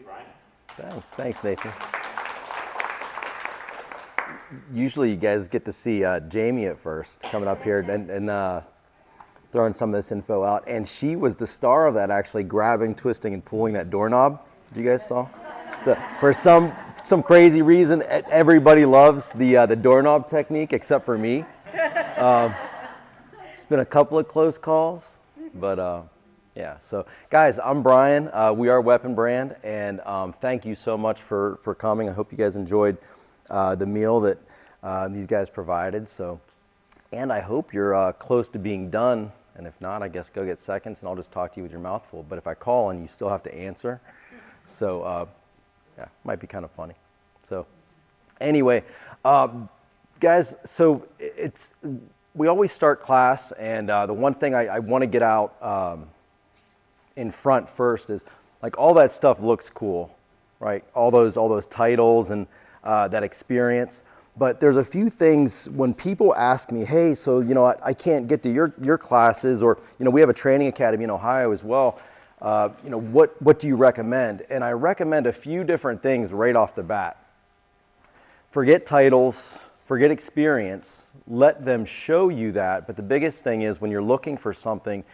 Brian. Thanks, Nathan. Usually you guys get to see Jamie at first coming up here and throwing some of this info out. And she was the star of that, actually grabbing, twisting, and pulling that doorknob. You guys saw? So for some crazy reason, everybody loves the doorknob technique except for me. It's been a couple of close calls, but yeah. So guys, I'm Brian. We are Weapon Brand, and thank you so much for coming. I hope you guys enjoyed the meal that these guys provided. So, and I hope you're close to being done. And if not, I guess go get seconds, and I'll just talk to you with your mouth full. But if I call and you still have to answer, so yeah, might be kind of funny. So anyway, guys, so we always start class, and the one thing I want to get out in front first is, like, all that stuff looks cool, right? All those titles and that experience. But there's a few things when people ask me, hey, so, you know, I can't get to your classes, or, you know, we have a training academy in Ohio as well. You know, what do you recommend? And I recommend a few different things right off the bat. Forget titles, forget experience, let them show you that. But the biggest thing is, when you're looking for something,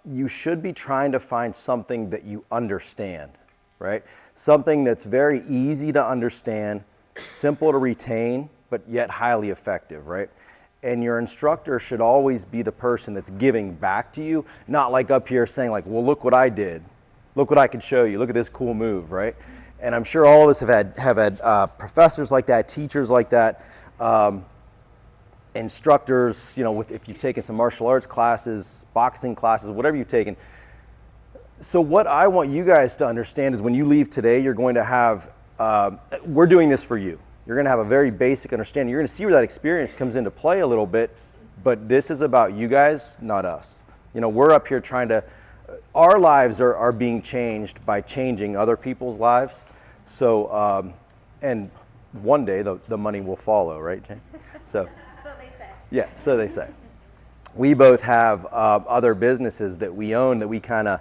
you should be trying to find something that you understand, right? Something that's very easy to understand, simple to retain, but yet highly effective, right? And your instructor should always be the person that's giving back to you, not like up here saying, like, well, look what I did. Look what I could show you. Look at this cool move, right? And I'm sure all of us have had professors like that, teachers like that, instructors, you know, if you've taken some martial arts classes, boxing classes, whatever you've taken. So what I want you guys to understand is, when you leave today, you're going to have, we're doing this for you. You're going to have a very basic understanding. You're going to see where that experience comes into play a little bit, but this is about you guys, not us. You know, we're up here trying to, our lives are being changed by changing other people's lives. So, and one day the money will follow, right, Jane? So they say. Yeah, so they say. We both have other businesses that we own that we kind of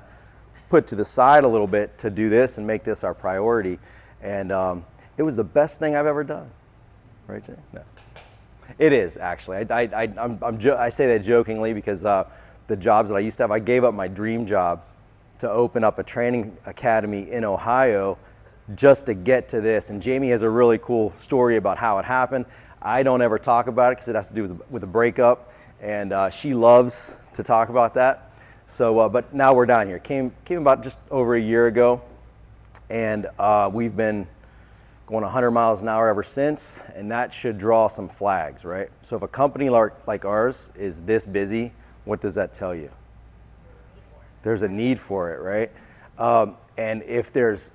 put to the side a little bit to do this and make this our priority. And it was the best thing I've ever done, right, Jay? No, it is actually. I say that jokingly because the jobs that I used to have, I gave up my dream job to open up a training academy in Ohio just to get to this. And Jamie has a really cool story about how it happened. I don't ever talk about it because it has to do with a breakup, and she loves to talk about that. So, but now we're down here. Came about just over a year ago. And we've been going 100 miles an hour ever since, and that should draw some flags, right? So if a company like ours is this busy, what does that tell you? There's a need for it, right? And if there's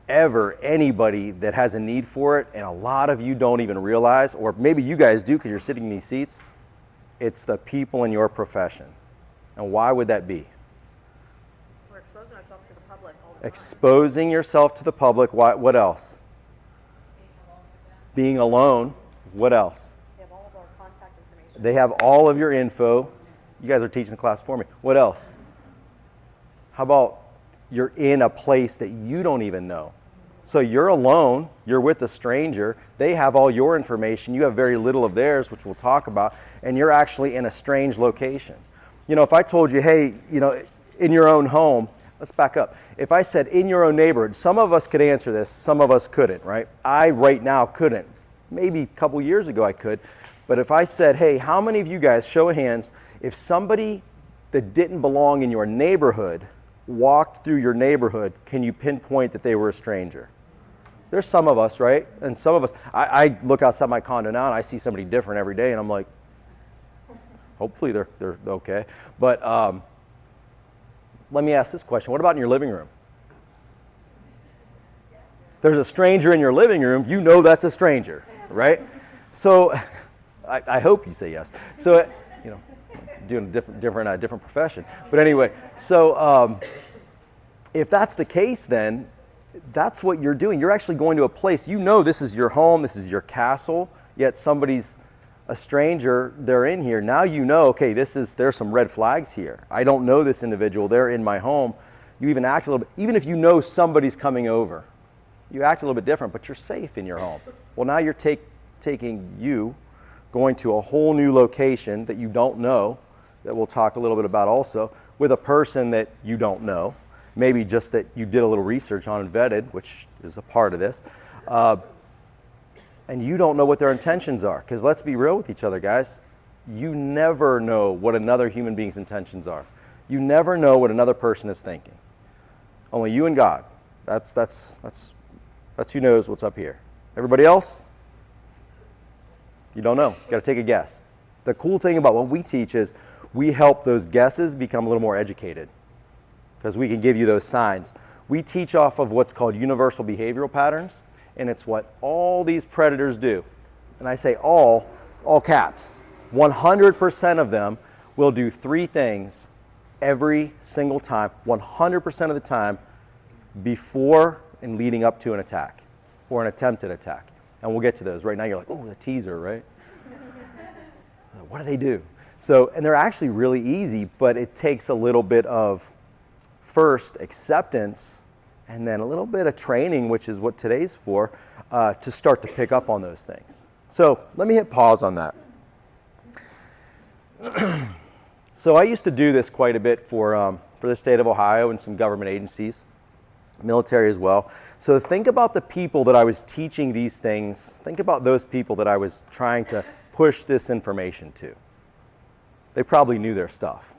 ever anybody that has a need for it, and a lot of you don't even realize, or maybe you guys do because you're sitting in these seats, it's the people in your profession. And why would that be? Exposing yourself to the public. What else? Being alone. What else? They have all of our contact information. They have all of your info. You guys are teaching the class for me. What else? How about you're in a place that you don't even know? So you're alone. You're with a stranger. They have all your information. You have very little of theirs, which we'll talk about. And you're actually in a strange location. You know, if I told you, hey, you know, in your own home, let's back up. If I said in your own neighborhood, some of us could answer this, some of us couldn't, right? I right now couldn't. Maybe a couple years ago I could. But if I said, hey, how many of you guys, show of hands, if somebody that didn't belong in your neighborhood walked through your neighborhood, can you pinpoint that they were a stranger? There's some of us, right? And some of us, I look outside my condo now and I see somebody different every day, and I'm like, hopefully they're okay. But let me ask this question. What about in your living room? There's a stranger in your living room. You know that's a stranger, right? So I hope you say yes. So, you know, doing a different profession. But anyway, so if that's the case, then that's what you're doing. You're actually going to a place, you know this is your home, this is your castle, yet somebody's a stranger, they're in here. Now you know, okay, there's some red flags here. I don't know this individual, they're in my home. You even act a little bit, even if you know somebody's coming over, you act a little bit different, but you're safe in your home. Well, now you're going to a whole new location that you don't know, that we'll talk a little bit about also, with a person that you don't know, maybe just that you did a little research on and vetted, which is a part of this, and you don't know what their intentions are. Because let's be real with each other, guys. You never know what another human being's intentions are. You never know what another person is thinking. Only you and God. That's who knows what's up here. Everybody else? You don't know. You got to take a guess. The cool thing about what we teach is we help those guesses become a little more educated, because we can give you those signs. We teach off of what's called universal behavioral patterns, and it's what all these predators do. And I say all caps. 100% of them will do 3 things every single time, 100% of the time, before and leading up to an attack or an attempted attack. And we'll get to those. Right now you're like, oh, the teaser, right? What do they do? So, and they're actually really easy, but it takes a little bit of first acceptance and then a little bit of training, which is what today's for, to start to pick up on those things. So let me hit pause on that. So I used to do this quite a bit for the state of Ohio and some government agencies, military as well. So think about the people that I was teaching these things. Think about those people that I was trying to push this information to. They probably knew their stuff,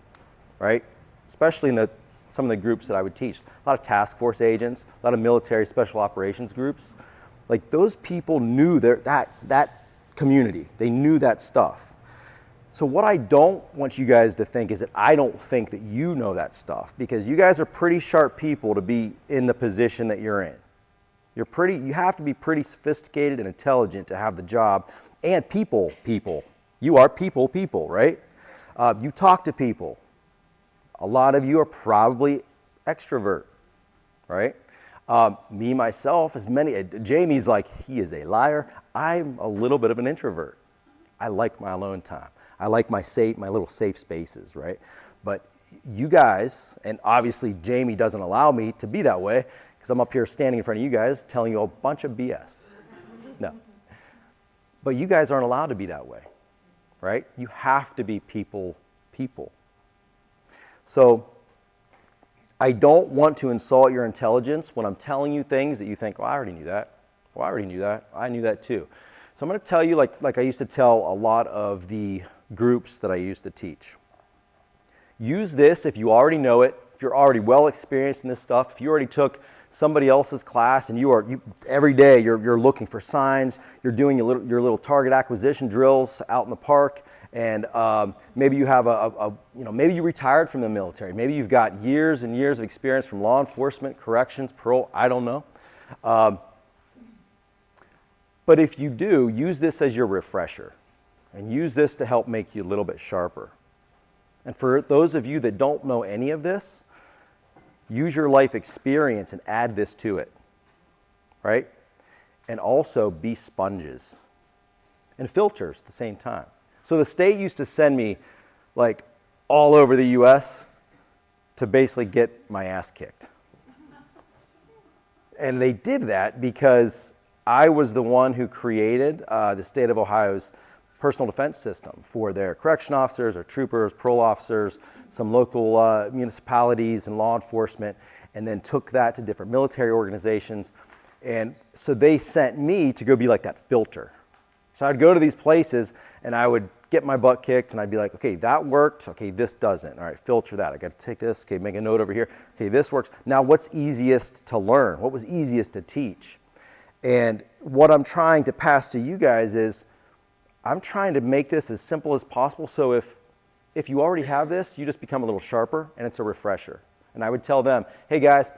right? Especially in some of the groups that I would teach. A lot of task force agents, a lot of military special operations groups. Like those people knew that community. They knew that stuff. So what I don't want you guys to think is that I don't think that you know that stuff, because you guys are pretty sharp people to be in the position that you're in. You have to be pretty sophisticated and intelligent to have the job. And people. You are people, right? You talk to people. A lot of you are probably extrovert, right? Me, myself, Jamie's like, he is a liar. I'm a little bit of an introvert. I like my alone time. I like my little safe spaces, right? But you guys, and obviously Jamie doesn't allow me to be that way, because I'm up here standing in front of you guys telling you a bunch of BS. No. But you guys aren't allowed to be that way, right? You have to be people. So I don't want to insult your intelligence when I'm telling you things that you think, well, I already knew that. Well, I already knew that. I knew that too. So I'm going to tell you like I used to tell a lot of the groups that I used to teach. Use this if you already know it, if you're already well experienced in this stuff, if you already took somebody else's class and every day you're looking for signs, you're doing your little target acquisition drills out in the park, and maybe you have maybe you retired from the military, maybe you've got years and years of experience from law enforcement, corrections, parole, I don't know. But if you do, use this as your refresher and use this to help make you a little bit sharper. And for those of you that don't know any of this, use your life experience and add this to it, right? And also be sponges and filters at the same time. So the state used to send me like all over the U.S. to basically get my ass kicked. And they did that because I was the one who created the state of Ohio's personal defense system for their correction officers or troopers, parole officers, some local municipalities and law enforcement, and then took that to different military organizations. And so they sent me to go be like that filter. So I'd go to these places and I would get my butt kicked and I'd be like, okay, that worked. Okay, this doesn't. All right, filter that. I got to take this. Okay, make a note over here. Okay, this works. Now what's easiest to learn? What was easiest to teach? And what I'm trying to pass to you guys is I'm trying to make this as simple as possible. So if you already have this, you just become a little sharper and it's a refresher. And I would tell them, hey guys,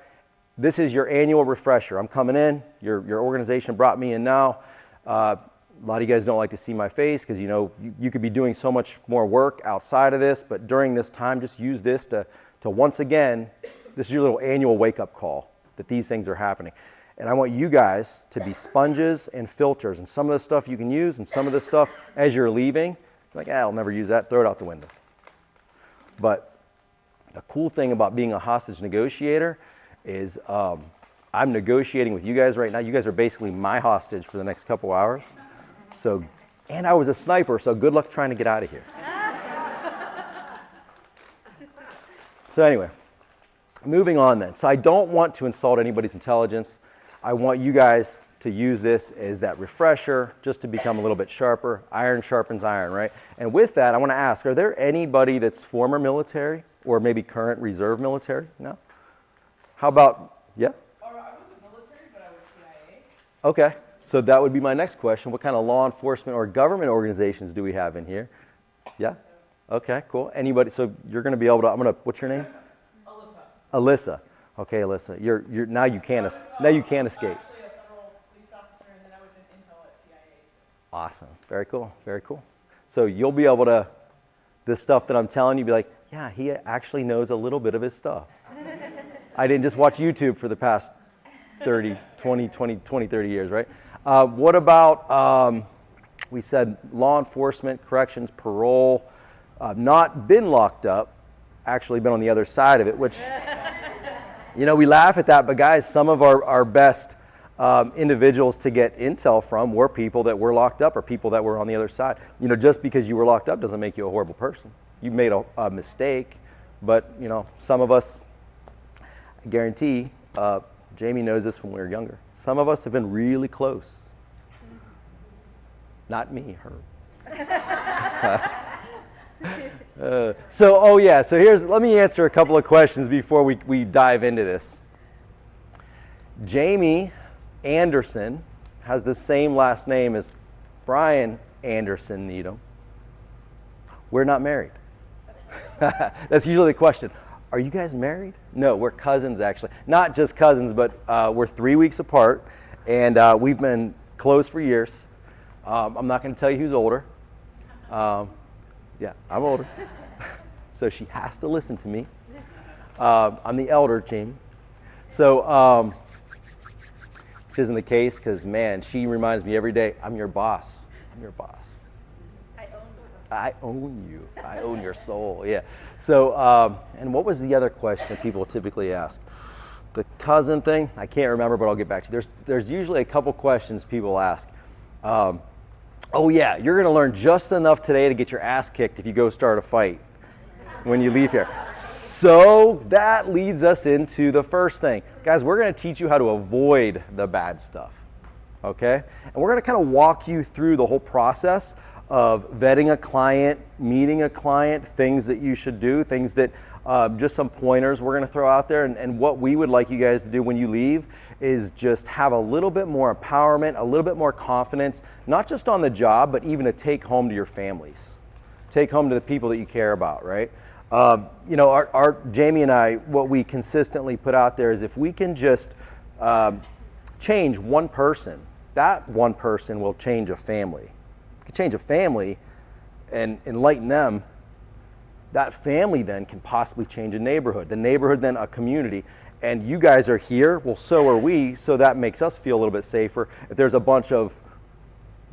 this is your annual refresher. I'm coming in. Your organization brought me in now. A lot of you guys don't like to see my face because you could be doing so much more work outside of this, but during this time, just use this to once again, this is your little annual wake-up call that these things are happening. And I want you guys to be sponges and filters. And some of the stuff you can use, and some of the stuff as you're leaving, like, I'll never use that, throw it out the window. But the cool thing about being a hostage negotiator is I'm negotiating with you guys right now. You guys are basically my hostage for the next couple hours. So, and I was a sniper, so good luck trying to get out of here. So anyway, moving on then. So I don't want to insult anybody's intelligence. I want you guys to use this as that refresher just to become a little bit sharper. Iron sharpens iron, right? And with that, I want to ask, are there anybody that's former military or maybe current reserve military? No? How about, yeah? I wasn't military, but I was CIA. Okay, so that would be my next question. What kind of law enforcement or government organizations do we have in here? Yeah? Okay, cool. Anybody, so you're going to be able to, what's your name? Alyssa. Okay, Alyssa, you're now you can't escape. Actually, a federal police officer, and then I was in intel at CIA. Awesome. Very cool. Very cool. So you'll be able to, this stuff that I'm telling you, be like, yeah, he actually knows a little bit of his stuff. I didn't just watch YouTube for the past 30 years, right? What about, we said law enforcement, corrections, parole, not been locked up, actually been on the other side of it, which, you know, we laugh at that, but guys, some of our best individuals to get intel from were people that were locked up or people that were on the other side. You know, just because you were locked up doesn't make you a horrible person. You made a mistake, but, you know, some of us, I guarantee, Jamie knows this when we were younger, some of us have been really close. Not me, her. So let me answer a couple of questions before we dive into this. Jamie Anderson has the same last name as Brian Anderson Needham. We're not married. That's usually the question. Are you guys married? No, we're cousins actually. Not just cousins, but we're 3 weeks apart, and we've been close for years. I'm not going to tell you who's older. Yeah, I'm older. So she has to listen to me. I'm the elder, Jamie. So, which isn't the case because, man, she reminds me every day, I'm your boss. I'm your boss. I own you. I own your soul, yeah. So, and what was the other question that people typically ask? The cousin thing, I can't remember, but I'll get back to you. There's usually a couple questions people ask. Oh yeah, you're gonna learn just enough today to get your ass kicked if you go start a fight when you leave here. So that leads us into the first thing. Guys, we're gonna teach you how to avoid the bad stuff, okay? And we're gonna kind of walk you through the whole process of vetting a client, meeting a client, things that you should do, things that, just some pointers we're gonna throw out there. And what we would like you guys to do when you leave is just have a little bit more empowerment, a little bit more confidence, not just on the job, but even to take home to your families. Take home to the people that you care about, right? You know, our Jamie and I, what we consistently put out there is if we can just change one person, that one person will change a family. If you can change a family and enlighten them, that family then can possibly change a neighborhood. The neighborhood then a community. And you guys are here, well, so are we, so that makes us feel a little bit safer if there's a bunch of,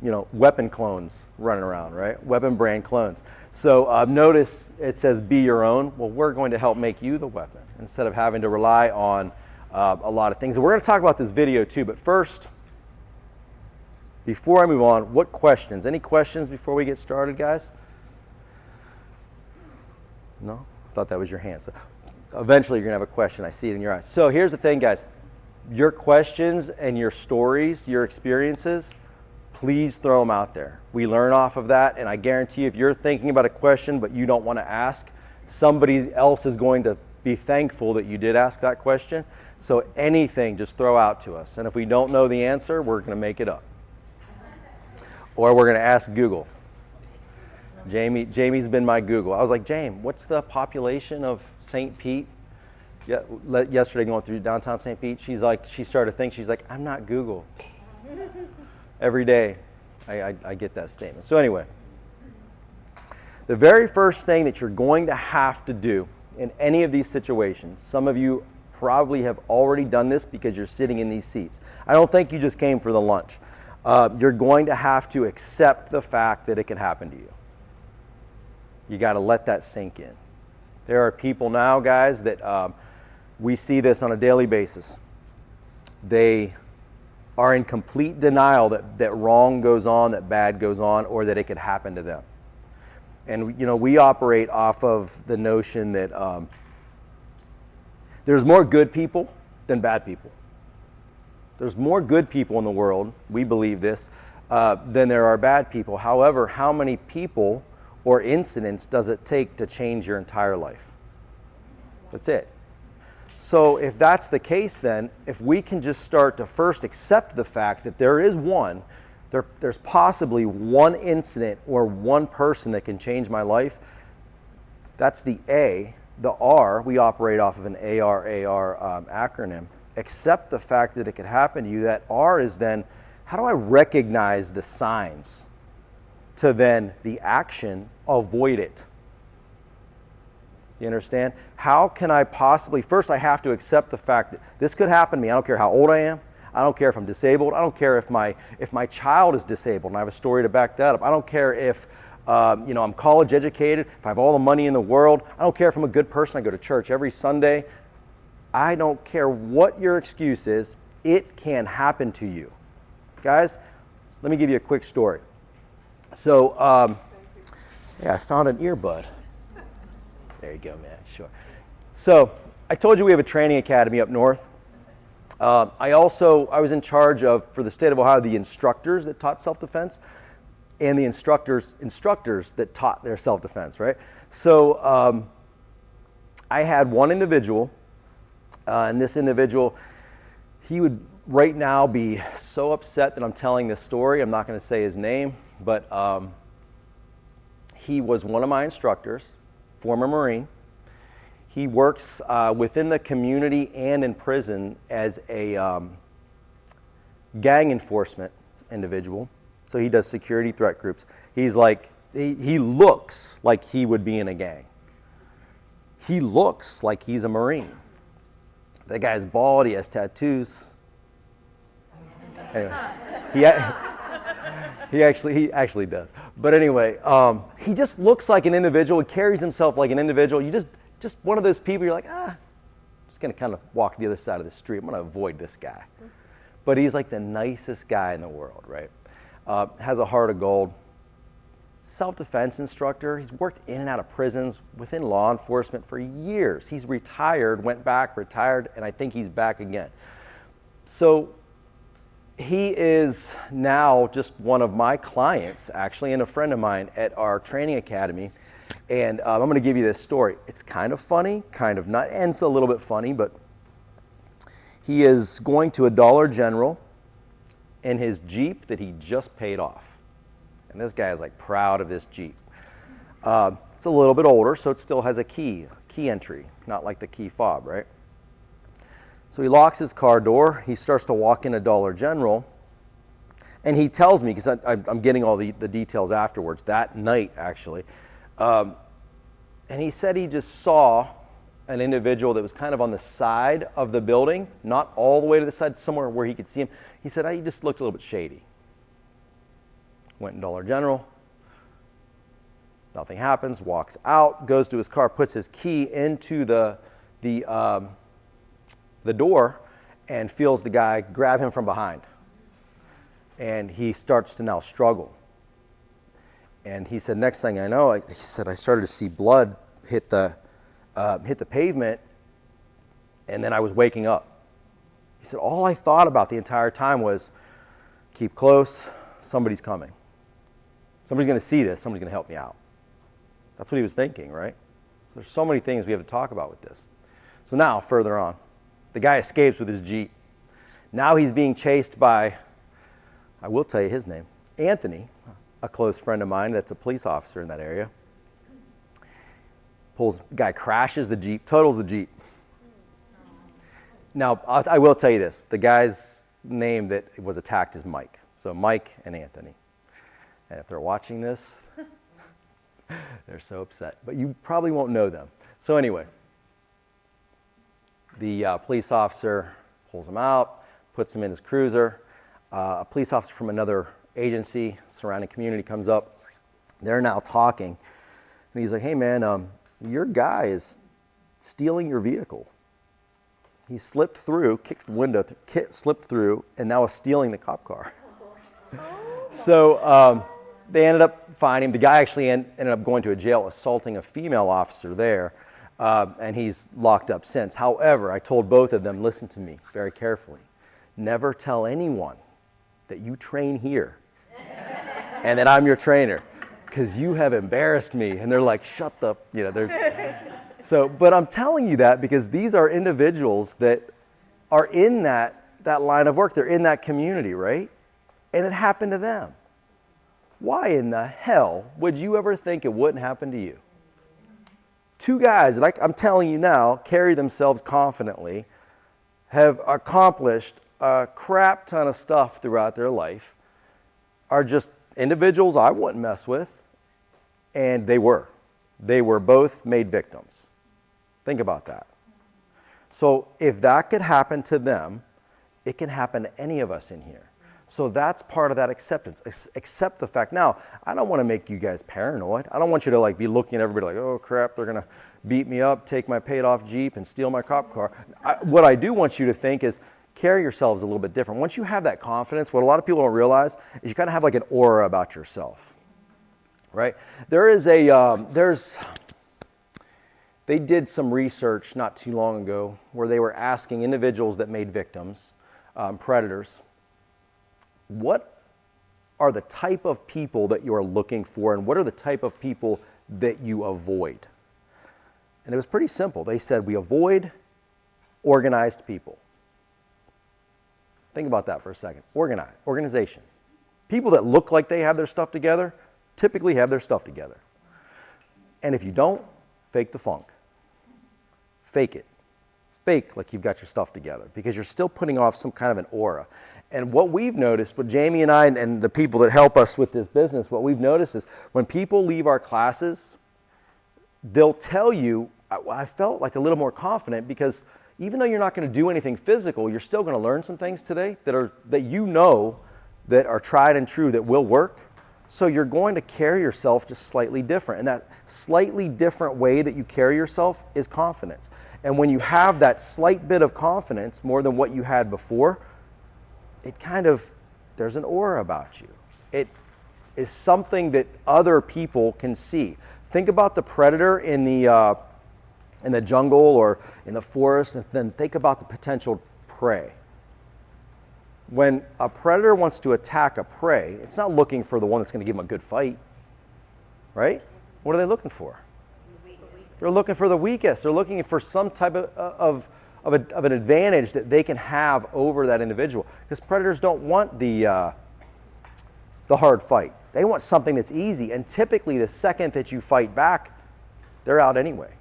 you know, weapon clones running around, right? Weapon brand clones. So notice it says be your own. Well, we're going to help make you the weapon instead of having to rely on a lot of things. And we're going to talk about this video too, but first, before I move on, what questions? Any questions before we get started, guys? No? I thought that was your hand. So eventually you're going to have a question. I see it in your eyes. So here's the thing, guys. Your questions and your stories, your experiences, please throw them out there. We learn off of that, and I guarantee if you're thinking about a question but you don't want to ask, somebody else is going to be thankful that you did ask that question. So anything, just throw out to us. And if we don't know the answer, we're going to make it up. Or we're going to ask Google. Jamie's been my Google. I was like, Jamie, what's the population of St. Pete? Yeah, yesterday going through downtown St. Pete, she started to think, she's like, I'm not Google. Every day I get that statement. So anyway, the very first thing that you're going to have to do in any of these situations, some of you probably have already done this because you're sitting in these seats. I don't think you just came for the lunch. You're going to have to accept the fact that it can happen to you. You got to let that sink in. There are people now, guys, that we see this on a daily basis. They are in complete denial that wrong goes on, that bad goes on, or that it could happen to them. And we operate off of the notion that there's more good people than bad people. There's more good people in the world, we believe this, than there are bad people. However, how many people or incidents does it take to change your entire life? That's it. So if that's the case, then if we can just start to first accept the fact that there is there's possibly one incident or one person that can change my life, that's the A. The R, we operate off of an ARAR acronym. Accept the fact that it could happen to you. That R is then, how do I recognize the signs to then the action, avoid it? You understand? How can I possibly, first I have to accept the fact that this could happen to me. I don't care how old I am. I don't care if I'm disabled. I don't care if my child is disabled, and I have a story to back that up. I don't care if I'm college educated, if I have all the money in the world. I don't care if I'm a good person. I go to church every Sunday. I don't care what your excuse is. It can happen to you. Guys, let me give you a quick story. So, I found an earbud. There you go, man. Sure. So, I told you we have a training academy up north. I was in charge of, for the state of Ohio, the instructors that taught self-defense and the instructors that taught their self-defense, right? So, I had one individual, and this individual, he would right now be so upset that I'm telling this story. I'm not going to say his name, but he was one of my instructors, former Marine. He works within the community and in prison as a gang enforcement individual. So he does security threat groups. He's like, he looks like he would be in a gang. He looks like he's a Marine. That guy's bald, he has tattoos. Anyway, he actually does. But anyway, he just looks like an individual. He carries himself like an individual. You just one of those people, you're like, I'm just going to kind of walk the other side of the street. I'm going to avoid this guy. But he's like the nicest guy in the world, right? Has a heart of gold. Self-defense instructor. He's worked in and out of prisons within law enforcement for years. He's retired, went back, retired, and I think he's back again. So he is now just one of my clients, actually, and a friend of mine at our training academy. And I'm going to give you this story. It's kind of funny, kind of not, and it's a little bit funny, but he is going to a Dollar General in his Jeep that he just paid off. And this guy is like proud of this Jeep. It's a little bit older, so it still has a key entry, not like the key fob, right? So he locks his car door. He starts to walk in a Dollar General. And he tells me, because I'm getting all the details afterwards, that night actually. And he said he just saw an individual that was kind of on the side of the building, not all the way to the side, somewhere where he could see him. He said, he just looked a little bit shady. Went in Dollar General. Nothing happens, walks out, goes to his car, puts his key into the door, and feels the guy grab him from behind. And he starts to now struggle. And he said, next thing I know, he said, I started to see blood hit the pavement, and then I was waking up. He said, all I thought about the entire time was, keep close, somebody's coming. Somebody's going to see this, somebody's going to help me out. That's what he was thinking, right? So there's so many things we have to talk about with this. So now, further on, the guy escapes with his Jeep. Now he's being chased by, I will tell you his name, Anthony, a close friend of mine that's a police officer in that area. The guy crashes the Jeep, totals the Jeep. Now, I will tell you this. The guy's name that was attacked is Mike. So Mike and Anthony. And if they're watching this, they're so upset. But you probably won't know them. So anyway, the police officer pulls him out, puts him in his cruiser. A police officer from another agency, surrounding community, comes up. They're now talking. And he's like, hey, man, your guy is stealing your vehicle. He slipped through, kicked the window, slipped through, and now is stealing the cop car. So they ended up finding him. The guy actually ended up going to a jail, assaulting a female officer there, and he's locked up since. However, I told both of them, listen to me very carefully. Never tell anyone that you train here and that I'm your trainer, because you have embarrassed me. And they're like, shut the, So, but I'm telling you that because these are individuals that are in that line of work. They're in that community, right? And it happened to them. Why in the hell would you ever think it wouldn't happen to you? Two guys that I'm telling you now carry themselves confidently, have accomplished a crap ton of stuff throughout their life, are just individuals I wouldn't mess with, and they were. They were both made victims. Think about that. So if that could happen to them, it can happen to any of us in here. So that's part of that acceptance. Accept the fact. Now, I don't want to make you guys paranoid. I don't want you to like be looking at everybody like, oh crap, they're going to beat me up, take my paid off Jeep and steal my cop car. What I do want you to think is carry yourselves a little bit different. Once you have that confidence, what a lot of people don't realize is you kind of have like an aura about yourself, right? They did some research not too long ago where they were asking individuals that made victims, predators, what are the type of people that you are looking for and what are the type of people that you avoid? And it was pretty simple. They said we avoid organized people. Think about that for a second. Organization. People that look like they have their stuff together typically have their stuff together. And if you don't, fake the funk. Fake it. Fake like you've got your stuff together because you're still putting off some kind of an aura. And what we've noticed, what Jamie and I and the people that help us with this business, what we've noticed is when people leave our classes, they'll tell you, I felt like a little more confident because even though you're not going to do anything physical, you're still going to learn some things today that you know that are tried and true that will work. So you're going to carry yourself just slightly different. And that slightly different way that you carry yourself is confidence. And when you have that slight bit of confidence, more than what you had before, there's an aura about you. It is something that other people can see. Think about the predator in the jungle or in the forest, and then think about the potential prey. When a predator wants to attack a prey, it's not looking for the one that's going to give them a good fight, right? What are they looking for? They're looking for the weakest. They're looking for some type of an advantage that they can have over that individual. Because predators don't want the hard fight. They want something that's easy. And typically, the second that you fight back, they're out anyway.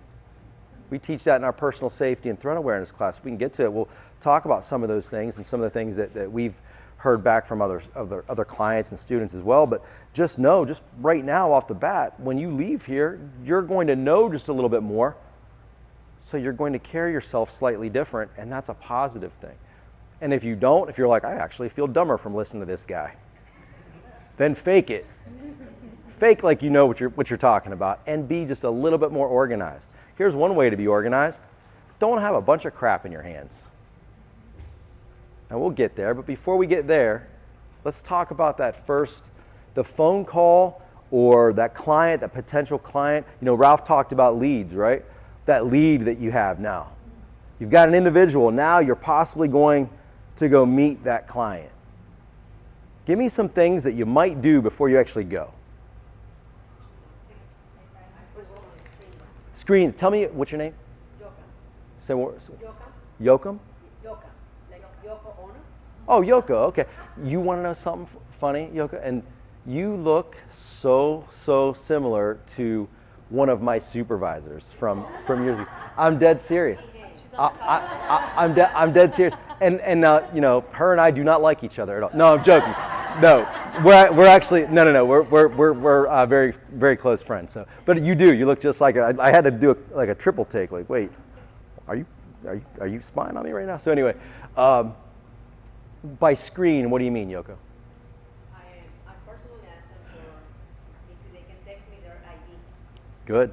We teach that in our personal safety and threat awareness class. If we can get to it, we'll talk about some of those things and some of the things that we've heard back from other clients and students as well. But just know, just right now off the bat, when you leave here, you're going to know just a little bit more. So you're going to carry yourself slightly different, and that's a positive thing. And if you don't, if you're like, I actually feel dumber from listening to this guy, then fake it. Fake like you know what you're talking about, and be just a little bit more organized. Here's one way to be organized. Don't have a bunch of crap in your hands. And we'll get there, but before we get there, let's talk about that first, the phone call or that client, that potential client. Ralph talked about leads, right? That lead that you have now. You've got an individual, now you're possibly going to go meet that client. Give me some things that you might do before you actually go. Screen, tell me, what's your name? Yoka. Say what? Yoka. Yokum? Yoka. Like Yoko Ono. Oh, Yoko, okay. You want to know something funny, Yoko? And you look so similar to one of my supervisors from years ago. I'm dead serious. I'm dead serious. And her and I do not like each other at all. No, I'm joking. No, we're actually no. We're very very close friends. So, but you look just like I had to do a triple take. Like, wait, are you spying on me right now? So anyway, by screen, what do you mean, Yoko? I personally asked them for if they can text me their ID. Good.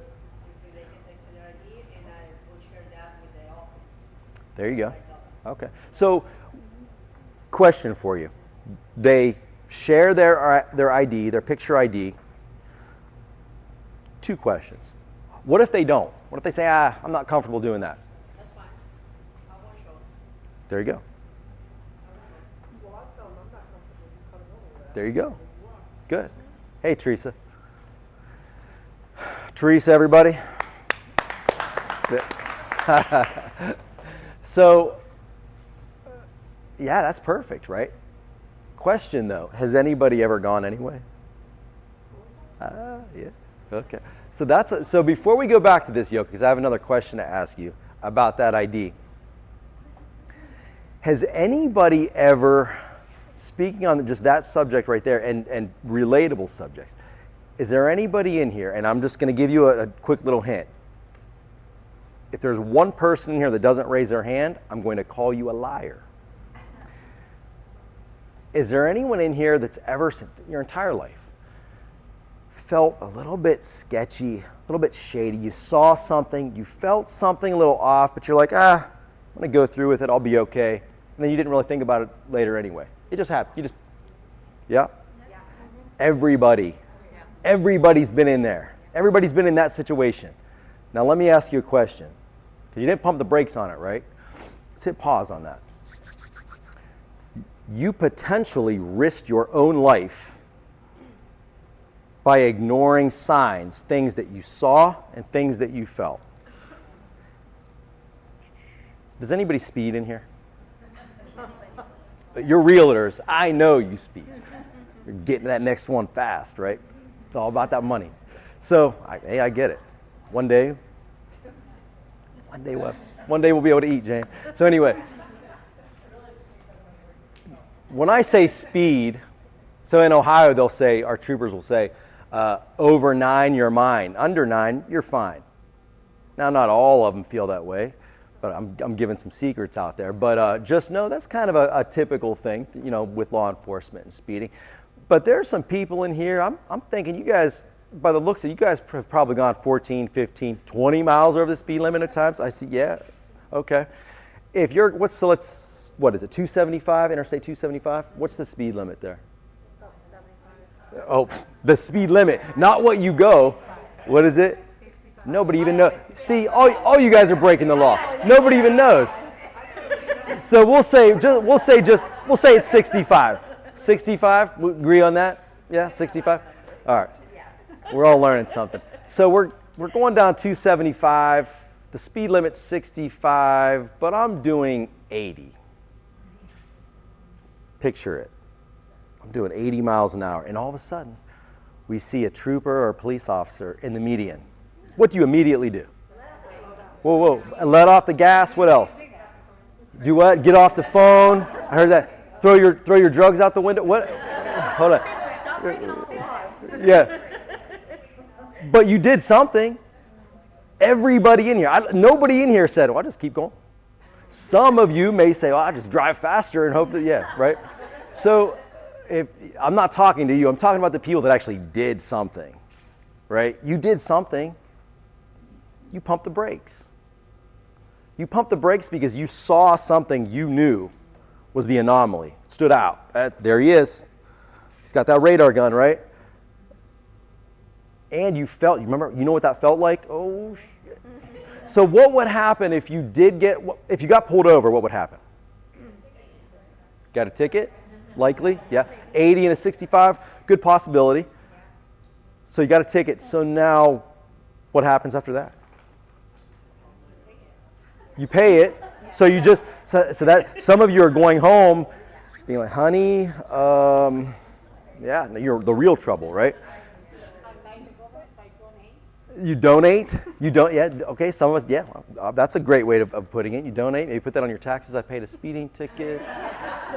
If they can text me their ID, and I will share There you go. Okay. So, question for you. They share their ID, their picture ID. 2 questions. What if they don't? What if they say, I'm not comfortable doing that? That's fine. I won't show. There you go. Well, I'll tell them I'm not comfortable you coming over there. There you go. Good. Hey, Teresa. Teresa, everybody. So, yeah, that's perfect, right? Question though, has anybody ever gone anyway? Yeah. Okay. So before we go back to this, Yoko, because I have another question to ask you about that ID. Has anybody ever, speaking on just that subject right there and relatable subjects, is there anybody in here, and I'm just going to give you a quick little hint. If there's one person in here that doesn't raise their hand, I'm going to call you a liar. Is there anyone in here that's ever, your entire life, felt a little bit sketchy, a little bit shady? You saw something, you felt something a little off, but you're like, I'm going to go through with it, I'll be okay. And then you didn't really think about it later anyway. It just happened. Everybody's been in there. Everybody's been in that situation. Now let me ask you a question, because you didn't pump the brakes on it, right? Let's hit pause on that. You potentially risked your own life by ignoring signs, things that you saw and things that you felt. Does anybody speed in here? You're realtors. I know you speed. You're getting that next one fast, right? It's all about that money. So, I get it. One day we'll be able to eat, Jane. So anyway, when I say speed, so in Ohio they'll say, our troopers will say, over 9 you're mine, under 9 you're fine. Now not all of them feel that way, but I'm giving some secrets out there. But just know that's kind of a typical thing, with law enforcement and speeding. But there's some people in here, I'm thinking you guys, by the looks of it, you guys have probably gone 14, 15, 20 miles over the speed limit at times. I see, yeah, okay. If you're, what is it, 275, Interstate 275? What's the speed limit there? Oh, the speed limit, not what you go. What is it? Nobody even knows. See, all you guys are breaking the law. Nobody even knows. So we'll say it's 65. 65, we agree on that? Yeah, 65? All right. We're all learning something. So we're going down 275. The speed limit's 65, but I'm doing 80. Picture it. I'm doing 80 miles an hour, and all of a sudden, we see a trooper or a police officer in the median. What do you immediately do? Whoa, let off the gas. What else? Do what? Get off the phone. I heard that. Throw your drugs out the window. What? Hold on. Yeah. But you did something. Everybody in here. Nobody in here said, "Well, I'll just keep going." Some of you may say, "Well, I'll just drive faster and hope that," yeah, right? So, if I'm not talking to you, I'm talking about the people that actually did something, right? You did something. You pumped the brakes. You pumped the brakes because you saw something you knew was the anomaly. It stood out. There he is. He's got that radar gun, right? And you know what that felt like? Oh, shit. So what would happen if you got pulled over, what would happen? Got a ticket? Likely, yeah. 80 and a 65, good possibility. So you got a ticket. So now what happens after that? You pay it. So you just, so that some of you are going home being like, honey, yeah, you're the real trouble, right? You donate? You don't, yeah, okay, some of us, yeah, that's a great way of putting it. You donate, maybe put that on your taxes. I paid a speeding ticket.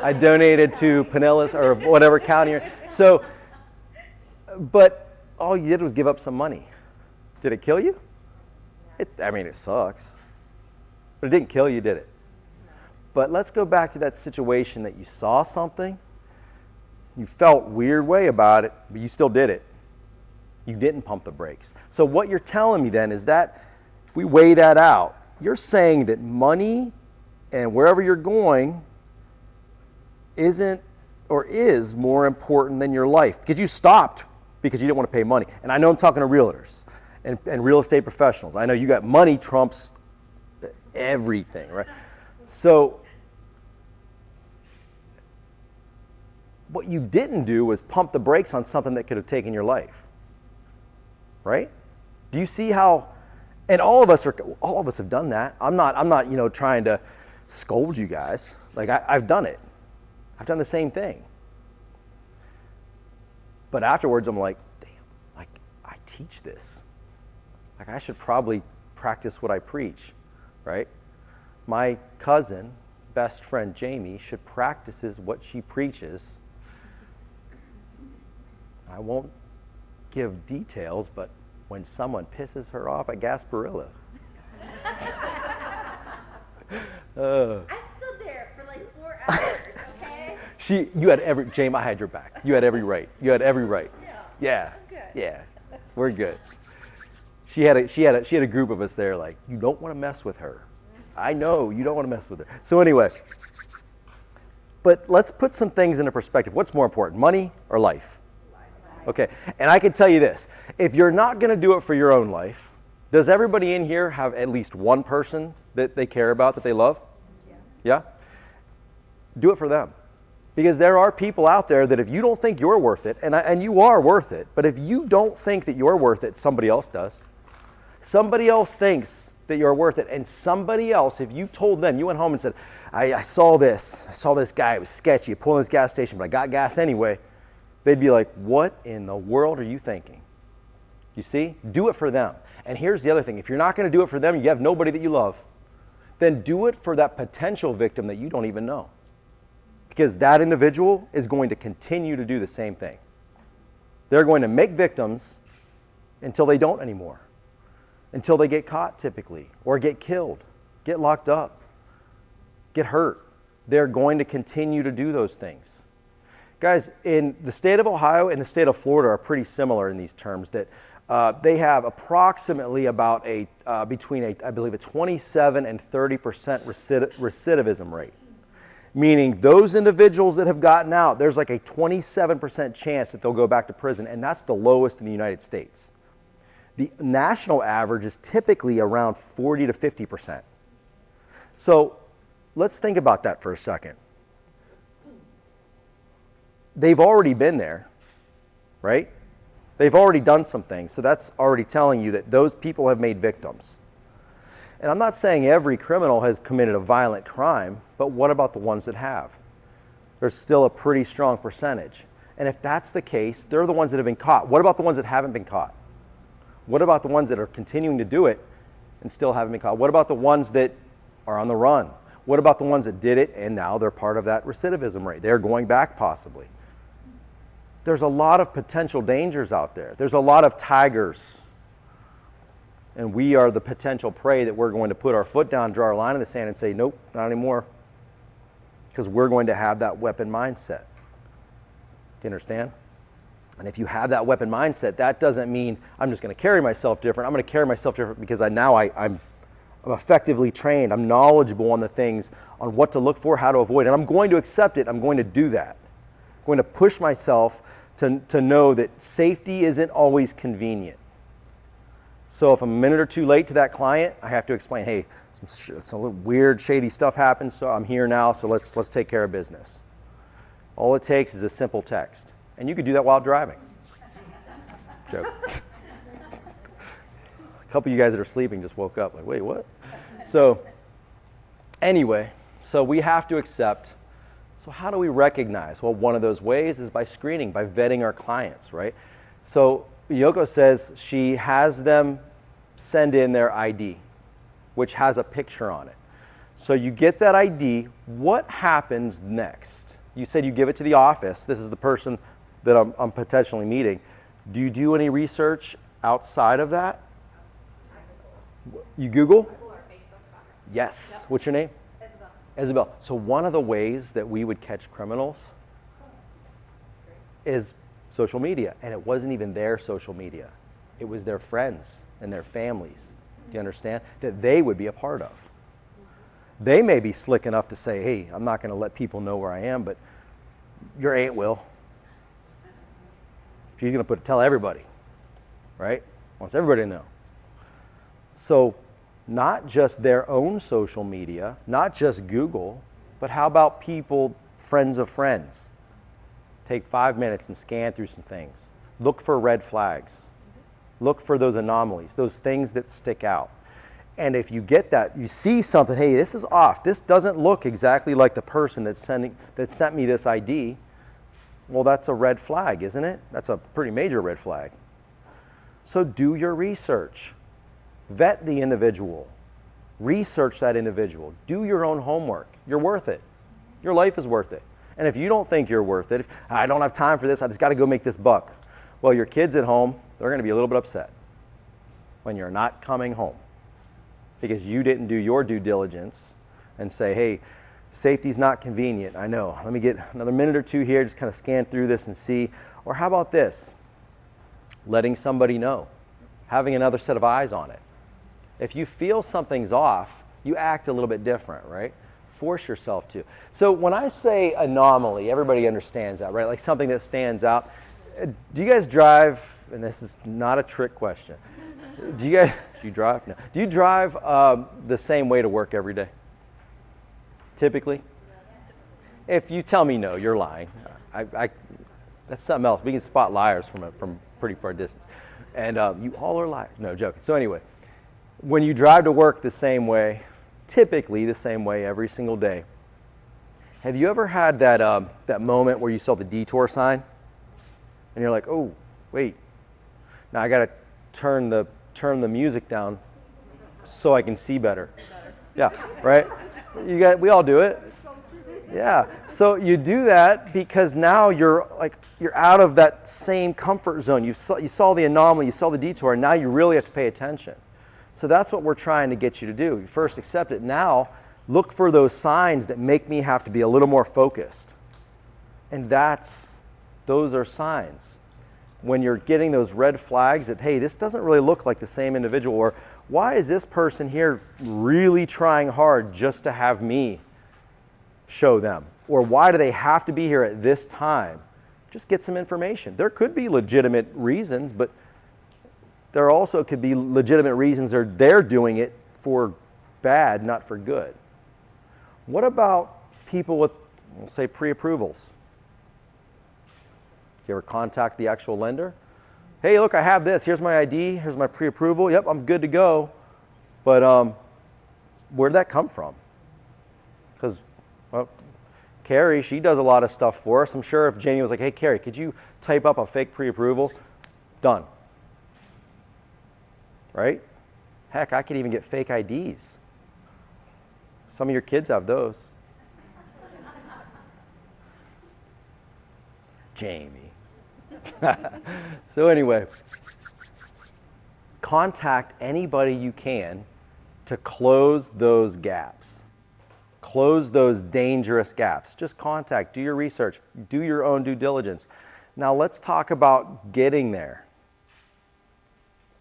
I donated to Pinellas or whatever county. So, but all you did was give up some money. Did it kill you? It sucks. But it didn't kill you, did it? But let's go back to that situation that you saw something, you felt weird way about it, but you still did it. You didn't pump the brakes. So what you're telling me then is that if we weigh that out, you're saying that money And wherever you're going isn't or is more important than your life, because you stopped because you didn't want to pay money. And I know I'm talking to realtors and real estate professionals. I know you got money trumps everything, right? So what you didn't do was pump the brakes on something that could have taken your life, right? Do you see how? And all of us have done that. I'm not trying to scold you guys. Like I've done it. I've done the same thing. But afterwards, I'm like, damn, like I teach this. Like I should probably practice what I preach, right? My cousin, best friend Jamie, should practice what she preaches. I won't give details, but when someone pisses her off at Gasparilla. I stood there for like 4 hours, okay? You had Jamie, I had your back. You had every right. You had every right. Yeah. I'm good. Yeah. We're good. She had a group of us there like, you don't want to mess with her. I know you don't want to mess with her. So anyway, but let's put some things into perspective. What's more important, money or life? Okay, and I can tell you this, if you're not going to do it for your own life, does everybody in here have at least one person that they care about, that they love? Yeah? Do it for them. Because there are people out there that if you don't think you're worth it, and you are worth it, but if you don't think that you're worth it, somebody else does. Somebody else thinks that you're worth it, and somebody else, if you told them, you went home and said, I saw this guy, it was sketchy, pulling this gas station, but I got gas anyway. They'd be like, what in the world are you thinking? You see? Do it for them. And here's the other thing. If you're not going to do it for them, you have nobody that you love, then do it for that potential victim that you don't even know. Because that individual is going to continue to do the same thing. They're going to make victims until they don't anymore. Until they get caught typically, or get killed, get locked up, get hurt. They're going to continue to do those things. Guys, in the state of Ohio and the state of Florida are pretty similar in these terms, that they have approximately about between I believe a 27 and 30% recidivism rate. Meaning those individuals that have gotten out, there's like a 27% chance that they'll go back to prison, and that's the lowest in the United States. The national average is typically around 40 to 50%. So let's think about that for a second. They've already been there, right? They've already done some things. So that's already telling you that those people have made victims. And I'm not saying every criminal has committed a violent crime, but what about the ones that have? There's still a pretty strong percentage. And if that's the case, they're the ones that have been caught. What about the ones that haven't been caught? What about the ones that are continuing to do it and still haven't been caught? What about the ones that are on the run? What about the ones that did it and now they're part of that recidivism rate? They're going back possibly. There's a lot of potential dangers out there. There's a lot of tigers. And we are the potential prey that we're going to put our foot down, draw our line in the sand and say, nope, not anymore. Because we're going to have that weapon mindset. Do you understand? And if you have that weapon mindset, that doesn't mean I'm just going to carry myself different. I'm going to carry myself different because I'm effectively trained. I'm knowledgeable on the things, on what to look for, how to avoid. And I'm going to accept it. I'm going to do that. I'm going to push myself to know that safety isn't always convenient. So if I'm a minute or two late to that client, I have to explain, hey, some little weird, shady stuff happened, so I'm here now, so let's take care of business. All it takes is a simple text. And you could do that while driving. Joke. A couple of you guys that are sleeping just woke up like, wait, what? So anyway, so we have to accept. So how do we recognize? Well, one of those ways is by screening, by vetting our clients, right? So Yoko says she has them send in their ID, which has a picture on it. So you get that ID. What happens next? You said you give it to the office. This is the person that I'm potentially meeting. Do you do any research outside of that? You Google? Google or Facebook. Yes. Yep. What's your name? Isabel. Isabel. So one of the ways that we would catch criminals is social media. And it wasn't even their social media. It was their friends and their families. Do you understand? That they would be a part of. They may be slick enough to say, hey, I'm not going to let people know where I am, but your aunt will. She's going to tell everybody, right? Wants everybody to know. So not just their own social media, not just Google, but how about people, friends of friends? Take 5 minutes and scan through some things. Look for red flags. Look for those anomalies, those things that stick out. And if you get that, you see something, hey, this is off. This doesn't look exactly like the person that sent me this ID. Well, that's a red flag, isn't it? That's a pretty major red flag. So do your research. Vet the individual. Research that individual. Do your own homework. You're worth it. Your life is worth it. And if you don't think you're worth it, if I don't have time for this, I just got to go make this buck. Well, your kids at home, they're going to be a little bit upset when you're not coming home because you didn't do your due diligence and say, hey, safety's not convenient. I know. Let me get another minute or two here, just kind of scan through this and see. Or how about this? Letting somebody know, having another set of eyes on it. If you feel something's off, you act a little bit different, right? Force yourself to. So when I say anomaly, everybody understands that, right? Like something that stands out. Do you guys drive, and this is not a trick question, do you drive? No. Do you drive the same way to work every day? Typically? If you tell me no, you're lying. That's something else. We can spot liars from pretty far distance. And you all are liars. No, joking. So anyway, when you drive to work the same way, typically the same way every single day, have you ever had that moment where you saw the detour sign? And you're like, oh, wait. Now I got to turn the music down so I can see better. Yeah, right? We all do it. Yeah. So you do that because now you're out of that same comfort zone. You saw the anomaly, you saw the detour, and now you really have to pay attention. So that's what we're trying to get you to do. You first accept it. Now look for those signs that make me have to be a little more focused. And those are signs. When you're getting those red flags that, hey, this doesn't really look like the same individual, or why is this person here really trying hard just to have me show them? Or why do they have to be here at this time? Just get some information. There could be legitimate reasons, but there also could be legitimate reasons they're doing it for bad, not for good. What about people with, we'll say, pre-approvals? You ever contact the actual lender? Hey, look, I have this. Here's my ID. Here's my pre-approval. Yep, I'm good to go. But where'd that come from? Because, well, Carrie, she does a lot of stuff for us. I'm sure if Jamie was like, hey, Carrie, could you type up a fake pre-approval? Done. Right? Heck, I could even get fake IDs. Some of your kids have those. Jamie. So anyway, contact anybody you can to close those gaps. Close those dangerous gaps. Just contact, do your research, do your own due diligence. Now let's talk about getting there.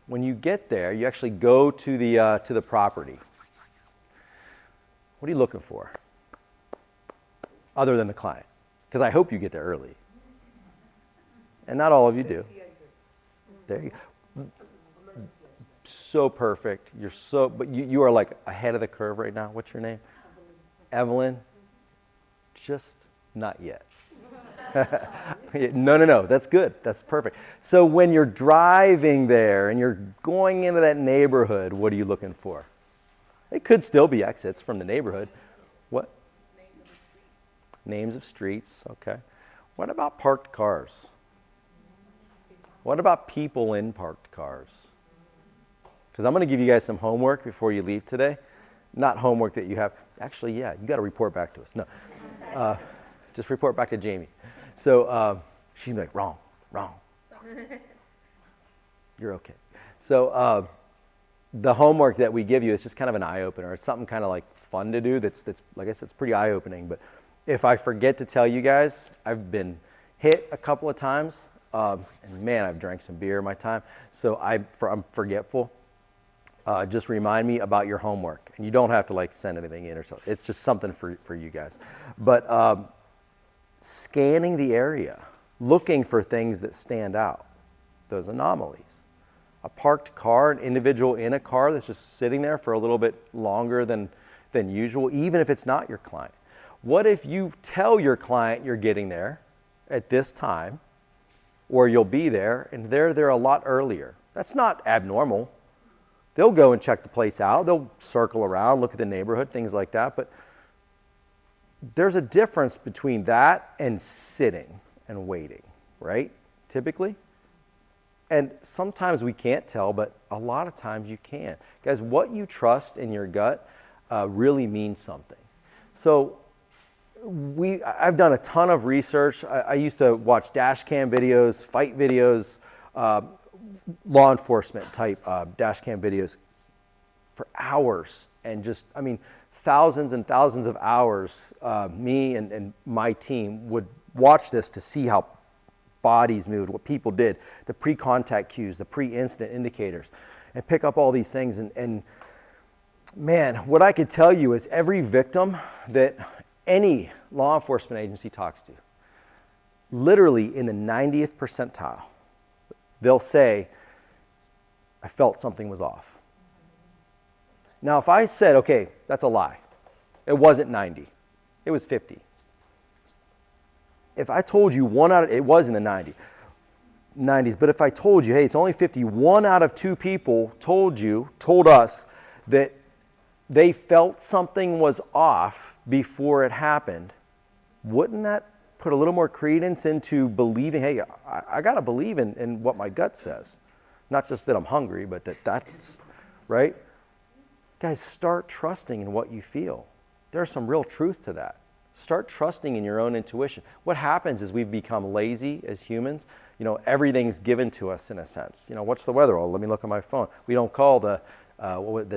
When you get there, you actually go to the property. What are you looking for? Other than the client. Because I hope you get there early. And not all of you do. There you go. So perfect. But you are like ahead of the curve right now. What's your name? Evelyn. Just not yet. No. That's good. That's perfect. So when you're driving there and you're going into that neighborhood, what are you looking for? It could still be exits from the neighborhood. What? Names of streets. Okay. What about parked cars? What about people in parked cars? Because I'm going to give you guys some homework before you leave today. Not homework that you have. Actually, yeah, you got to report back to us. No. Just report back to Jamie. So she's like, wrong. You're okay. So the homework that we give you is just kind of an eye-opener. It's something kind of like fun to do that's like I said, it's pretty eye-opening. But if I forget to tell you guys, I've been hit a couple of times. And man, I've drank some beer in my time, so I'm forgetful. just remind me about your homework. And you don't have to like send anything in or something. It's just something for you guys. But scanning the area, looking for things that stand out, those anomalies. A parked car, an individual in a car that's just sitting there for a little bit longer than usual, even if it's not your client. What if you tell your client you're getting there at this time, or you'll be there, and they're there a lot earlier? That's not abnormal. They'll go and check the place out. They'll circle around, look at the neighborhood, things like that. But there's a difference between that and sitting and waiting, right? Typically. And sometimes we can't tell, but a lot of times you can. Guys, what you trust in your gut really means something. So I've done a ton of research. I used to watch dash cam videos, fight videos, law enforcement type dash cam videos for hours, and just, I mean, thousands and thousands of hours. Me and my team would watch this to see how bodies moved, what people did, the pre-contact cues, the pre-incident indicators, and pick up all these things. And man, what I could tell you is every victim that any law enforcement agency talks to, literally in the 90th percentile, they'll say, I felt something was off. Now, if I said, okay, that's a lie. It wasn't 90. It was 50. If I told you it was in the 90s, but if I told you, hey, it's only 50, 1 out of 2 people told us that they felt something was off before it happened, wouldn't that put a little more credence into believing, hey, I got to believe in what my gut says? Not just that I'm hungry, but that's, right? Guys, start trusting in what you feel. There's some real truth to that. Start trusting in your own intuition. What happens is we've become lazy as humans. You know, everything's given to us in a sense. You know, what's the weather? Oh, let me look at my phone. We don't call the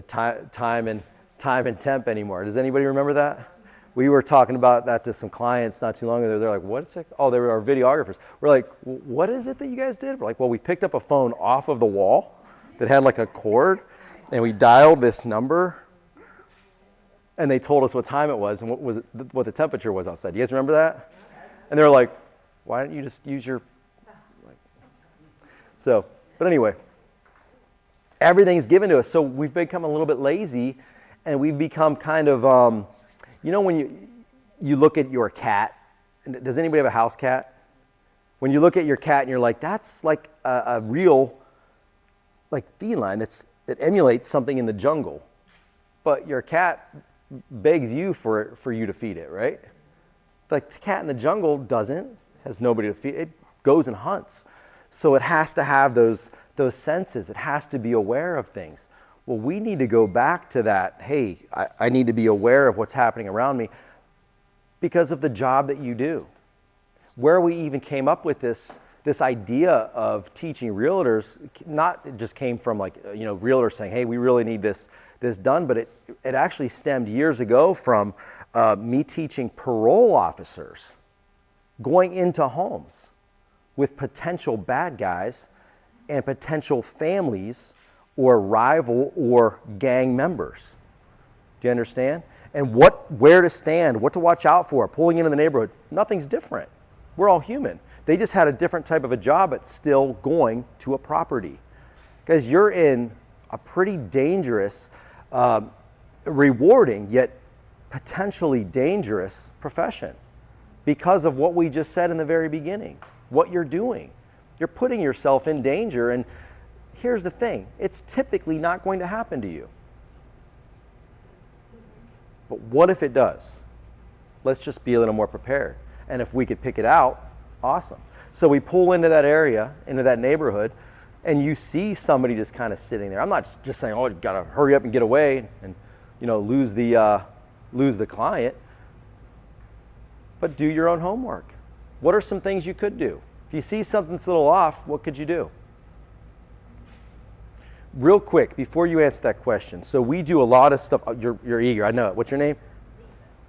time and temp anymore. Does anybody remember that? We were talking about that to some clients not too long ago. They're like, what's it? Oh, they were our videographers. We're like, what is it that you guys did? We're like, well, we picked up a phone off of the wall that had like a cord, and we dialed this number, and they told us what time it was and what the temperature was outside. You guys remember that? And they were like, why don't you just use your... So, but anyway, everything's given to us. So we've become a little bit lazy, and we've become kind of, you know, when you look at your cat, does anybody have a house cat? When you look at your cat and you're like, that's like a real like feline that emulates something in the jungle. But your cat begs you for you to feed it, right? Like the cat in the jungle has nobody to feed. It goes and hunts. So it has to have those senses. It has to be aware of things. Well, we need to go back to that, hey, I need to be aware of what's happening around me because of the job that you do. Where we even came up with this idea of teaching realtors, not just came from like, you know, realtors saying, hey, we really need this done, but it actually stemmed years ago from me teaching parole officers going into homes with potential bad guys and potential families or rival or gang members. Do you understand? And where to stand, what to watch out for, pulling into the neighborhood. Nothing's different. We're all human. They just had a different type of a job, but still going to a property. Because you're in a pretty dangerous, rewarding, yet potentially dangerous profession because of what we just said in the very beginning, what you're doing. You're putting yourself in danger, and here's the thing, it's typically not going to happen to you. But what if it does? Let's just be a little more prepared. And if we could pick it out, awesome. So we pull into that area, into that neighborhood, and you see somebody just kind of sitting there. I'm not just saying, oh, you gotta hurry up and get away and, you know, lose the client. But do your own homework. What are some things you could do? If you see something that's a little off, what could you do? Real quick, before you answer that question, so we do a lot of stuff. Oh, you're eager, I know it. What's your name?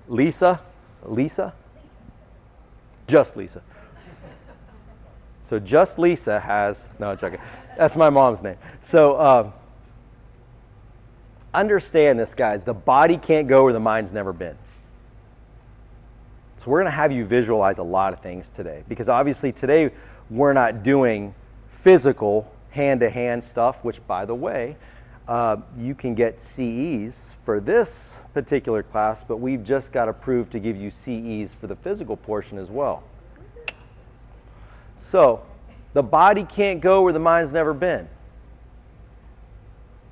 Lisa? Lisa? Just Lisa. So just Lisa has, no, I'm joking. That's my mom's name. So understand this, guys. The body can't go where the mind's never been. So we're going to have you visualize a lot of things today, because obviously today we're not doing physical hand-to-hand stuff, which, by the way, you can get CEs for this particular class, but we've just got approved to give you CEs for the physical portion as well. So the body can't go where the mind's never been.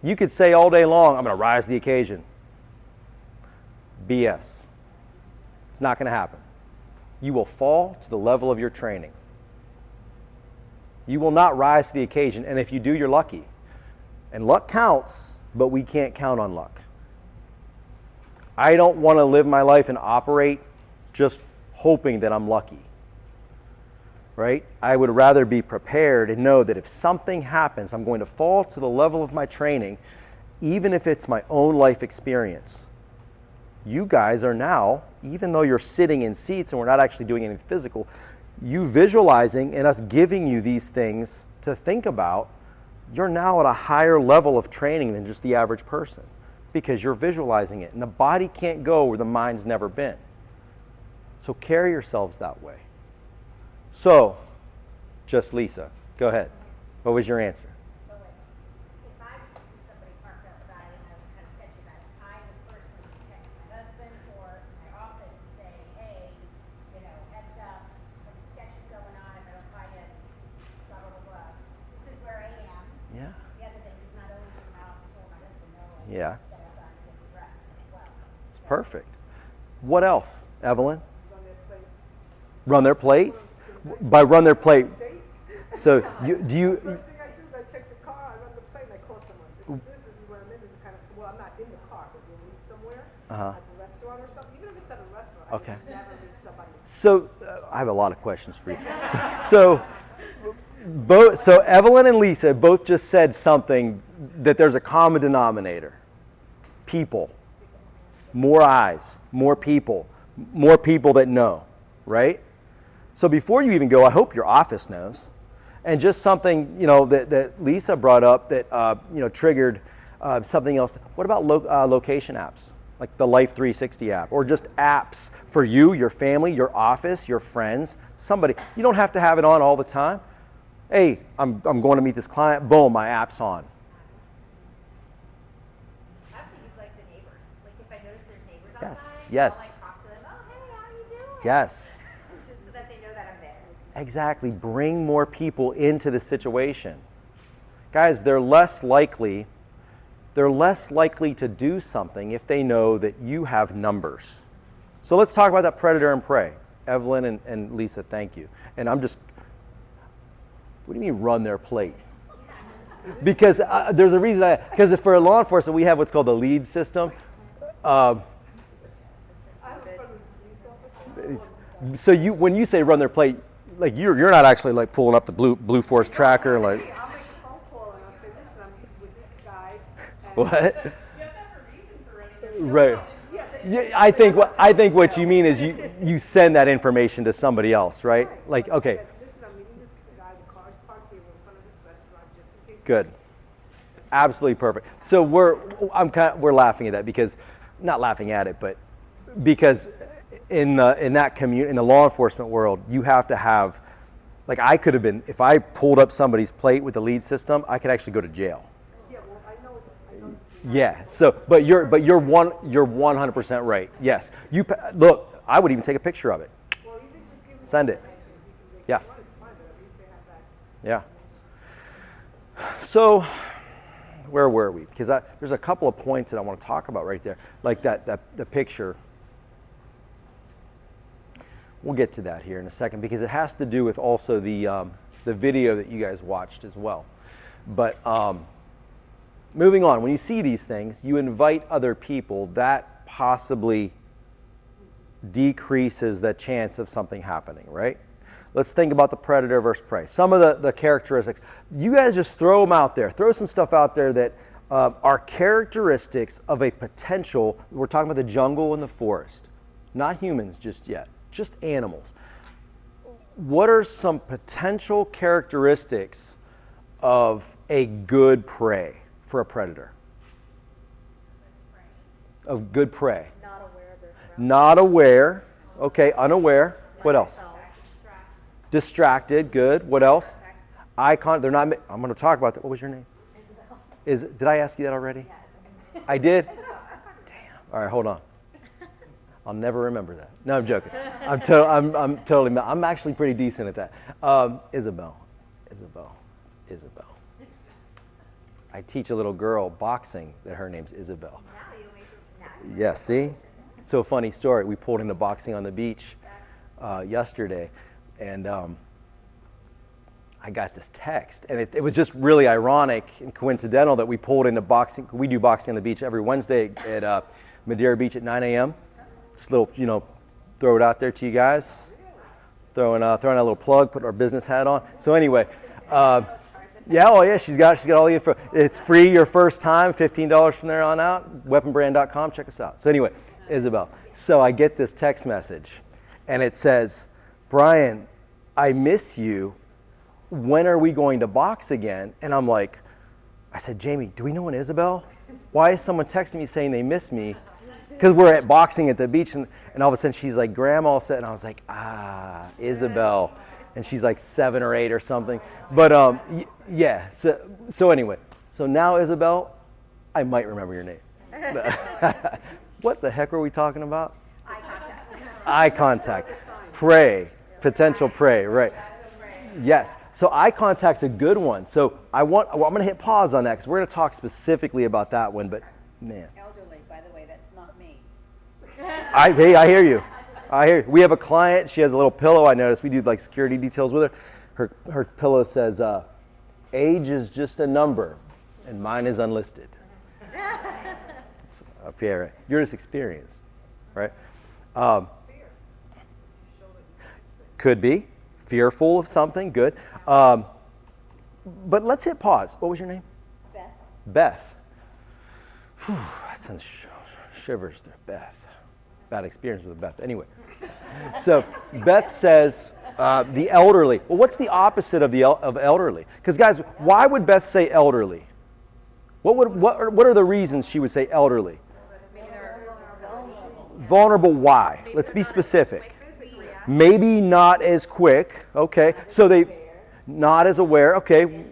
You could say all day long, I'm going to rise to the occasion. BS. It's not going to happen. You will fall to the level of your training. You will not rise to the occasion, and if you do, you're lucky. And luck counts, but we can't count on luck. I don't want to live my life and operate just hoping that I'm lucky. Right? I would rather be prepared and know that if something happens, I'm going to fall to the level of my training, even if it's my own life experience. You guys are now, even though you're sitting in seats and we're not actually doing anything physical, you visualizing and us giving you these things to think about, you're now at a higher level of training than just the average person, because you're visualizing it. And the body can't go where the mind's never been. So carry yourselves that way. So, just Lisa, go ahead. What was your answer? So like, if I was to see somebody parked outside and I was kind of sketchy about it, I would personally text my husband or my office and say, hey, heads up, something sketchy is going on, if I don't buy it, blah, blah, blah, blah. This is where I am. Yeah. The other thing is not always does my office or my husband know Yeah. that I've gotten this address as well. It's perfect. What else, Evelyn? Run their plate. Run their plate? By run their plate. So do you? First thing I do is I check the car, I run the plate, and I call someone. This is where I'm in. This is kind of, well, I'm not in the car, but we'll meet somewhere at the restaurant or something. Even if it's at a restaurant, Okay. I would never meet somebody. So I have a lot of questions for you. So Evelyn and Lisa both just said something that there's a common denominator. People. More eyes, more people that know, right? So before you even go, I hope your office knows. And just something, that Lisa brought up that, triggered something else. What about location apps, like the Life 360 app, or just apps for you, your family, your office, your friends, somebody. You don't have to have it on all the time. Hey, I'm going to meet this client. Boom, my app's on. I also use like the neighbors. Like if I notice there's neighbors Yes, outside, yes. I'll like talk to them. Oh, hey, how you doing? Yes. Just so that they know that I'm there. Exactly. Bring more people into the situation. Guys, they're less likely to do something if they know that you have numbers. So let's talk about that predator and prey. Evelyn and Lisa, thank you. And what do you mean run their plate? Because there's a reason because for law enforcement, we have what's called the lead system. I have a friend who's a police officer. So when you say run their plate, like you're not actually like pulling up the Blue Force tracker and like. I'll make a phone call and I'll say, listen, I'm with this guy. And What? You have to have a reason for running their Right. Yeah, I think what you mean is you send that information to somebody else, right? Like, okay, Listen, I'm meeting this guy, the car's parked here in front of this restaurant just in case. good, absolutely perfect. So we're laughing at that because, not laughing at it, but because in the law enforcement world, you have to have, like I could have been, if I pulled up somebody's plate with the lead system, I could actually go to jail. Yeah, well, I know. Yeah. So, but you're 100% right. Yes. Look, I would even take a picture of it. Well, even just give them Send it. information. You can Yeah. make it run, it's fine, but at least they have that. Yeah. So, where were we? Because there's a couple of points that I want to talk about right there, like the picture. We'll get to that here in a second because it has to do with also the video that you guys watched as well. But moving on, when you see these things, you invite other people. That possibly decreases the chance of something happening, right? Let's think about the predator versus prey. Some of the characteristics. You guys just throw them out there. Throw some stuff out there that are characteristics of a potential. We're talking about the jungle and the forest. Not humans just yet, just animals. What are some potential characteristics of a good prey for a predator? Of good prey. Not aware of their surroundings. Not aware. Okay, unaware. What else? Distracted. Good. What else? They're not. I'm going to talk about that. What was your name? Isabel. Did I ask you that already? I did? Damn. All right, hold on. I'll never remember that. No, I'm joking. I'm totally. I'm actually pretty decent at that. Isabel. It's Isabel. I teach a little girl boxing that her name's Isabel. Now you make Yeah, see? So funny story. We pulled into boxing on the beach yesterday, and I got this text. And it was just really ironic and coincidental that we pulled into boxing. We do boxing on the beach every Wednesday at Madeira Beach at 9 a.m. Just a little, throw it out there to you guys. Throwing out a little plug, put our business hat on. So anyway, she's got all the info. It's free your first time, $15 from there on out. Weaponbrand.com, check us out. So anyway, Isabel. So I get this text message, and it says, Brian, I miss you. When are we going to box again? And I'm like, I said, Jamie, do we know an Isabel? Why is someone texting me saying they miss me? Because we're at boxing at the beach, and all of a sudden she's like, Grandma said, and I was like, Isabel. And she's like 7 or 8 or something. But yeah, so anyway, so now Isabel, I might remember your name. What the heck were we talking about? eye contact. Eye contact. Prey, potential prey, right. Yes, so eye contact's a good one. So I'm going to hit pause on that because we're going to talk specifically about that one, but man. Elderly, by the way, that's not me. Hey, I hear you. We have a client. She has a little pillow. I noticed we do like security details with her. Her pillow says, "Age is just a number, and mine is unlisted." It's up here. Right? You're just experienced, right? Could be fearful of something. Good. But let's hit pause. What was your name? Beth. Beth. Whew, that sends shivers through Beth. Bad experience with Beth. Anyway, so Beth says the elderly. Well, what's the opposite of of elderly? Because guys, why would Beth say elderly? What are the reasons she would say elderly? Vulnerable. Why? Let's be specific. Maybe not as quick. Okay, so they not as aware. Okay,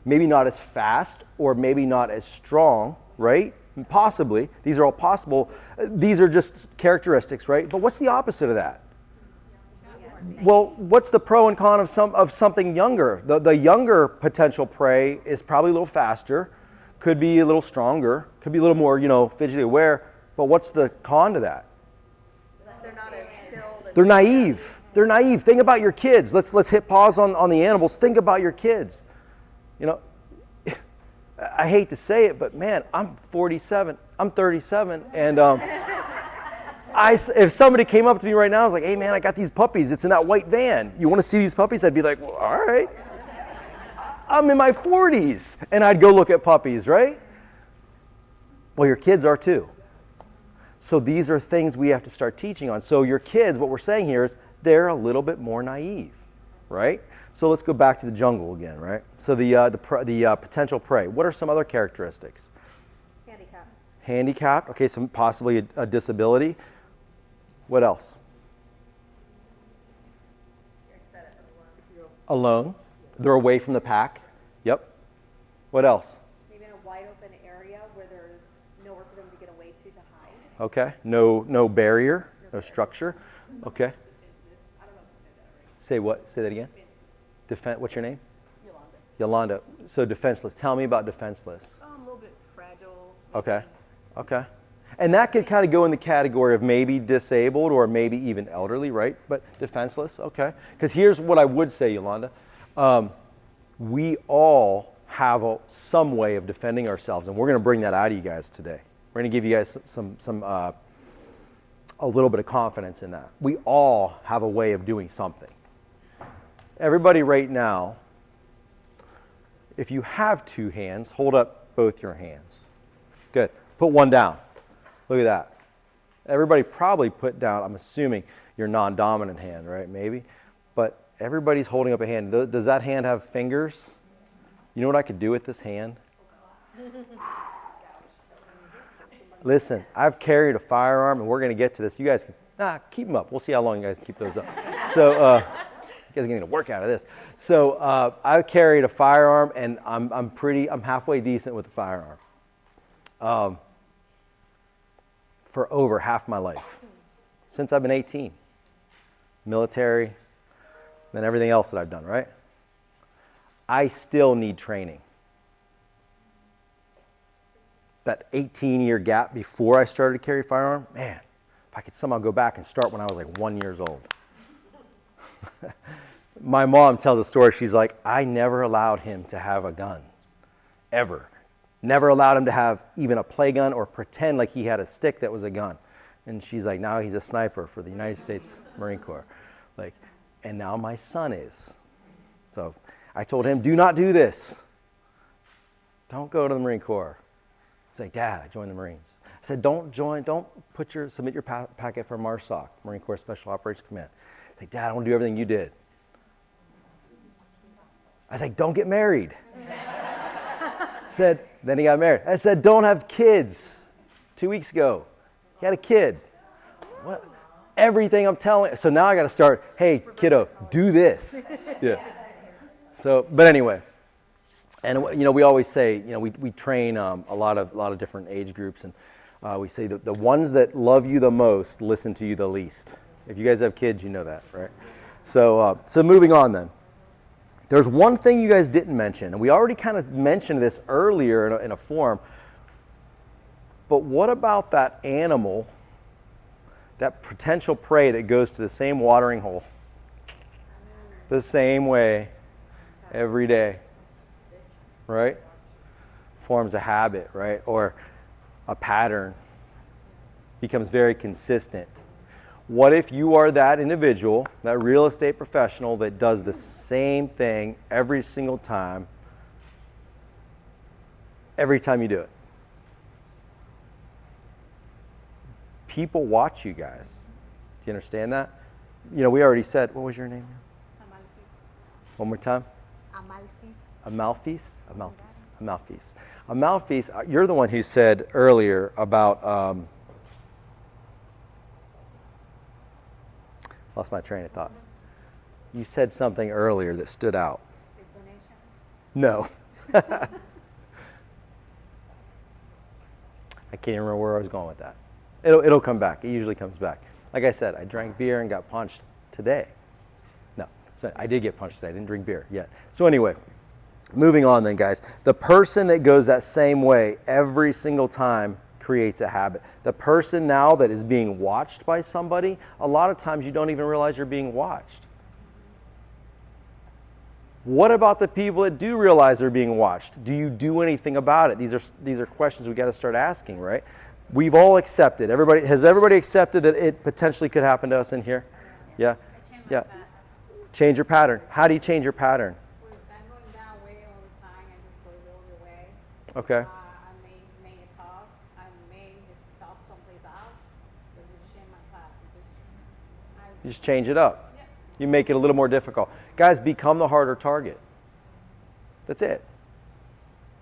maybe not as fast, or maybe not as strong. Right? Possibly. These are all possible. These are just characteristics, right? But what's the opposite of that? Well, what's the pro and con of something younger? The younger potential prey is probably a little faster, could be a little stronger, could be a little more, fidgety aware. But what's the con to that? They're not as skilled. They're naive. They're naive. Think about your kids. Let's hit pause on the animals. Think about your kids. I hate to say it, but man, I'm 47. I'm 37, and if somebody came up to me right now, I was like, "Hey, man, I got these puppies. It's in that white van. You want to see these puppies?" I'd be like, "Well, all right." I'm in my 40s, and I'd go look at puppies, right? Well, your kids are too. So these are things we have to start teaching on. So your kids, what we're saying here is they're a little bit more naive, right? So let's go back to the jungle again, right? So the potential prey. What are some other characteristics? Handicapped. Okay, so possibly a disability. What else? Alone. They're away from the pack. Yep. What else? Maybe in a wide open area where there's nowhere for them to get away to hide. Okay. No barrier, no structure. Okay. Say what? Say that again. What's your name? Yolanda. So defenseless. Tell me about defenseless. A little bit fragile. Okay. And that could kind of go in the category of maybe disabled or maybe even elderly, right? But defenseless, okay. Because here's what I would say, Yolanda. We all have some way of defending ourselves, and we're going to bring that out of you guys today. We're going to give you guys a little bit of confidence in that. We all have a way of doing something. Everybody right now, if you have 2 hands, hold up both your hands. Good. Put one down. Look at that. Everybody probably put down, I'm assuming, your non-dominant hand, right? Maybe. But everybody's holding up a hand. Does that hand have fingers? You know what I could do with this hand? Listen, I've carried a firearm, and we're going to get to this. You guys can, keep them up. We'll see how long you guys keep those up. So, you guys are going to get a work out of this. So, I've carried a firearm, and I'm halfway decent with the firearm. For over half my life, since I've been 18. Military, then everything else that I've done, right? I still need training. That 18-year gap before I started to carry a firearm, man, if I could somehow go back and start when I was like 1 year old. My mom tells a story. She's like, I never allowed him to have a gun, ever. Never allowed him to have even a play gun or pretend like he had a stick that was a gun. And she's like, now he's a sniper for the United States Marine Corps. Like, and now my son is. So I told him, do not do this. Don't go to the Marine Corps. He's like, Dad, I joined the Marines. I said, don't submit your packet for MARSOC, Marine Corps Special Operations Command. He's like, Dad, I want to do everything you did. I was like, don't get married. Then he got married. I said, don't have kids. 2 weeks ago, he had a kid. What? Everything I'm telling. So now I got to start, hey, kiddo, do this. Yeah. So, but anyway, and we always say, we train a lot of different age groups, and we say that the ones that love you the most listen to you the least. If you guys have kids, you know that, right? So, moving on then. There's one thing you guys didn't mention, and we already kind of mentioned this earlier in a forum, but what about that animal, that potential prey that goes to the same watering hole, the same way every day, right? Forms a habit, right? Or a pattern, becomes very consistent. What if you are that individual, that real estate professional that does the same thing every single time you do it? People watch you guys. Do you understand that? We already said, what was your name? Amalfis. One more time. Amalfis. Amalfis, you're the one who said earlier about, lost my train of thought. You said something earlier that stood out. No. I can't even remember where I was going with that. It'll come back. It usually comes back. Like I said, I drank beer and got punched today. No, so I did get punched today. I didn't drink beer yet. So anyway, moving on then, guys. The person that goes that same way every single time creates a habit. The person now that is being watched by somebody, a lot of times you don't even realize you're being watched. What about the people that do realize they're being watched? Do you do anything about it? These are questions we got to start asking, right? We've all accepted. Has everybody accepted that it potentially could happen to us in here? Yeah. Yeah. Change your pattern. How do you change your pattern? I'm going that way all the time. I just go the other way. Okay. I may a pause. I may just stop someplace out. So just change my path. You just change it up. Yeah. You make it a little more difficult. Guys, become the harder target. That's it.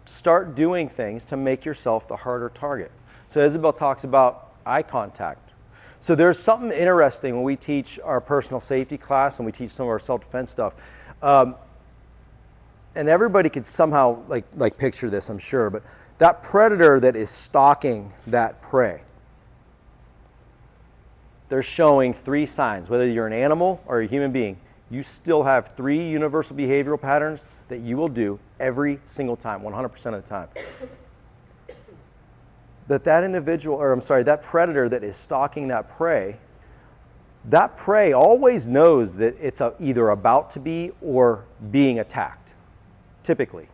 Start doing things to make yourself the harder target. So Isabel talks about eye contact. So there's something interesting when we teach our personal safety class and we teach some of our self-defense stuff. And everybody could somehow like picture this, I'm sure, but that predator that is stalking that prey, they're showing 3 signs. Whether you're an animal or a human being, you still have 3 universal behavioral patterns that you will do every single time, 100% of the time. That predator that is stalking that prey always knows that it's either about to be or being attacked, typically,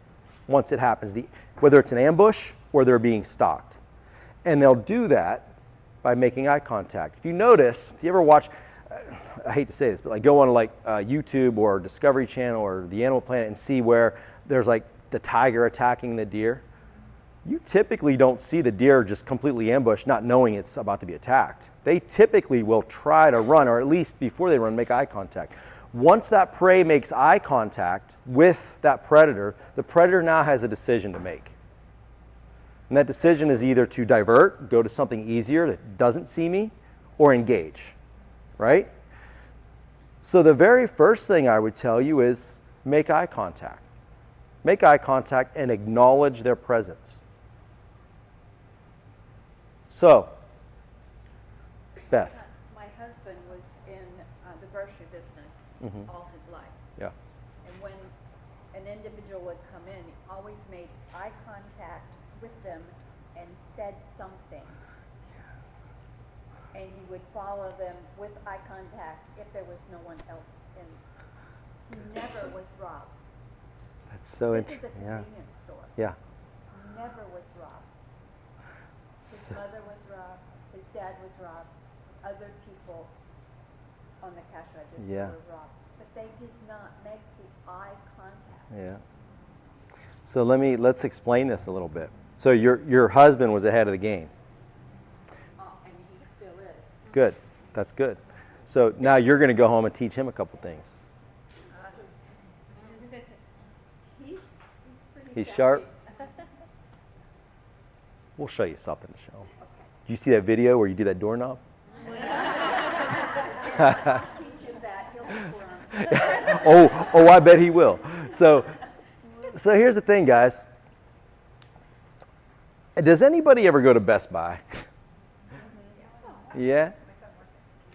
once it happens, whether it's an ambush or they're being stalked. And they'll do that by making eye contact. If you notice, if you ever watch, I hate to say this, but like go on YouTube or Discovery Channel or the Animal Planet and see where there's like the tiger attacking the deer, you typically don't see the deer just completely ambushed, not knowing it's about to be attacked. They typically will try to run, or at least before they run, make eye contact. Once that prey makes eye contact with that predator, the predator now has a decision to make. And that decision is either to divert, go to something easier that doesn't see me, or engage, right? So the very first thing I would tell you is make eye contact. Make eye contact and acknowledge their presence. So, Beth. My husband was in the grocery business all his life. Yeah. And when an individual would come in, he always made eye contact with them and said something. And he would follow them with eye contact if there was no one else in. He never was robbed. That's so This is a interesting. Yeah. convenience store. Yeah. Never was robbed. His mother was robbed. His dad was robbed. Other people on the cash register Yeah. were robbed. But they did not make the eye contact. Yeah. So let's explain this a little bit. So your husband was ahead of the game. And he still is. Good. That's good. So now you're going to go home and teach him a couple things. He's pretty He's savvy. sharp. We'll show you something to show him. Do you see that video where you do that doorknob? I'll teach him that. He'll squirm. Oh, I bet he will. So here's the thing, guys. Does anybody ever go to Best Buy? Yeah?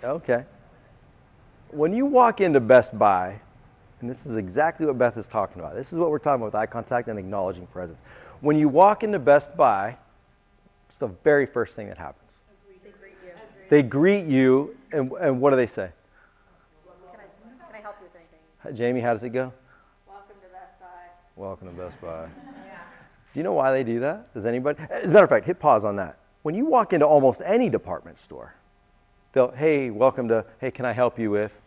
Okay. When you walk into Best Buy, and this is exactly what Beth is talking about. This is what we're talking about with eye contact and acknowledging presence. When you walk into Best Buy, it's the very first thing that happens. They greet you. They greet you, and what do they say? Can I help you with anything? Jamie, how does it go? Welcome to Best Buy. Welcome to Best Buy. Do you know why they do that? Does anybody? As a matter of fact, hit pause on that. When you walk into almost any department store, hey, welcome to, hey, can I help you with?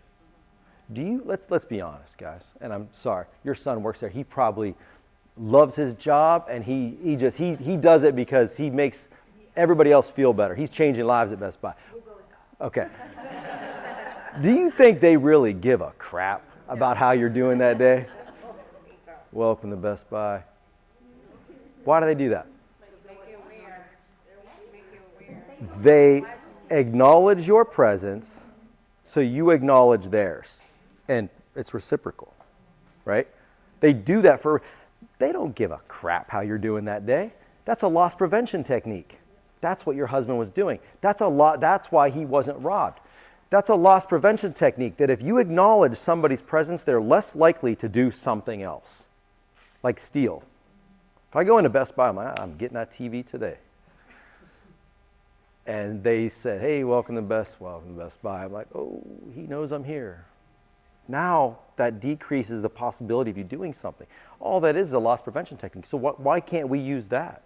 Do you, let's be honest, guys, and I'm sorry, your son works there. He probably loves his job, and he does it because he makes everybody else feel better. He's changing lives at Best Buy. Okay. Do you think they really give a crap about how you're doing that day? Welcome to Best Buy. Why do they do that? Make it weird. Make it weird. They acknowledge your presence, so you acknowledge theirs. And it's reciprocal, right? They do that they don't give a crap how you're doing that day. That's a loss prevention technique. That's what your husband was doing. That's why he wasn't robbed. That's a loss prevention technique, that if you acknowledge somebody's presence, they're less likely to do something else, like steal. If I go into Best Buy, I'm getting that TV today. And they said, hey, welcome to Best Buy. I'm like, oh, he knows I'm here. Now that decreases the possibility of you doing something. All that is a loss prevention technique. So why can't we use that?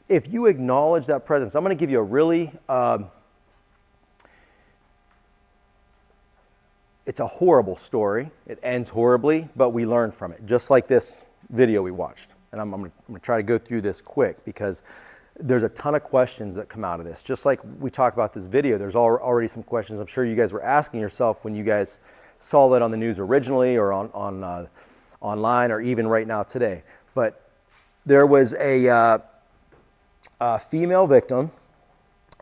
If you acknowledge that presence, I'm going to give you a really, it's a horrible story. It ends horribly, but we learn from it, just like this video we watched. And I'm going to try to go through this quick because there's a ton of questions that come out of this. Just like we talked about this video, there's already some questions I'm sure you guys were asking yourself when you guys saw that on the news originally or on online or even right now today. But there was a female victim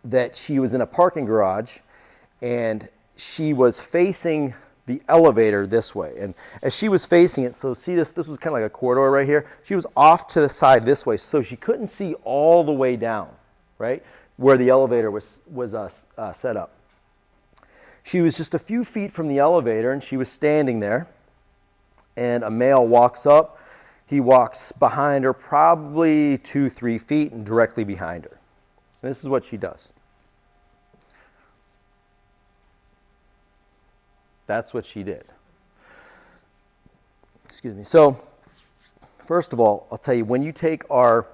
that she was in a parking garage and she was facing the elevator this way. And as she was facing it, so see this was kind of like a corridor right here. She was off to the side this way, so she couldn't see all the way down, right, where the elevator was set up. She was just a few feet from the elevator, and she was standing there, and a male walks up. He walks behind her probably 2-3 feet and directly behind her. And this is what she does. That's what she did. Excuse me. So, first of all, I'll tell you, when you take our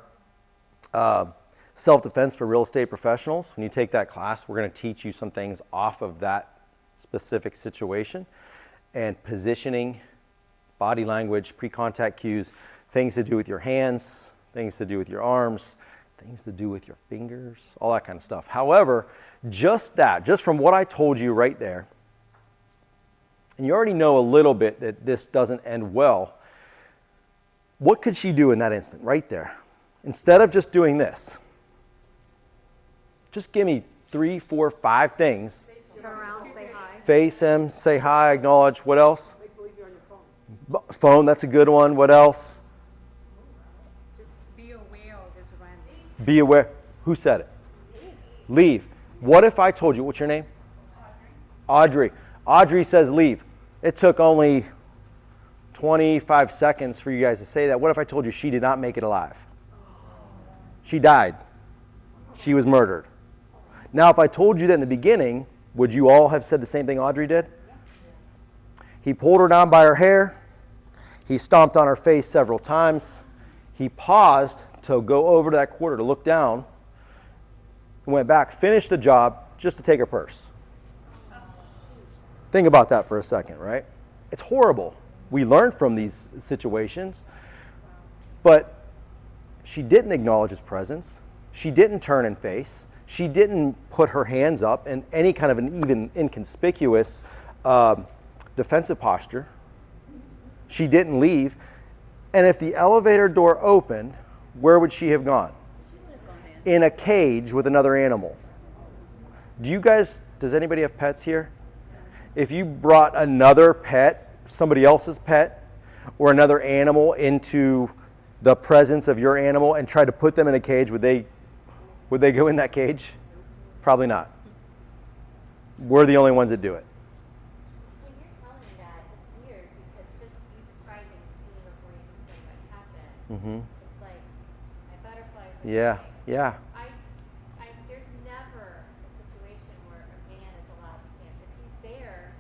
self-defense for real estate professionals, when you take that class, we're going to teach you some things off of that specific situation and positioning, body language, pre-contact cues, things to do with your hands, things to do with your arms, things to do with your fingers, all that kind of stuff. However, just from what I told you right there, and you already know a little bit that this doesn't end well, what could she do in that instant right there? instead of just doing this, just give me 3, 4, 5 things. Turn around, say hi. Face him, say hi, acknowledge. What else? Make believe you're on your phone. Phone, that's a good one. What else? Just be aware of this surrounding. Be aware. Who said it? Leave. What if I told you, what's your name? Audrey. Audrey says leave. It took only 25 seconds for you guys to say that. What if I told you she did not make it alive? She died. She was murdered. Now, if I told you that in the beginning, would you all have said the same thing Audrey did? He pulled her down by her hair. He stomped on her face several times. He paused to go over to that quarter to look down, went back, finished the job just to take her purse. Think about that for a second, right? It's horrible. We learn from these situations, but she didn't acknowledge his presence. She didn't turn and face. She didn't put her hands up in any kind of an even inconspicuous defensive posture. She didn't leave. And if the elevator door opened, where would she have gone? In a cage with another animal. Does anybody have pets here? If you brought another pet, somebody else's pet, or another animal into the presence of your animal and tried to put them in a cage, would they go in that cage? Probably not. We're the only ones that do it. When you're telling me that, it's weird because just you describing the scene before you can say what happened. It's like my butterflies. Are Yeah, flying. yeah. There's never a situation where a man is allowed to stand. If he's there,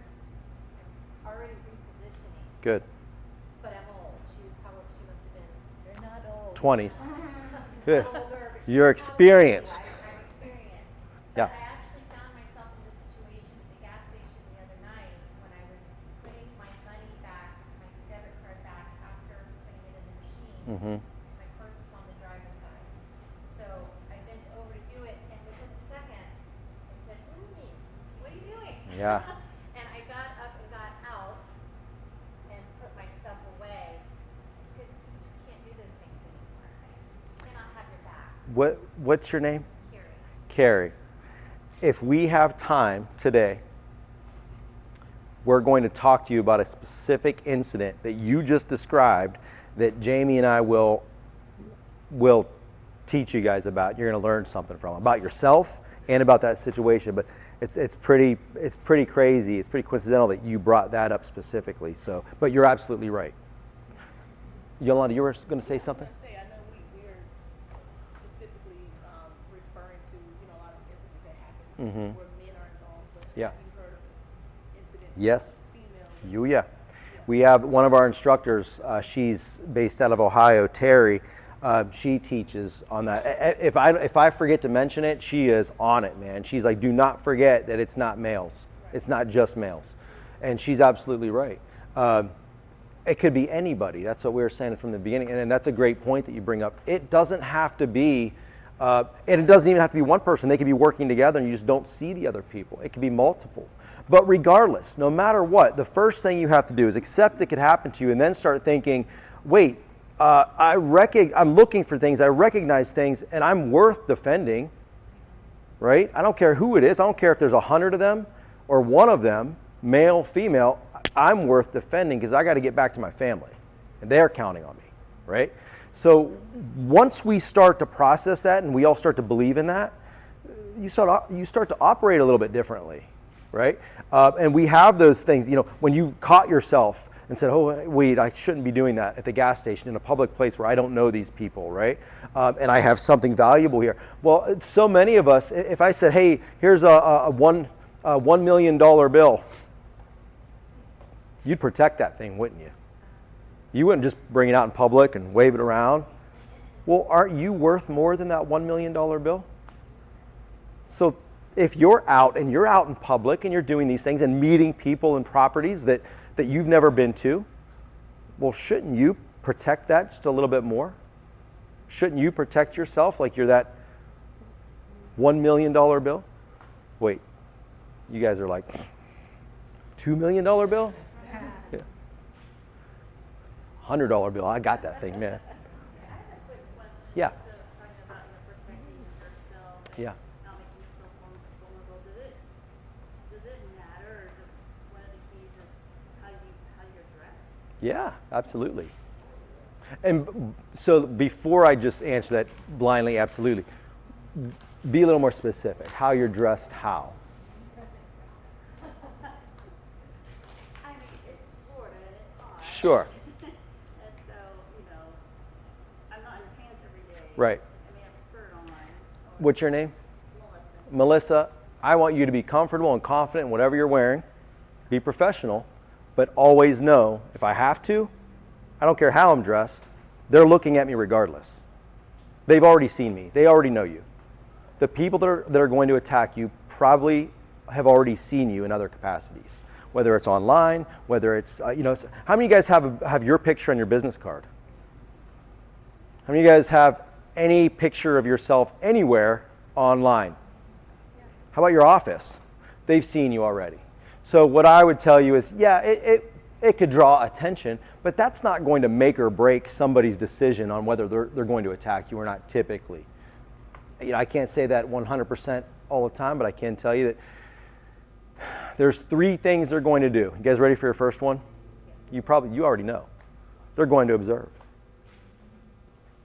I'm already repositioning. Good. But I'm old. She must have been. You're not old. 20s. I'm Good. older, but You're she's probably- experienced. I'm experienced. Yeah. But I actually found myself in this situation at the gas station the other night when I was putting my money back, my debit card back after putting it in the machine. My purse was on the driver's side. So I bent over to do it, and within a second, I said, what are you doing? Yeah. And I got up and got out and put my stuff away because you just can't do those things anymore. You cannot have your back. What's your name? Carrie. Carrie. If we have time today, we're going to talk to you about a specific incident that you just described that Jamie and I will teach you guys about. You're going to learn something from about yourself and about that situation. But it's pretty crazy. It's pretty coincidental that you brought that up specifically. So, but you're absolutely right. Yolanda, you were going to say something? I know we're specifically referring to a lot of incidents that happen where men are involved, but Yeah. have you heard of incidents Yes. with females? Yeah. We have one of our instructors, she's based out of Ohio, Terry. She teaches on that. If I forget to mention it, she is on it, man. She's like, do not forget that it's not males. It's not just males. And she's absolutely right. It could be anybody. That's what we were saying from the beginning. And that's a great point that you bring up. It doesn't have to be, and it doesn't even have to be one person. They could be working together and you just don't see the other people. It could be multiple. But regardless, no matter what, the first thing you have to do is accept it could happen to you and then start thinking, wait, I'm looking for things, I recognize things, and I'm worth defending, right? I don't care who it is. I don't care if there's 100 of them or one of them, male, female. I'm worth defending because I got to get back to my family, and they're counting on me, right? So once we start to process that and we all start to believe in that, you start to operate a little bit differently, right? And we have those things, when you caught yourself and said, oh, wait, I shouldn't be doing that at the gas station in a public place where I don't know these people, right? And I have something valuable here. Well, so many of us, if I said, hey, here's a $1 million bill, you'd protect that thing, wouldn't you? You wouldn't just bring it out in public and wave it around. Well, aren't you worth more than that $1 million bill? So if you're out in public and you're doing these things and meeting people and properties that you've never been to, well, shouldn't you protect that just a little bit more? Shouldn't you protect yourself like you're that $1 million bill? Wait, you guys are like, $2 million bill? Yeah. $100 bill, I got that thing, man. I have a quick question. Yeah. So Yeah. Not making yourself vulnerable. Does it matter, or is it one of the keys is how you're dressed? Yeah, absolutely. And so before I just answer that blindly, absolutely, be a little more specific. How you're dressed, how? I mean, it's Florida and it's hot. Sure. And so, I'm not in pants every day. Right. I may have a skirt on. Or What's your name? Melissa. Melissa, I want you to be comfortable and confident in whatever you're wearing. Be professional, but always know if I have to, I don't care how I'm dressed, they're looking at me regardless. They've already seen me. They already know you. The people that are going to attack you probably have already seen you in other capacities, whether it's online, whether it's, how many of you guys have your picture on your business card? How many of you guys have any picture of yourself anywhere online? How about your office? They've seen you already. So what I would tell you is, yeah, it could draw attention, but that's not going to make or break somebody's decision on whether they're going to attack you or not typically. I can't say that 100% all the time, but I can tell you that there's 3 things they're going to do. You guys ready for your first one? You already know. They're going to observe.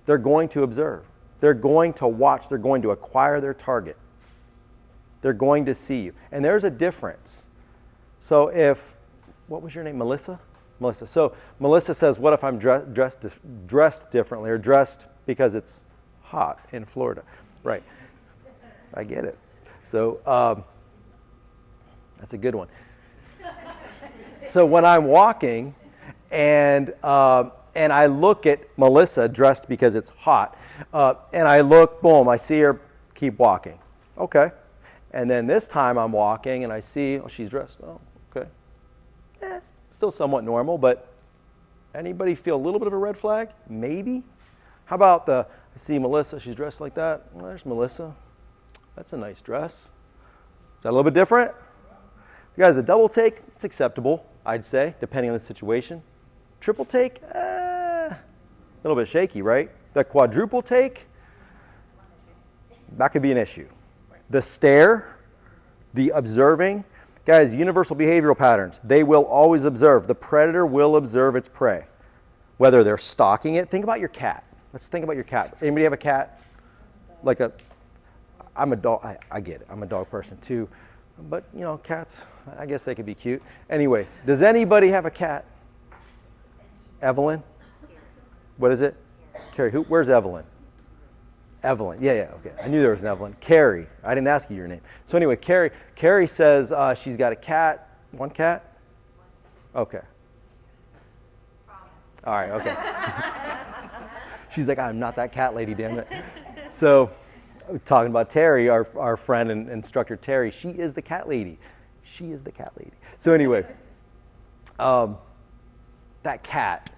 They're going to observe. They're going to watch. They're going to acquire their target. They're going to see you. And there's a difference. So what was your name, Melissa? Melissa. So Melissa says, what if I'm dressed differently or dressed because it's hot in Florida? Right. I get it. So that's a good one. So when I'm walking and I look at Melissa dressed because it's hot, and I look, boom, I see her, keep walking. Okay. And then this time I'm walking and I see, she's dressed. Oh, okay. Still somewhat normal, but anybody feel a little bit of a red flag? Maybe. How about I see Melissa, she's dressed like that. Well, there's Melissa. That's a nice dress. Is that a little bit different? You guys, the double take, it's acceptable, I'd say, depending on the situation. Triple take, a little bit shaky, right? The quadruple take, that could be an issue. The stare, the observing, guys, universal behavioral patterns, they will always observe. The predator will observe its prey, whether they're stalking it. Think about your cat. Let's think about your cat. Anybody have a cat? I'm a dog, I get it, I'm a dog person too. But, cats, I guess they could be cute. Anyway, does anybody have a cat? Evelyn? What is it? Carrie. Where's Evelyn? Evelyn. Yeah, okay. I knew there was an Evelyn. Carrie. I didn't ask you your name. So anyway, Carrie says she's got a cat. One cat? Okay. All right, okay. She's like, I'm not that cat lady, damn it. So talking about Terry, our friend and instructor Terry, she is the cat lady. She is the cat lady. So anyway, that cat,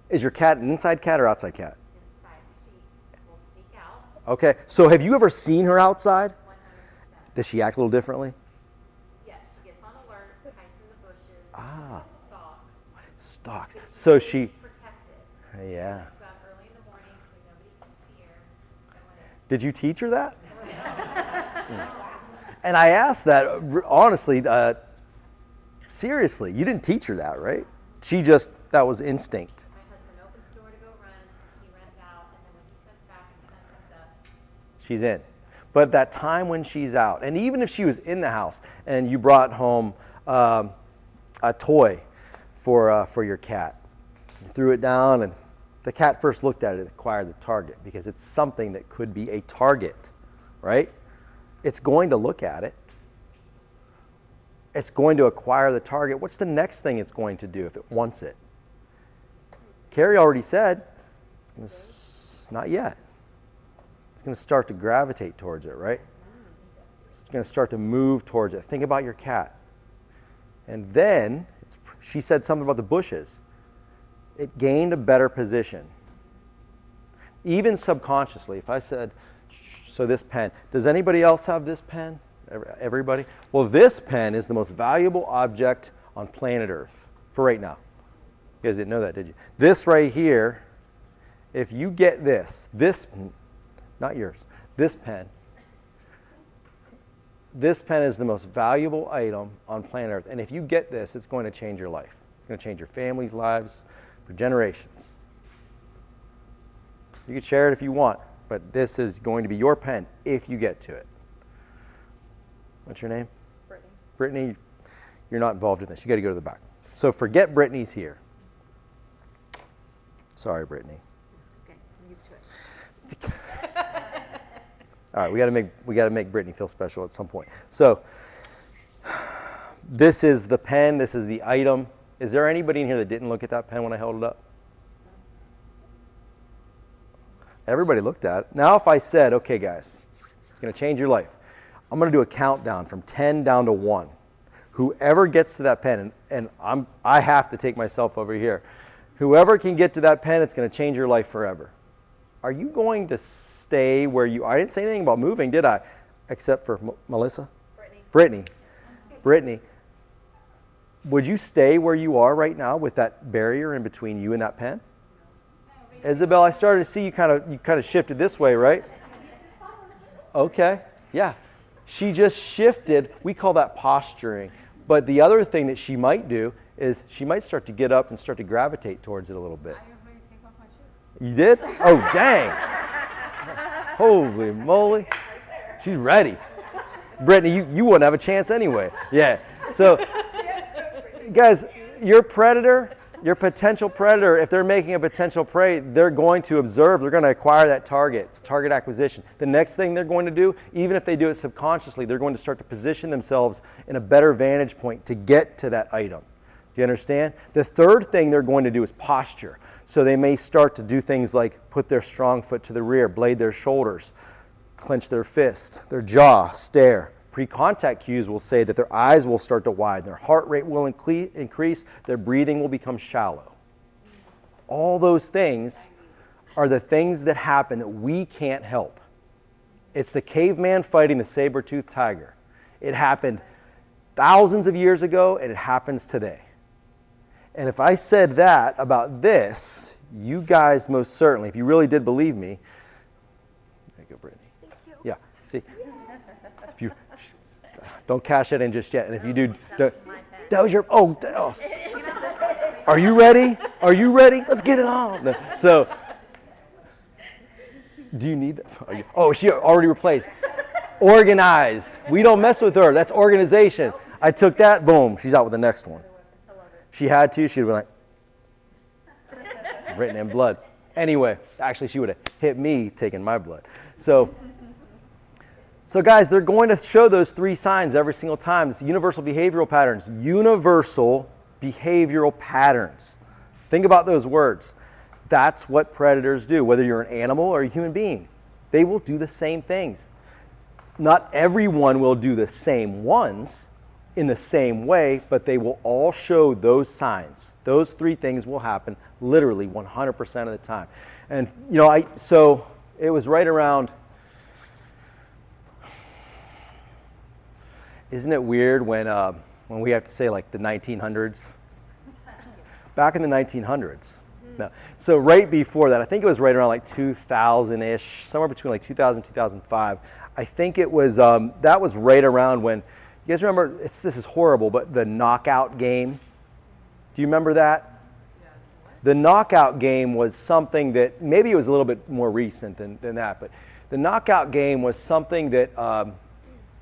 is your cat an inside cat or outside cat? Inside, she will sneak out, Okay, so have you ever seen her outside? 100%. Does she act a little differently? Yes, she gets on alert, hides in the bushes, Ah. stalks. Stalks. So she, Protected. yeah. She's out early in the morning when nobody can see her. And when it's Did you teach her that? And I asked that honestly, seriously, you didn't teach her that, right? That was instinct. my husband opens the door to go run, he runs out, and then when he comes back and the sun comes up, She's in. But that time when she's out, and even if she was in the house and you brought home a toy for your cat, you threw it down and the cat first looked at it, acquired the target because it's something that could be a target, right? It's going to look at it. It's going to acquire the target. What's the next thing it's going to do if it wants it? Carrie already said, not yet. It's going to start to gravitate towards it, right? It's going to start to move towards it. Think about your cat. And then, she said something about the bushes. It gained a better position. Even subconsciously, if I said, so this pen, does anybody else have this pen? Everybody? Well, this pen is the most valuable object on planet Earth for right now. You guys didn't know that, did you? This right here, if you get this, not yours, This pen. This pen is the most valuable item on planet Earth. And if you get this, it's going to change your life. It's going to change your family's lives for generations. You can share it if you want, but this is going to be your pen if you get to it. What's your name? Brittany. Brittany, you're not involved in this. You got to go to the back. So forget Brittany's here. Sorry, Brittany. It's okay, I'm used to it. All right, we got to make Brittany feel special at some point. So this is the pen. This is the item. Is there anybody in here that didn't look at that pen when I held it up? Everybody looked at it. Now, if I said, okay, guys, it's going to change your life. I'm going to do a countdown from 10 down to 1. Whoever gets to that pen, and I have to take myself over here. Whoever can get to that pen, it's going to change your life forever. Are you going to stay where you are? I didn't say anything about moving, did I? Except for Melissa? Brittany. Would you stay where you are right now with that barrier in between you and that pen? Isabel, I started to see you kind of shifted this way, right? Okay, yeah. She just shifted. We call that posturing. But the other thing that she might do is she might start to get up and start to gravitate towards it a little bit. You did? Oh, dang. Holy moly. She's ready. Brittany, you wouldn't have a chance anyway. Yeah. So, guys, your predator, your potential predator, if they're making a potential prey, they're going to observe, they're going to acquire that target. It's target acquisition. The next thing they're going to do, even if they do it subconsciously, they're going to start to position themselves in a better vantage point to get to that item. Do you understand? The third thing they're going to do is posture. So they may start to do things like put their strong foot to the rear, blade their shoulders, clench their fist, their jaw, stare. Pre-contact cues will say that their eyes will start to widen, their heart rate will increase, their breathing will become shallow. All those things are the things that happen that we can't help. It's the caveman fighting the saber-toothed tiger. It happened thousands of years ago, and it happens today. And if I said that about this, you guys most certainly, if you really did believe me, there you go, Brittany. Thank you. Yeah, see, if you don't cash it in just yet, and if you do, that was your, are you ready? Are you ready? Let's get it on. No, so, do you need that? She already replaced. Organized. We don't mess with her. That's organization. I took that, boom, she's out with the next one. She had to, she'd have been like, written in blood. Anyway, actually, she would have hit me taking my blood. So guys, they're going to show those 3 signs every single time. It's universal behavioral patterns. Universal behavioral patterns. Think about those words. That's what predators do, whether you're an animal or a human being. They will do the same things. Not everyone will do the same ones in the same way, but they will all show those signs. Those 3 things will happen literally 100% of the time. And so it was right around, isn't it weird when we have to say like the 1900s? Back in the 1900s. No. So right before that, I think it was right around like 2000-ish, somewhere between like 2000 and 2005. I think it was, that was right around when, you guys remember, this is horrible, but the knockout game? Do you remember that? The knockout game was something that, maybe it was a little bit more recent than that, but the knockout game was something that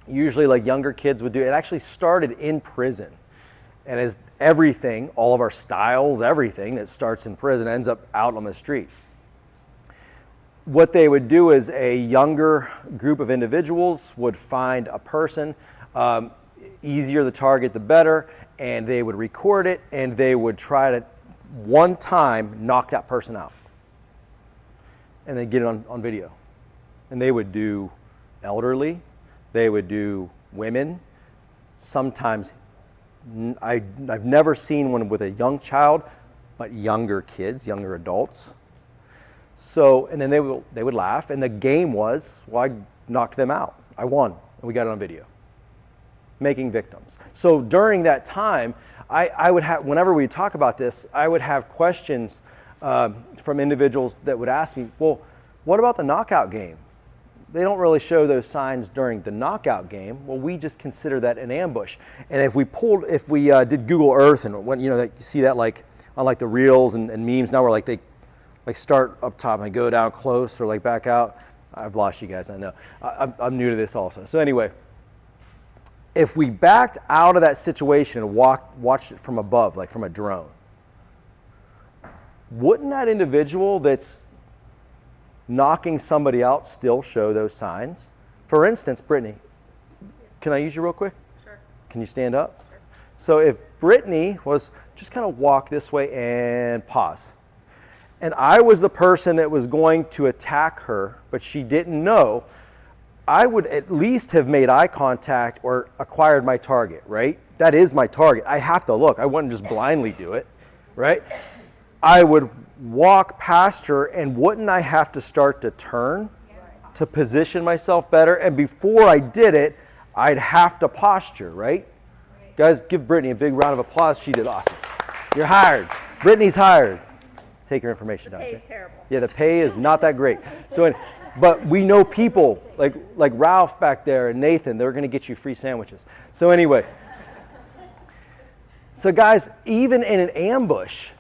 usually like younger kids would do. It actually started in prison. And as everything, all of our styles, everything that starts in prison ends up out on the streets. What they would do is a younger group of individuals would find a person, easier the target, the better, and they would record it, and they would try to, one time, knock that person out. And they'd get it on video. And they would do elderly, they would do women, sometimes, I've never seen one with a young child, but younger kids, younger adults. So, and then they would laugh, and the game was, well, I knocked them out. I won, and we got it on video. Making victims. So during that time, I would have, whenever we talk about this, I would have questions from individuals that would ask me, well, what about the knockout game? they don't really show those signs during the knockout game. Well, we just consider that an ambush. And if we did Google Earth and when you see that like on like the reels and memes now, where like they like start up top and they go down close or like back out. I've lost you guys, I know. I'm new to this also. So anyway, if we backed out of that situation and watched it from above, like from a drone, wouldn't that individual that's knocking somebody out still show those signs? For instance, Brittany, can I use you real quick? Sure. Can you stand up? Sure. So if Brittany was just kind of walk this way and pause, and I was the person that was going to attack her, but she didn't know, I would at least have made eye contact or acquired my target, right? That is my target. I have to look. I wouldn't just blindly do it, right? I would walk past her, and wouldn't I have to start to turn to position myself better? And before I did it, I'd have to posture, right? Guys, give Brittany a big round of applause. She did awesome. You're hired. Brittany's hired. Take your information down. The pay is terrible. Yeah, the pay is not that great. But we know people like Ralph back there and Nathan, they're going to get you free sandwiches. So anyway, so guys, even in an ambush,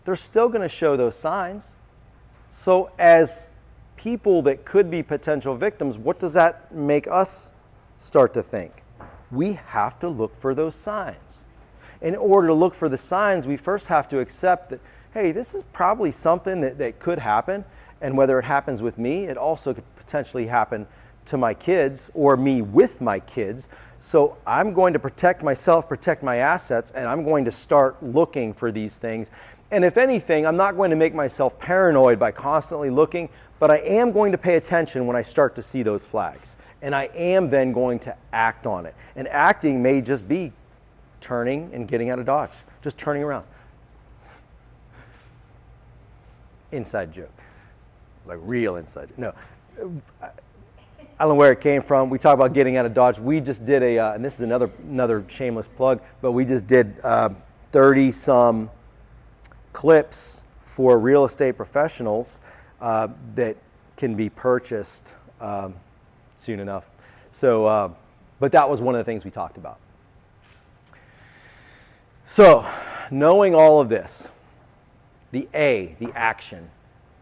they're still going to show those signs. So as people that could be potential victims, what does that make us start to think? We have to look for those signs. In order to look for the signs, we first have to accept that, hey, this is probably something that could happen. And whether it happens with me, it also could potentially happen to my kids or me with my kids. So I'm going to protect myself, protect my assets, and I'm going to start looking for these things. And if anything, I'm not going to make myself paranoid by constantly looking, but I am going to pay attention when I start to see those flags. And I am then going to act on it. And acting may just be turning and getting out of Dodge, just turning around. Inside joke, like real inside joke. No, I don't know where it came from. We talk about getting out of Dodge. We just did and this is another shameless plug, but we just did 30-some clips for real estate professionals that can be purchased soon enough. So, but that was one of the things we talked about. So, knowing all of this, the action.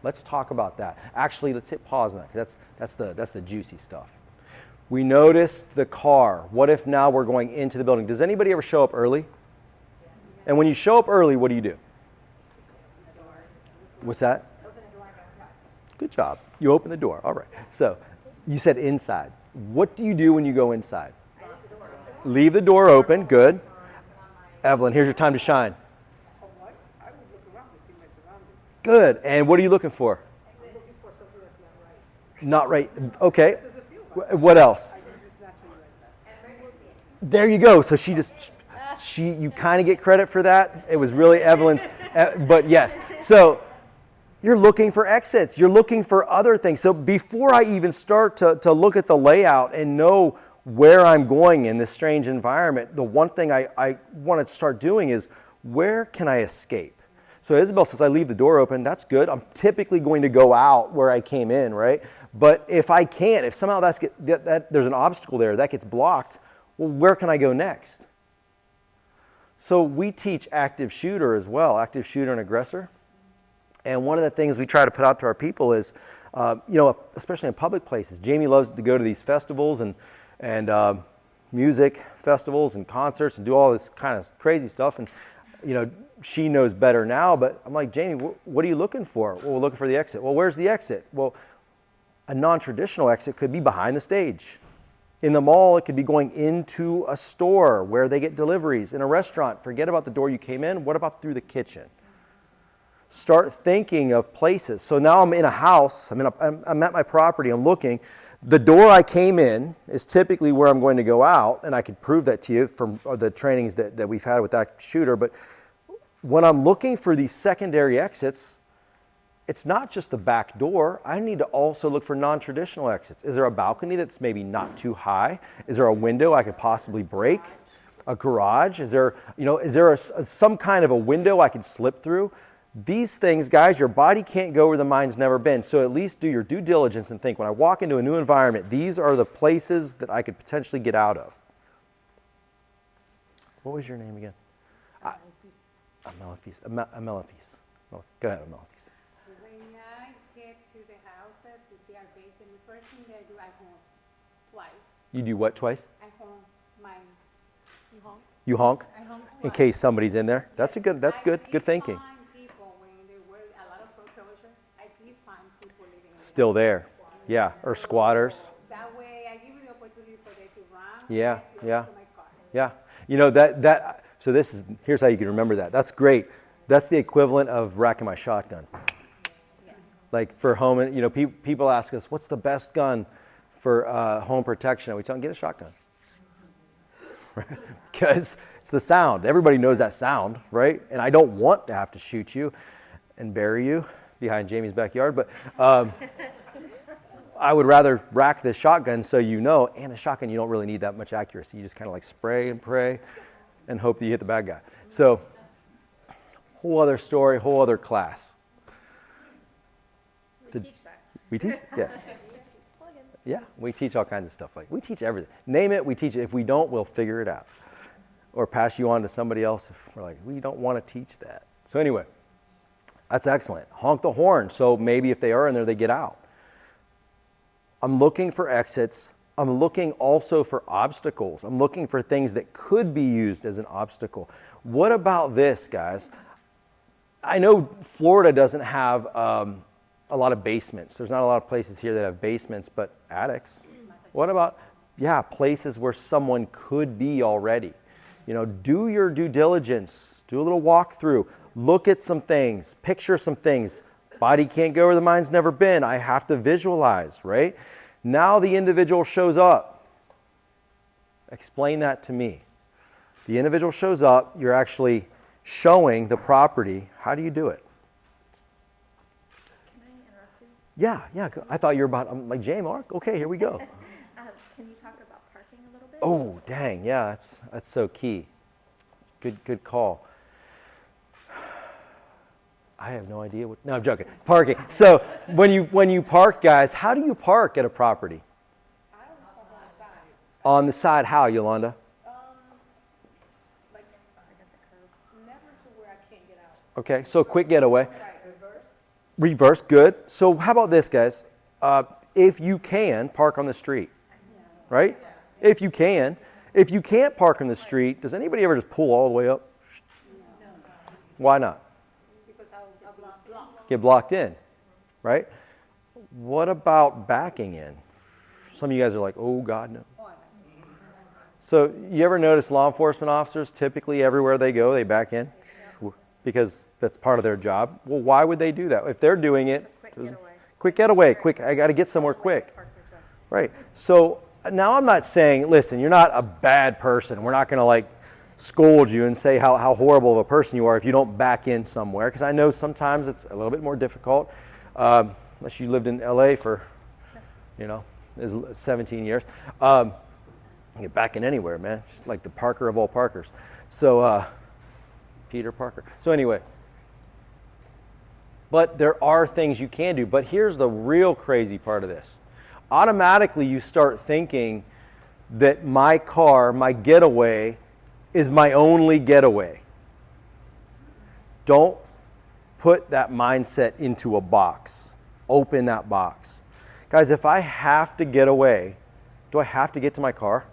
Let's talk about that. Actually, let's hit pause on that, because that's the juicy stuff. We noticed the car. What if now we're going into the building? Does anybody ever show up early? And when you show up early, what do? What's that? Open the door and go inside. Good job. You open the door. All right. So you said inside. What do you do when you go inside? Leave the door open. Good. Evelyn, here's your time to shine. What? I would look around to see my surroundings. Good. And what are you looking for? I'm looking for something that's not right. Not right. Okay. Does it feel like? What else? I can just naturally like that. There you go. So you kind of get credit for that. It was really Evelyn's, but yes. So you're looking for exits. You're looking for other things. So before I even start to look at the layout and know where I'm going in this strange environment, the one thing I want to start doing is, where can I escape? So Isabel says, I leave the door open. That's good. I'm typically going to go out where I came in, right? But if I can't, if somehow there's an obstacle there that gets blocked, well, where can I go next? So we teach active shooter as well, active shooter and aggressor. And one of the things we try to put out to our people is, especially in public places, Jamie loves to go to these festivals and music festivals and concerts and do all this kind of crazy stuff. And, she knows better now, but I'm like, Jamie, what are you looking for? Well, we're looking for the exit. Well, where's the exit? Well, a non-traditional exit could be behind the stage. In the mall, it could be going into a store where they get deliveries. In a restaurant, forget about the door you came in. What about through the kitchen? Start thinking of places. So now I'm in a house. I'm at my property. I'm looking. The door I came in is typically where I'm going to go out, and I could prove that to you from the trainings that we've had with that shooter. But when I'm looking for these secondary exits, it's not just the back door. I need to also look for non-traditional exits. Is there a balcony that's maybe not too high? Is there a window I could possibly break? A garage? Is there some kind of a window I could slip through? These things, guys, your body can't go where the mind's never been. So at least do your due diligence and think, when I walk into a new environment, these are the places that I could potentially get out of. What was your name again? Amelafis. Amelafis. Go ahead, Amelafis. When I get to the houses, if they are vacant, the first thing that I do, I honk twice. You do what twice? I honk my, You honk? I honk In twice. case somebody's in there? That's good thinking. I find people, when there were a lot of foreclosure, I did find people living in the Still there. Yeah, or squatters. That way, I give you the opportunity for them to run. Yeah, to yeah. go to my car. Yeah. You know, so here's how you can remember that. That's great. That's the equivalent of racking my shotgun. Like for home, you know, people ask us, what's the best gun for home protection? We tell them, get a shotgun. Because it's the sound. Everybody knows that sound, right? And I don't want to have to shoot you and bury you behind Jamie's backyard, but I would rather rack the shotgun so you know, and a shotgun, you don't really need that much accuracy. You just kind of like spray and pray and hope that you hit the bad guy. So, whole other story, whole other class. We teach that. We teach? Yeah. Yeah, we teach all kinds of stuff. Like, we teach everything. Name it, we teach it. If we don't, we'll figure it out. Or pass you on to somebody else if we're like, we don't want to teach that. So anyway, that's excellent. Honk the horn, so maybe if they are in there, they get out. I'm looking for exits. I'm looking also for obstacles. I'm looking for things that could be used as an obstacle. What about this, guys? I know Florida doesn't have a lot of basements. There's not a lot of places here that have basements, but attics. What about, places where someone could be already? You know, do your due diligence. Do a little walkthrough. Look at some things. Picture some things. Body can't go where the mind's never been. I have to visualize, right? Now the individual shows up. Explain that to me. The individual shows up. You're actually showing the property. How do you do it? Can I interrupt you? Yeah. I thought you were about, I'm like, Jay, Mark, okay, here we go. Can you talk about parking a little bit? Oh, dang, yeah, that's so key. Good call. I have no idea what, no, I'm joking. Parking. So when you park, guys, how do you park at a property? I always park on the side. On the side, how, Yolanda? Like, never to where I can't get out. Okay, so quick getaway. Right. Reverse, good. So how about this, guys? If you can, park on the street, right? If you can. If you can't park on the street, does anybody ever just pull all the way up? Why not? Because I'll block. Get blocked in, right? What about backing in? Some of you guys are like, oh God, no. So you ever notice law enforcement officers, typically everywhere they go, they back in? Because that's part of their job. Well, why would they do that? If they're doing it, quick getaway, I got to get somewhere quick. Right. So now I'm not saying, listen, you're not a bad person. We're not going to like scold you and say how horrible of a person you are if you don't back in somewhere. Because I know sometimes it's a little bit more difficult, unless you lived in LA for, 17 years. You get back in anywhere, man. Just like the Parker of all Parkers. So, Peter Parker. So anyway, but there are things you can do. But here's the real crazy part of this. Automatically you start thinking that my car, my getaway, is my only getaway. Don't put that mindset into a box. Open that box. Guys, if I have to get away, do I have to get to my car?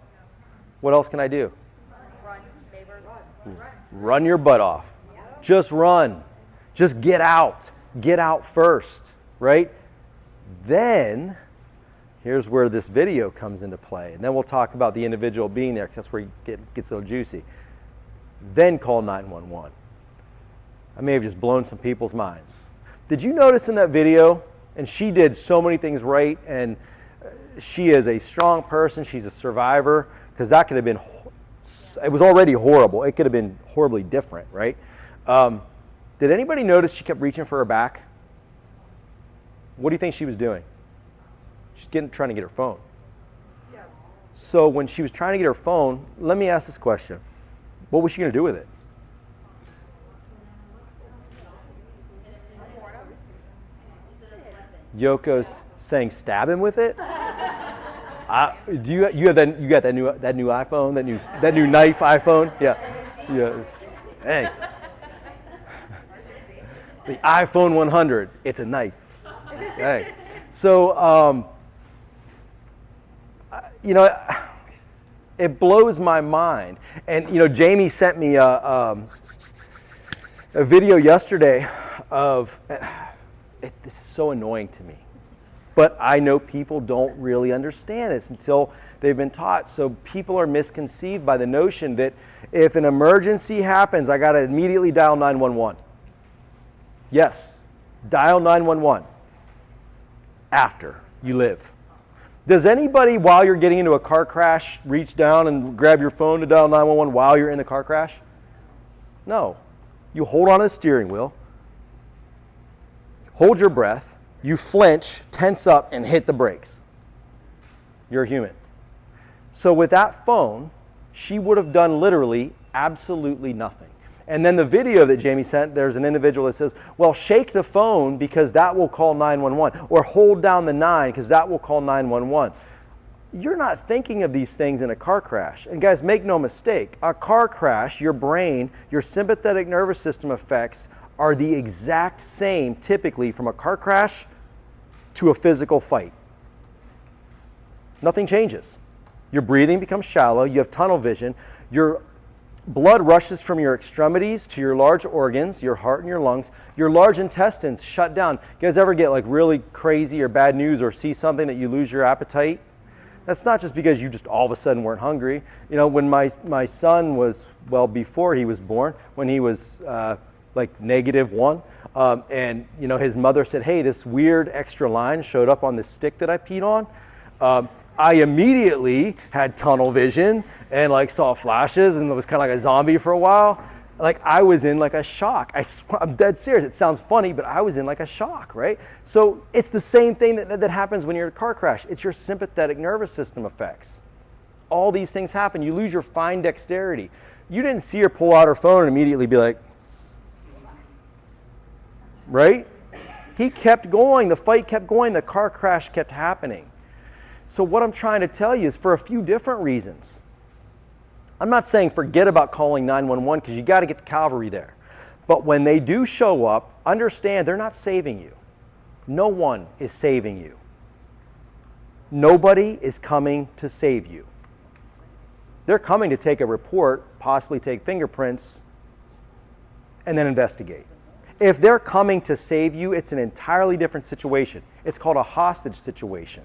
What else can I do? Run, neighbors. Run your butt off. Just run. Just get out. Get out first, right? Then, here's where this video comes into play. And then we'll talk about the individual being there, because that's where it gets a little juicy. Then call 911. I may have just blown some people's minds. Did you notice in that video, and she did so many things right, and she is a strong person, she's a survivor, because that could have been, it was already horrible. It could have been horribly different, right? Did anybody notice she kept reaching for her back? What do you think she was doing? She's trying to get her phone. Yes. So when she was trying to get her phone, let me ask this question. What was she going to do with it? Yoko's saying stab him with it. Do you have that? You got that new iPhone, that new knife iPhone? Yeah, yes. Hey, the iPhone 100. It's a knife. Hey, so you know, it blows my mind. And you know, Jamie sent me a video yesterday of. This is so annoying to me. But I know people don't really understand this until they've been taught. So people are misconceived by the notion that if an emergency happens, I got to immediately dial 911. Yes, dial 911 after you live. Does anybody, while you're getting into a car crash, reach down and grab your phone to dial 911 while you're in the car crash? No. You hold on to the steering wheel, hold your breath, you flinch, tense up, and hit the brakes. You're human. So with that phone, she would have done literally absolutely nothing. And then the video that Jamie sent, there's an individual that says, well, shake the phone because that will call 911, or hold down the 9 because that will call 911. You're not thinking of these things in a car crash. And guys, make no mistake, a car crash, your brain, your sympathetic nervous system effects are the exact same typically from a car crash to a physical fight. Nothing changes. Your breathing becomes shallow, you have tunnel vision, your blood rushes from your extremities to your large organs, your heart and your lungs, your large intestines shut down. You guys ever get like really crazy or bad news or see something that you lose your appetite? That's not just because you just all of a sudden weren't hungry. You know, when my son was, well, before he was born, when he was like -1, and you know, his mother said, hey, this weird extra line showed up on the stick that I peed on. I immediately had tunnel vision and like saw flashes and was kind of like a zombie for a while. Like I was in like a shock. I'm dead serious. It sounds funny, but I was in like a shock, right? So it's the same thing that happens when you're in a car crash. It's your sympathetic nervous system effects. All these things happen. You lose your fine dexterity. You didn't see her pull out her phone and immediately be like, right? He kept going. The fight kept going. The car crash kept happening. So what I'm trying to tell you is for a few different reasons. I'm not saying forget about calling 911 because you got to get the cavalry there. But when they do show up, understand they're not saving you. No one is saving you. Nobody is coming to save you. They're coming to take a report, possibly take fingerprints, and then investigate. If they're coming to save you, it's an entirely different situation. It's called a hostage situation.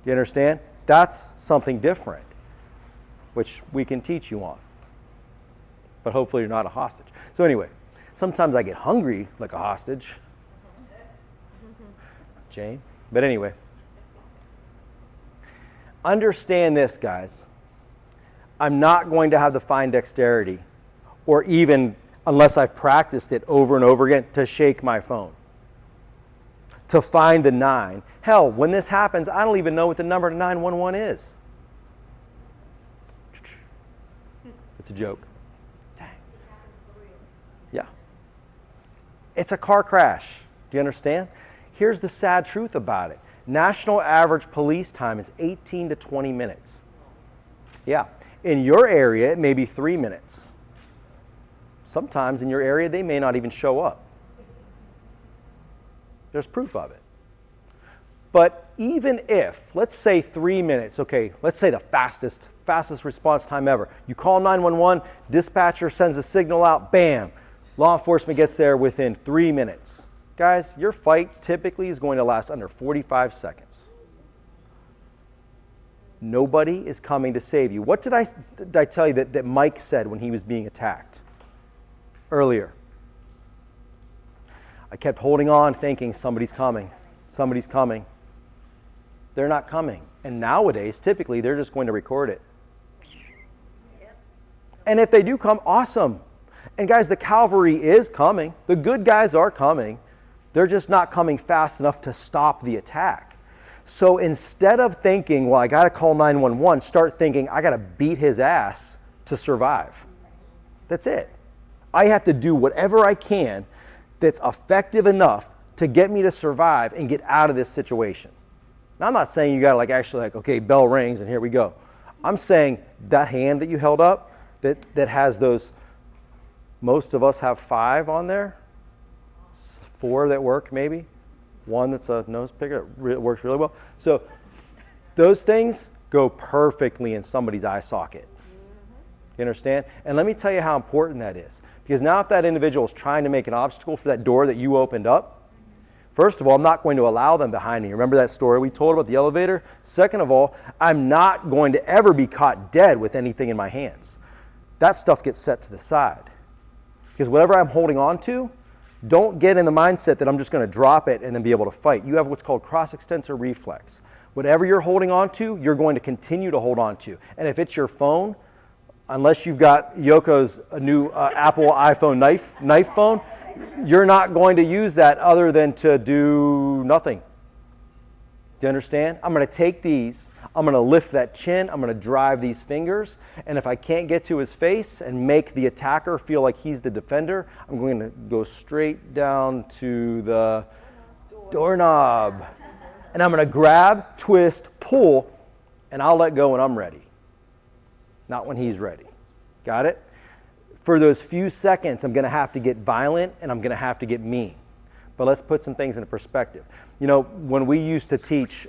Do you understand? That's something different, which we can teach you on. But hopefully you're not a hostage. So anyway, sometimes I get hungry like a hostage. Jane? But anyway, understand this, guys. I'm not going to have the fine dexterity, or even, unless I've practiced it over and over again, to shake my phone, to find the 9. Hell, when this happens, I don't even know what the number to 911 is. It's a joke. Dang. Yeah. It's a car crash. Do you understand? Here's the sad truth about it. National average police time is 18 to 20 minutes. Yeah. In your area, it may be 3 minutes. Sometimes in your area, they may not even show up. There's proof of it. But even if, let's say 3 minutes, okay, let's say the fastest response time ever. You call 911, dispatcher sends a signal out, bam, law enforcement gets there within 3 minutes. Guys, your fight typically is going to last under 45 seconds. Nobody is coming to save you. What did I tell you that Mike said when he was being attacked earlier? I kept holding on thinking somebody's coming. Somebody's coming. They're not coming. And nowadays, typically, they're just going to record it. And if they do come, awesome. And guys, the cavalry is coming. The good guys are coming. They're just not coming fast enough to stop the attack. So instead of thinking, well, I got to call 911, start thinking, I got to beat his ass to survive. That's it. I have to do whatever I can that's effective enough to get me to survive and get out of this situation. Now, I'm not saying you got to like actually like, okay, bell rings and here we go. I'm saying that hand that you held up that has those, most of us have 5 on there, 4 that work maybe, 1 that's a nose picker that works really well. So those things go perfectly in somebody's eye socket. You understand? And let me tell you how important that is. Because now if that individual is trying to make an obstacle for that door that you opened up, first of all, I'm not going to allow them behind me. Remember that story we told about the elevator? Second of all, I'm not going to ever be caught dead with anything in my hands. That stuff gets set to the side. Because whatever I'm holding on to, don't get in the mindset that I'm just going to drop it and then be able to fight. You have what's called cross-extensor reflex. Whatever you're holding on to, you're going to continue to hold on to. And if it's your phone, unless you've got Yoko's new Apple iPhone knife phone, you're not going to use that other than to do nothing. Do you understand? I'm going to take these, I'm going to lift that chin, I'm going to drive these fingers, and if I can't get to his face and make the attacker feel like he's the defender, I'm going to go straight down to the doorknob. And I'm going to grab, twist, pull, and I'll let go when I'm ready. Not when he's ready. Got it? For those few seconds, I'm going to have to get violent and I'm going to have to get mean. But let's put some things into perspective. You know, when we used to teach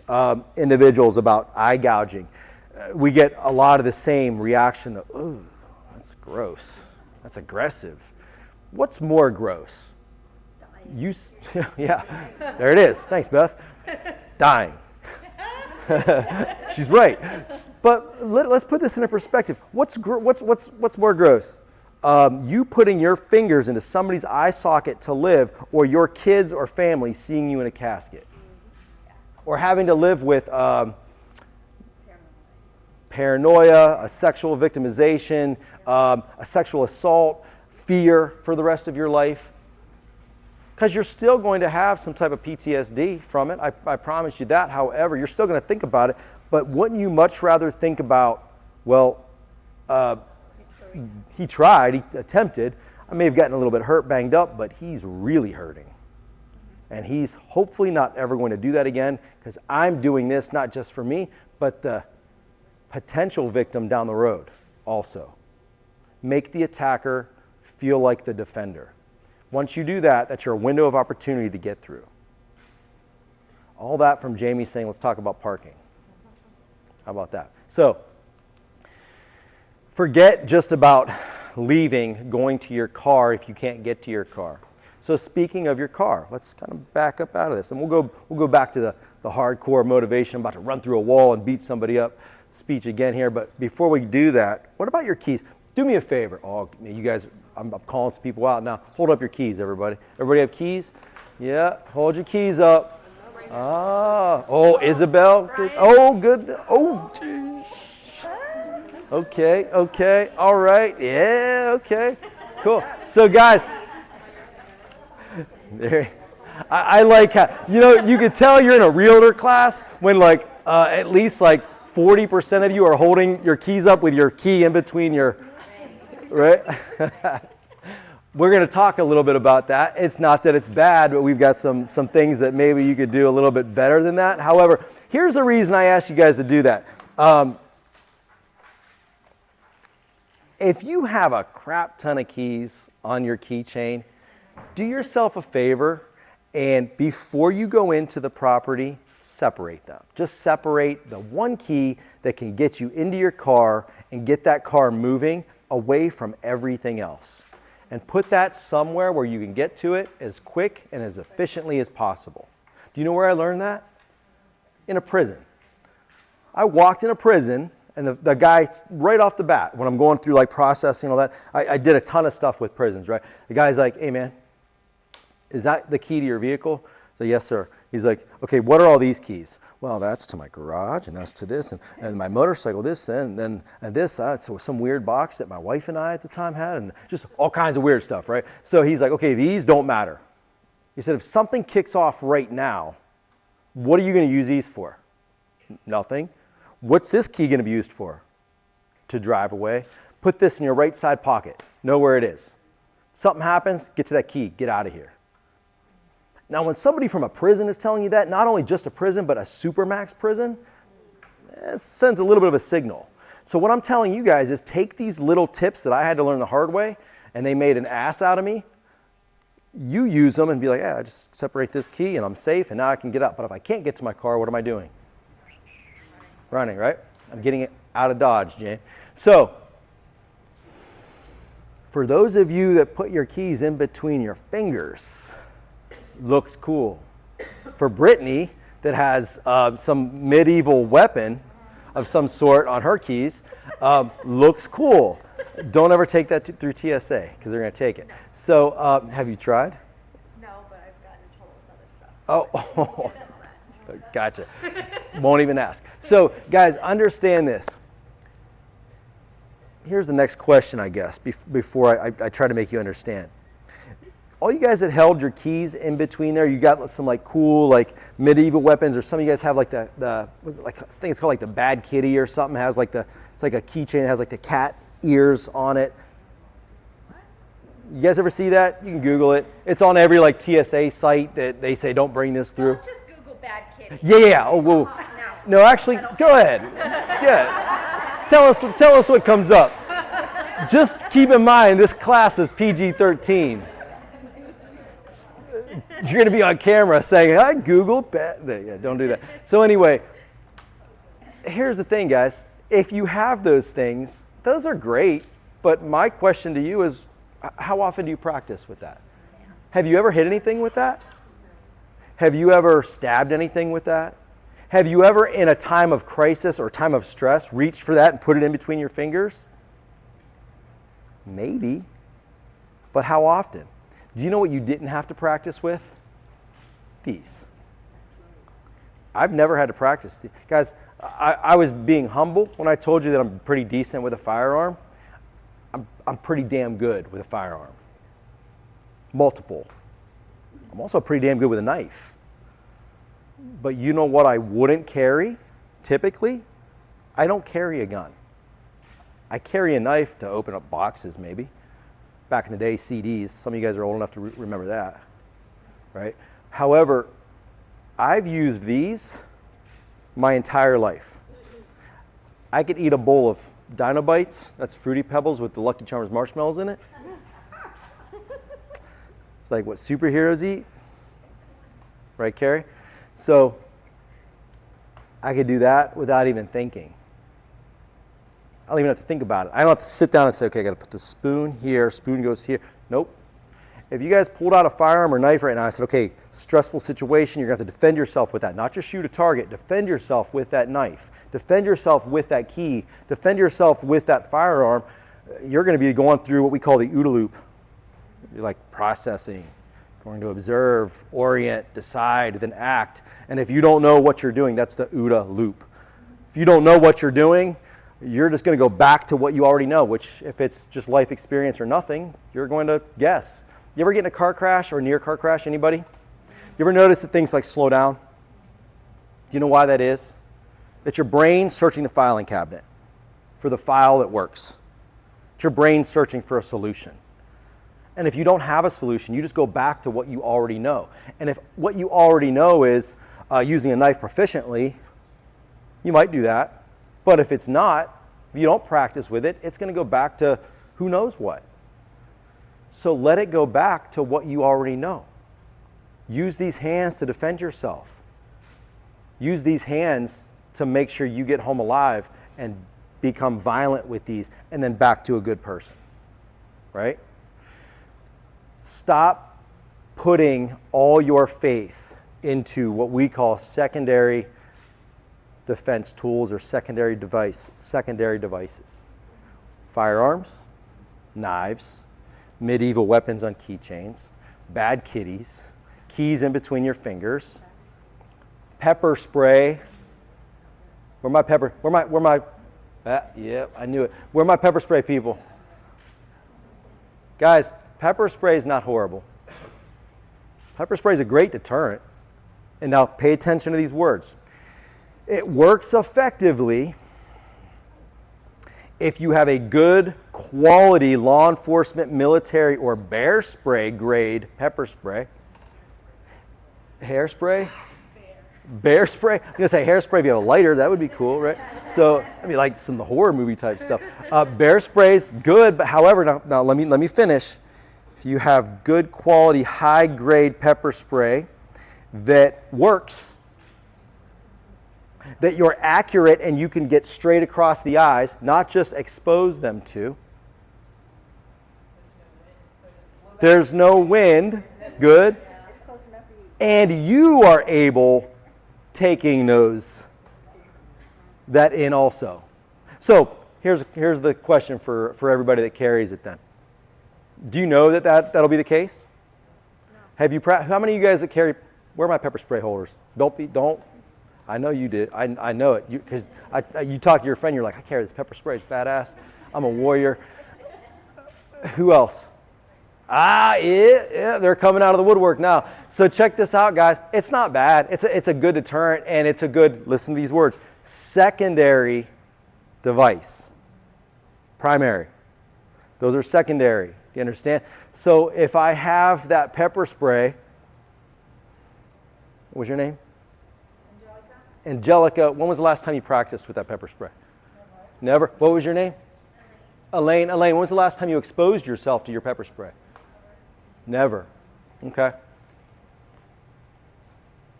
individuals about eye gouging, we get a lot of the same reaction that, ooh, that's gross. That's aggressive. What's more gross? Yeah, there it is. Thanks, Beth. Dying. She's right. But let's put this into perspective. What's more gross? You putting your fingers into somebody's eye socket to live, or your kids or family seeing you in a casket, or having to live with paranoia, a sexual victimization, a sexual assault, fear for the rest of your life. Because you're still going to have some type of PTSD from it. I promise you that. However, you're still going to think about it. But wouldn't you much rather think about, well, he tried, he attempted. I may have gotten a little bit hurt, banged up, but he's really hurting. And he's hopefully not ever going to do that again, because I'm doing this not just for me, but the potential victim down the road also. Make the attacker feel like the defender. Once you do that, that's your window of opportunity to get through. All that from Jamie saying, let's talk about parking. How about that? So, forget just about leaving, going to your car if you can't get to your car. So speaking of your car, let's kind of back up out of this. And we'll go back to the hardcore motivation, I'm about to run through a wall and beat somebody up speech again here. But before we do that, what about your keys? Do me a favor. Oh, you guys, I'm calling some people out now. Hold up your keys, everybody. Everybody have keys? Yeah, hold your keys up. Oh, Isabel. Oh, good. Oh, geez. Okay, all right. Yeah, okay, cool. So guys, there, I like how, you could tell you're in a Realtor class when like at least like 40% of you are holding your keys up with your key in between your, right? We're going to talk a little bit about that. It's not that it's bad, but we've got some things that maybe you could do a little bit better than that. However, here's the reason I asked you guys to do that. If you have a crap ton of keys on your keychain, do yourself a favor and before you go into the property, separate them. Just separate the one key that can get you into your car and get that car moving away from everything else. And put that somewhere where you can get to it as quick and as efficiently as possible. Do you know where I learned that? In a prison. I walked in a prison, and the guy, right off the bat, when I'm going through like processing all that, I did a ton of stuff with prisons, right? The guy's like, hey man, is that the key to your vehicle? So yes sir. He's like, okay, what are all these keys? Well, that's to my garage, and that's to this, and my motorcycle, this, and this, so some weird box that my wife and I at the time had, and just all kinds of weird stuff, right? So he's like, okay, these don't matter. He said, if something kicks off right now, what are you going to use these for? Nothing. What's this key going to be used for? To drive away. Put this in your right side pocket. Know where it is. Something happens, get to that key, get out of here. Now, when somebody from a prison is telling you that, not only just a prison, but a supermax prison, it sends a little bit of a signal. So what I'm telling you guys is take these little tips that I had to learn the hard way, and they made an ass out of me. You use them and be like, yeah, I just separate this key and I'm safe and now I can get up. But if I can't get to my car, what am I doing? Running, right? I'm getting it out of Dodge, Jay. So, for those of you that put your keys in between your fingers, looks cool. For Brittany, that has some medieval weapon of some sort on her keys, looks cool. Don't ever take that through TSA because they're going to take it. So, have you tried? No, but I've gotten in trouble with other stuff. Oh, gotcha. Won't even ask. So, guys, understand this. Here's the next question, I guess, before I try to make you understand. All you guys that held your keys in between there, you got some like cool like medieval weapons, or some of you guys have like the like I think it's called like the Bad Kitty or something. Has like it's like a keychain that has like the cat ears on it. You guys ever see that? You can Google it. It's on every like TSA site that they say don't bring this through. Don't just Google bad kitty. Yeah. Oh, whoa. No, actually, go ahead. Yeah. Tell us what comes up. Just keep in mind this class is PG-13. You're going to be on camera saying, I Googled bad. Yeah, don't do that. So anyway, here's the thing, guys. If you have those things, those are great. But my question to you is, how often do you practice with that? Have you ever hit anything with that? Have you ever stabbed anything with that? Have you ever, in a time of crisis or time of stress, reached for that and put it in between your fingers? Maybe. But how often? Do you know what you didn't have to practice with? These. I've never had to practice. Guys, I was being humble when I told you that I'm pretty decent with a firearm. I'm pretty damn good with a firearm. Multiple. I'm also pretty damn good with a knife. But you know what I wouldn't carry, typically? I don't carry a gun. I carry a knife to open up boxes, maybe. Back in the day, CDs. Some of you guys are old enough to remember that, right? However, I've used these my entire life. I could eat a bowl of Dino Bites, that's Fruity Pebbles with the Lucky Charms marshmallows in it. It's like what superheroes eat, right, Carrie? So I could do that without even thinking. I don't even have to think about it. I don't have to sit down and say, okay, I got to put the spoon here, spoon goes here. Nope. If you guys pulled out a firearm or knife right now, I said, okay, stressful situation, you're going to have to defend yourself with that. Not just shoot a target, defend yourself with that knife. Defend yourself with that key. Defend yourself with that firearm. You're going to be going through what we call the OODA loop. You're like processing, going to observe, orient, decide, then act. And if you don't know what you're doing, that's the OODA loop. If you don't know what you're doing, you're just going to go back to what you already know, which if it's just life experience or nothing, you're going to guess. You ever get in a car crash or near car crash, anybody? You ever notice that things like slow down? Do you know why that is? It's your brain searching the filing cabinet for the file that works. It's your brain searching for a solution. And if you don't have a solution, you just go back to what you already know. And if what you already know is using a knife proficiently, you might do that. But if it's not, if you don't practice with it, it's going to go back to who knows what. So let it go back to what you already know. Use these hands to defend yourself. Use these hands to make sure you get home alive and become violent with these and then back to a good person, right? Stop putting all your faith into what we call secondary defense tools or secondary devices. Firearms, knives, medieval weapons on keychains, bad kitties, keys in between your fingers, pepper spray. Where my I knew it. Where my pepper spray, people? Guys, pepper spray is not horrible. Pepper spray is a great deterrent. And now pay attention to these words. It works effectively if you have a good quality law enforcement, military, or bear spray grade pepper spray. Hairspray? Bear spray? I was gonna say hairspray if you have a lighter, that would be cool, right? So, I mean, like some of the horror movie type stuff. Bear spray's good, but however, now let me finish. If you have good quality, high grade pepper spray that works, that you're accurate and you can get straight across the eyes, not just expose them to. There's no wind, good. And you are able taking that in also. So here's the question for everybody that carries it then. Do you know that'll be the case? No. Have you how many of you guys that carry, where are my pepper spray holders? Don't. I know you did. I know it. Because you talk to your friend, you're like, I carry this pepper spray, it's badass. I'm a warrior. Who else? Yeah, they're coming out of the woodwork now. So check this out, guys. It's not bad. It's a good deterrent, and it's a good, listen to these words, secondary device. Primary. Those are secondary. Do you understand? So if I have that pepper spray, what's your name? Angelica. When was the last time you practiced with that pepper spray? Never. What was your name? Elaine. Elaine, when was the last time you exposed yourself to your pepper spray? Never. Okay.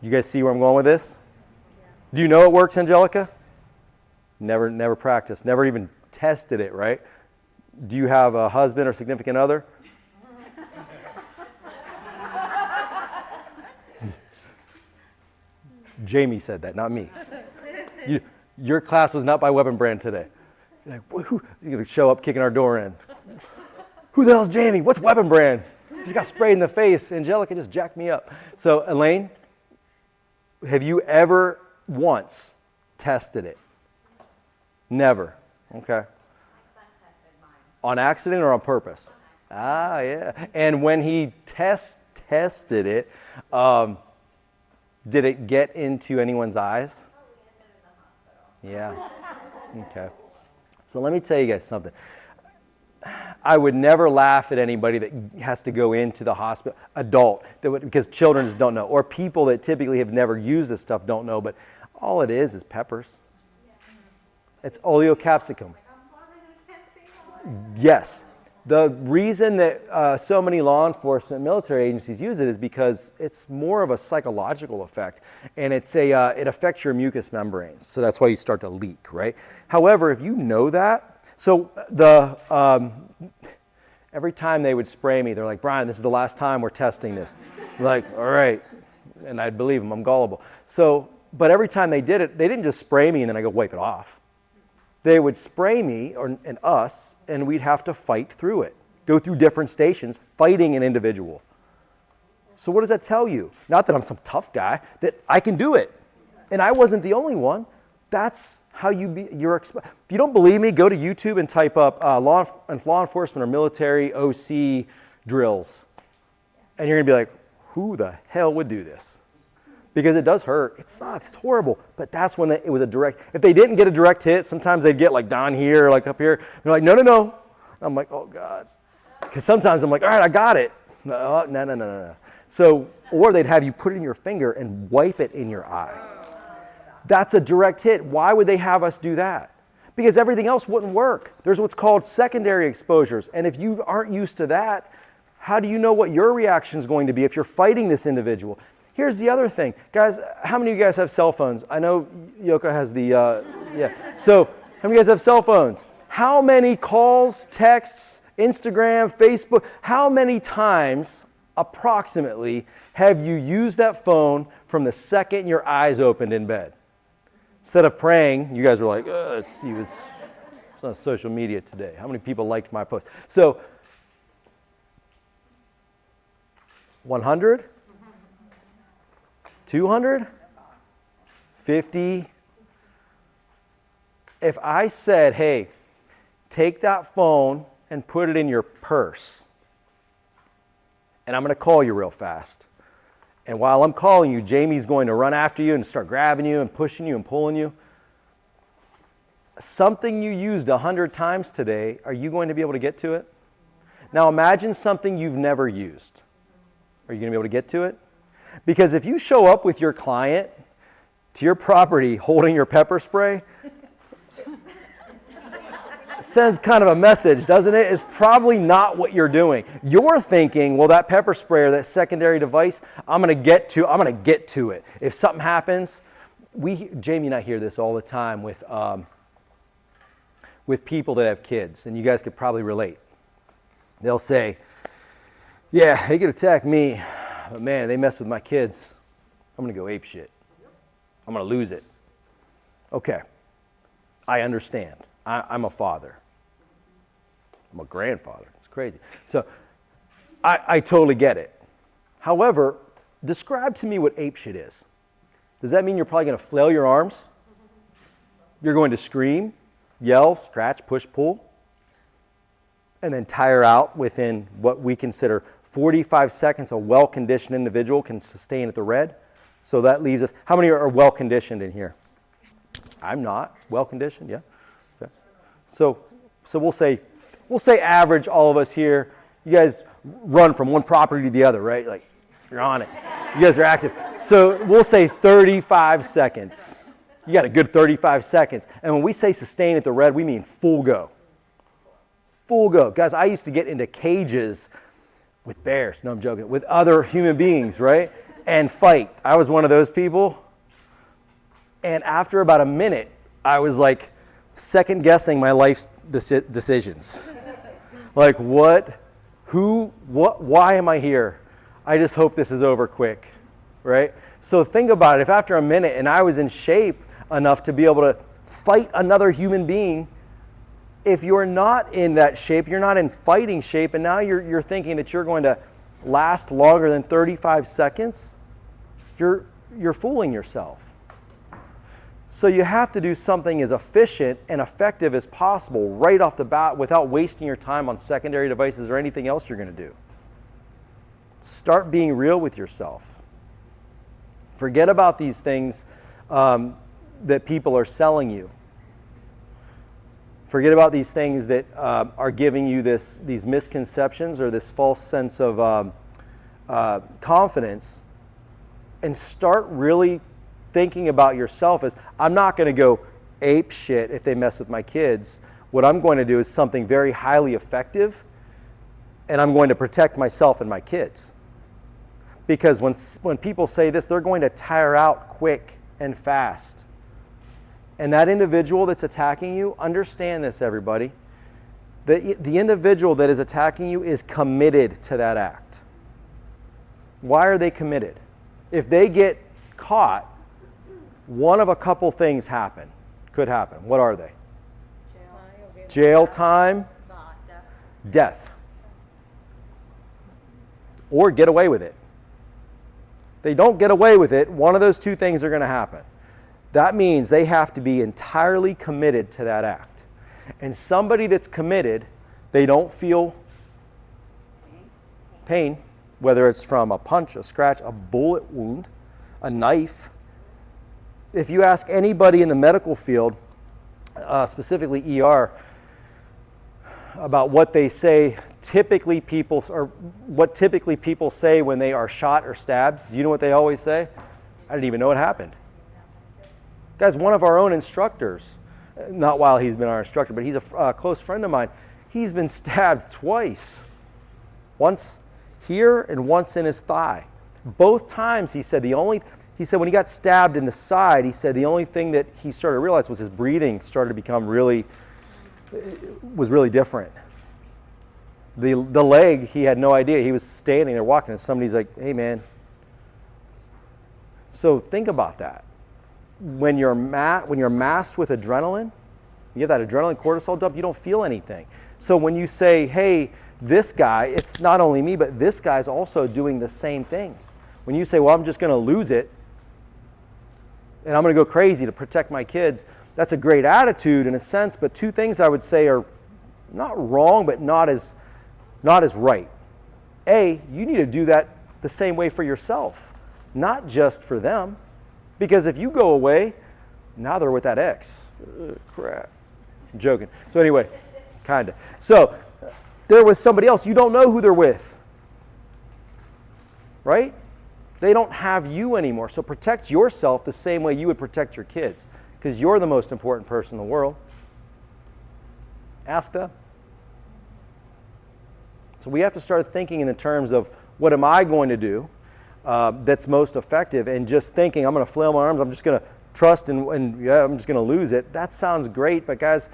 You guys see where I'm going with this? Yeah. Do you know it works, Angelica? Never practiced. Never even tested it, right? Do you have a husband or significant other? Jamie said that, not me. Your class was not by Weapon Brand today. You're like, you're going to show up kicking our door in. Who the hell's Jamie? What's Weapon Brand? He's got sprayed in the face. Angelica just jacked me up. So, Elaine, have you ever once tested it? Never. Okay. My son tested mine. On accident or on purpose? Yeah. And when he tested it, did it get into anyone's eyes? Oh, we ended in the hospital. Yeah. Okay. So let me tell you guys something. I would never laugh at anybody that has to go into the hospital, adult, because children just don't know, or people that typically have never used this stuff don't know, but all it is peppers. It's oleocapsicum. Yes. The reason that so many law enforcement, military agencies use it is because it's more of a psychological effect, and it affects your mucous membranes, so that's why you start to leak, right? However, if you know that, so every time they would spray me, they're like, Brian, this is the last time we're testing this. I'm like, all right, and I'd believe them, I'm gullible. So, but every time they did it, they didn't just spray me and then I go wipe it off. They would spray me and us, and we'd have to fight through it, go through different stations, fighting an individual. So what does that tell you? Not that I'm some tough guy, that I can do it. And I wasn't the only one. That's how if you don't believe me, go to YouTube and type up law enforcement or military OC drills. And you're going to be like, who the hell would do this? Because it does hurt. It sucks. It's horrible. But that's when it was a direct. If they didn't get a direct hit, sometimes they'd get like down here, like up here. They're like, no. I'm like, oh, God. Because sometimes I'm like, all right, I got it. No. So, or they'd have you put it in your finger and wipe it in your eye. That's a direct hit. Why would they have us do that? Because everything else wouldn't work. There's what's called secondary exposures. And if you aren't used to that, how do you know what your reaction is going to be if you're fighting this individual? Here's the other thing. Guys, how many of you guys have cell phones? I know Yoko has the, yeah. So, how many of you guys have cell phones? How many calls, texts, Instagram, Facebook, how many times approximately have you used that phone from the second your eyes opened in bed? Instead of praying, you guys were like, let's see what's on social media today. How many people liked my post? So, 100? 200? 50? If I said, hey, take that phone and put it in your purse, and I'm going to call you real fast. And while I'm calling you, Jamie's going to run after you and start grabbing you and pushing you and pulling you. Something you used 100 times today, are you going to be able to get to it? Now imagine something you've never used. Are you going to be able to get to it? Because if you show up with your client to your property holding your pepper spray, it sends kind of a message, doesn't it? It's probably not what you're doing. You're thinking, well, that pepper spray or that secondary device, I'm going to get to it. If something happens, Jamie and I hear this all the time with people that have kids, and you guys could probably relate. They'll say, yeah, they could attack me, but man, they mess with my kids, I'm going to go ape shit. I'm going to lose it. Okay, I understand. I'm a father. I'm a grandfather. It's crazy. So I totally get it. However, describe to me what ape shit is. Does that mean you're probably going to flail your arms? You're going to scream, yell, scratch, push, pull, and then tire out within what we consider 45 seconds a well-conditioned individual can sustain at the red? So that leaves us, how many are well-conditioned in here? I'm not. Well-conditioned, yeah? Okay. So we'll say average, all of us here. You guys run from one property to the other, right? Like, you're on it. You guys are active. So we'll say 35 seconds. You got a good 35 seconds. And when we say sustain at the red, we mean full go. Full go. Guys, I used to get into cages with bears. No, I'm joking. With other human beings, right? And fight. I was one of those people. And after about a minute, I was like second guessing my life's decisions. Like what, who, what, why am I here? I just hope this is over quick, right? So think about it. If after a minute and I was in shape enough to be able to fight another human being, if you're not in that shape, you're not in fighting shape, and now you're thinking that you're going to last longer than 35 seconds, you're fooling yourself. So you have to do something as efficient and effective as possible right off the bat without wasting your time on secondary devices or anything else you're going to do. Start being real with yourself. Forget about these things that people are selling you. Forget about these things that are giving you these misconceptions or this false sense of confidence, and start really thinking about yourself as, I'm not going to go ape shit if they mess with my kids. What I'm going to do is something very highly effective, and I'm going to protect myself and my kids. Because when people say this, they're going to tire out quick and fast. And that individual that's attacking you, understand this, everybody. The individual that is attacking you is committed to that act. Why are they committed? If they get caught, one of a couple things could happen. What are they? Jail time, death. Or get away with it. If they don't get away with it, one of those two things are going to happen. That means they have to be entirely committed to that act. And somebody that's committed, they don't feel pain, whether it's from a punch, a scratch, a bullet wound, a knife. If you ask anybody in the medical field, specifically ER, about what they say, what typically people say when they are shot or stabbed, do you know what they always say? I didn't even know it happened. Guys, one of our own instructors, not while he's been our instructor, but he's a close friend of mine, he's been stabbed twice. Once here and once in his thigh. Both times he said when he got stabbed in the side, he said the only thing that he started to realize was his breathing started to become really different. The leg, he had no idea. He was standing there walking and somebody's like, hey man. So think about that. When you're masked with adrenaline, you have that adrenaline cortisol dump, you don't feel anything. So when you say, hey, this guy, it's not only me, but this guy's also doing the same things. When you say, well, I'm just going to lose it, and I'm going to go crazy to protect my kids, that's a great attitude in a sense, but two things I would say are not wrong, but not as right. A, you need to do that the same way for yourself, not just for them. Because if you go away, now they're with that ex. Crap. I'm joking. So anyway, kind of. So they're with somebody else. You don't know who they're with. Right? They don't have you anymore. So protect yourself the same way you would protect your kids, because you're the most important person in the world. Ask them. So we have to start thinking in the terms of, what am I going to do that's most effective, and just thinking, I'm going to flail my arms, I'm just going to trust and yeah, I'm just going to lose it. That sounds great, but guys,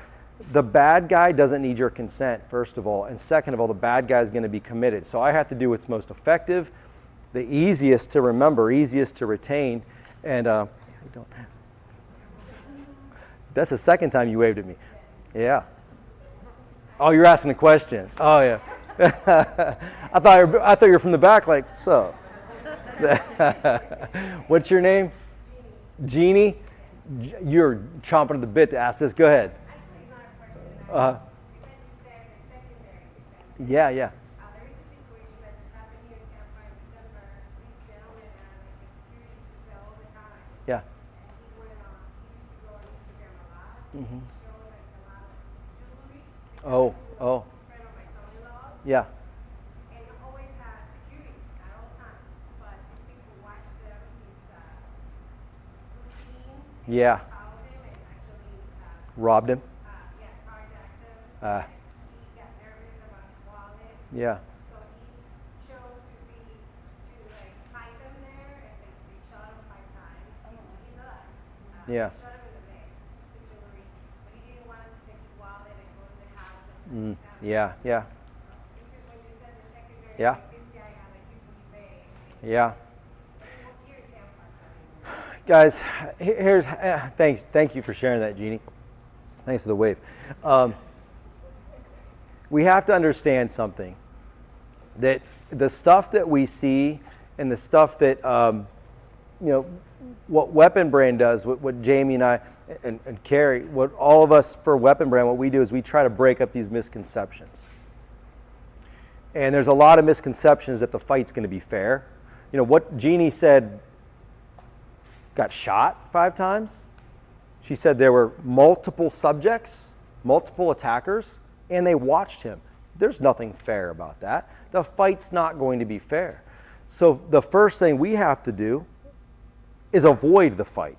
the bad guy doesn't need your consent, first of all. And second of all, the bad guy is going to be committed. So I have to do what's most effective, the easiest to remember, easiest to retain. And that's the second time you waved at me. Yeah. Oh, you're asking a question. Oh, yeah. I thought you were from the back, like, what's up? What's your name? Jeannie. You're chomping at the bit to ask this. Go ahead. Actually, it's not a question. You said the secondary defense. Yeah. There is a situation that just happened here in Tampa in December. This gentleman had like a security detail all the time. Yeah. And he went on, he used to go on Instagram a lot. Mm-hmm. Show like a lot of jewelry. Oh. A friend of my son-in-law. Yeah. And he always has security at all times. But these people watch them, his routines. And Yeah. followed him and actually Robbed him. carjacked him. Ah. He got nervous about his wallet. Yeah. So he chose to like hide them there, and they shot him 5 times. He's alive. Yeah. They shot him in the legs, took the jewelry, but he didn't want him to take his wallet and go to the house and his family. Yeah. Yeah. So this is when you said the secondary. Yeah. Like this guy had like people he paid. Yeah. He was here in Tampa. So. Guys, here's thank you for sharing that, Jeannie. Thanks for the wave. We have to understand something, that the stuff that we see and the stuff that what Weapon Brand does, what Jamie and I and Carrie, what all of us for Weapon Brand, what we do is we try to break up these misconceptions. And there's a lot of misconceptions that the fight's going to be fair. You know what Jeannie said, got shot 5 times. She said there were multiple subjects, multiple attackers, and they watched him. There's nothing fair about that. The fight's not going to be fair. So the first thing we have to do is avoid the fight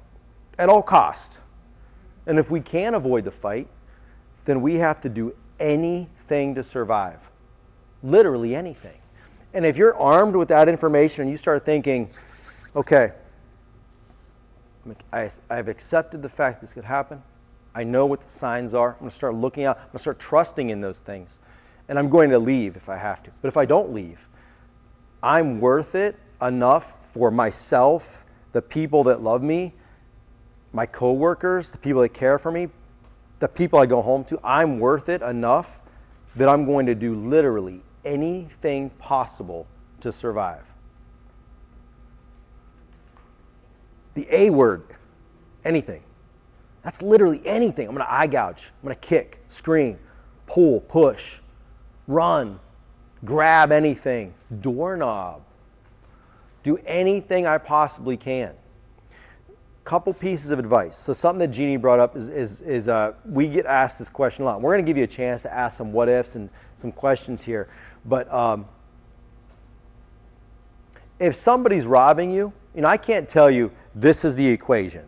at all cost. And if we can't avoid the fight, then we have to do anything to survive. Literally anything. And if you're armed with that information and you start thinking, okay, I've accepted the fact this could happen. I know what the signs are. I'm going to start looking out. I'm going to start trusting in those things. And I'm going to leave if I have to. But if I don't leave, I'm worth it enough for myself, the people that love me, my coworkers, the people that care for me, the people I go home to. I'm worth it enough that I'm going to do literally anything possible to survive. The A word, anything. That's literally anything. I'm going to eye gouge. I'm going to kick, scream, pull, push, run, grab anything, doorknob. Do anything I possibly can. Couple pieces of advice. So something that Jeannie brought up is we get asked this question a lot. We're going to give you a chance to ask some what ifs and some questions here. But if somebody's robbing you, I can't tell you this is the equation.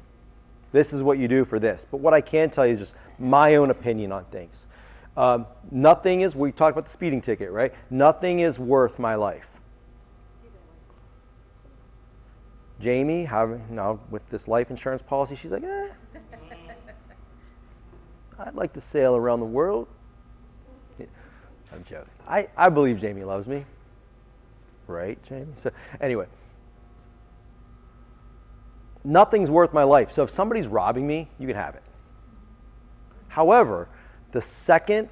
This is what you do for this. But what I can tell you is just my own opinion on things. Nothing is, we talked about the speeding ticket, right? Nothing is worth my life. Jamie, with this life insurance policy, she's like, I'd like to sail around the world. I'm joking. I believe Jamie loves me. Right, Jamie? So anyway, nothing's worth my life. So if somebody's robbing me, you can have it. However, the second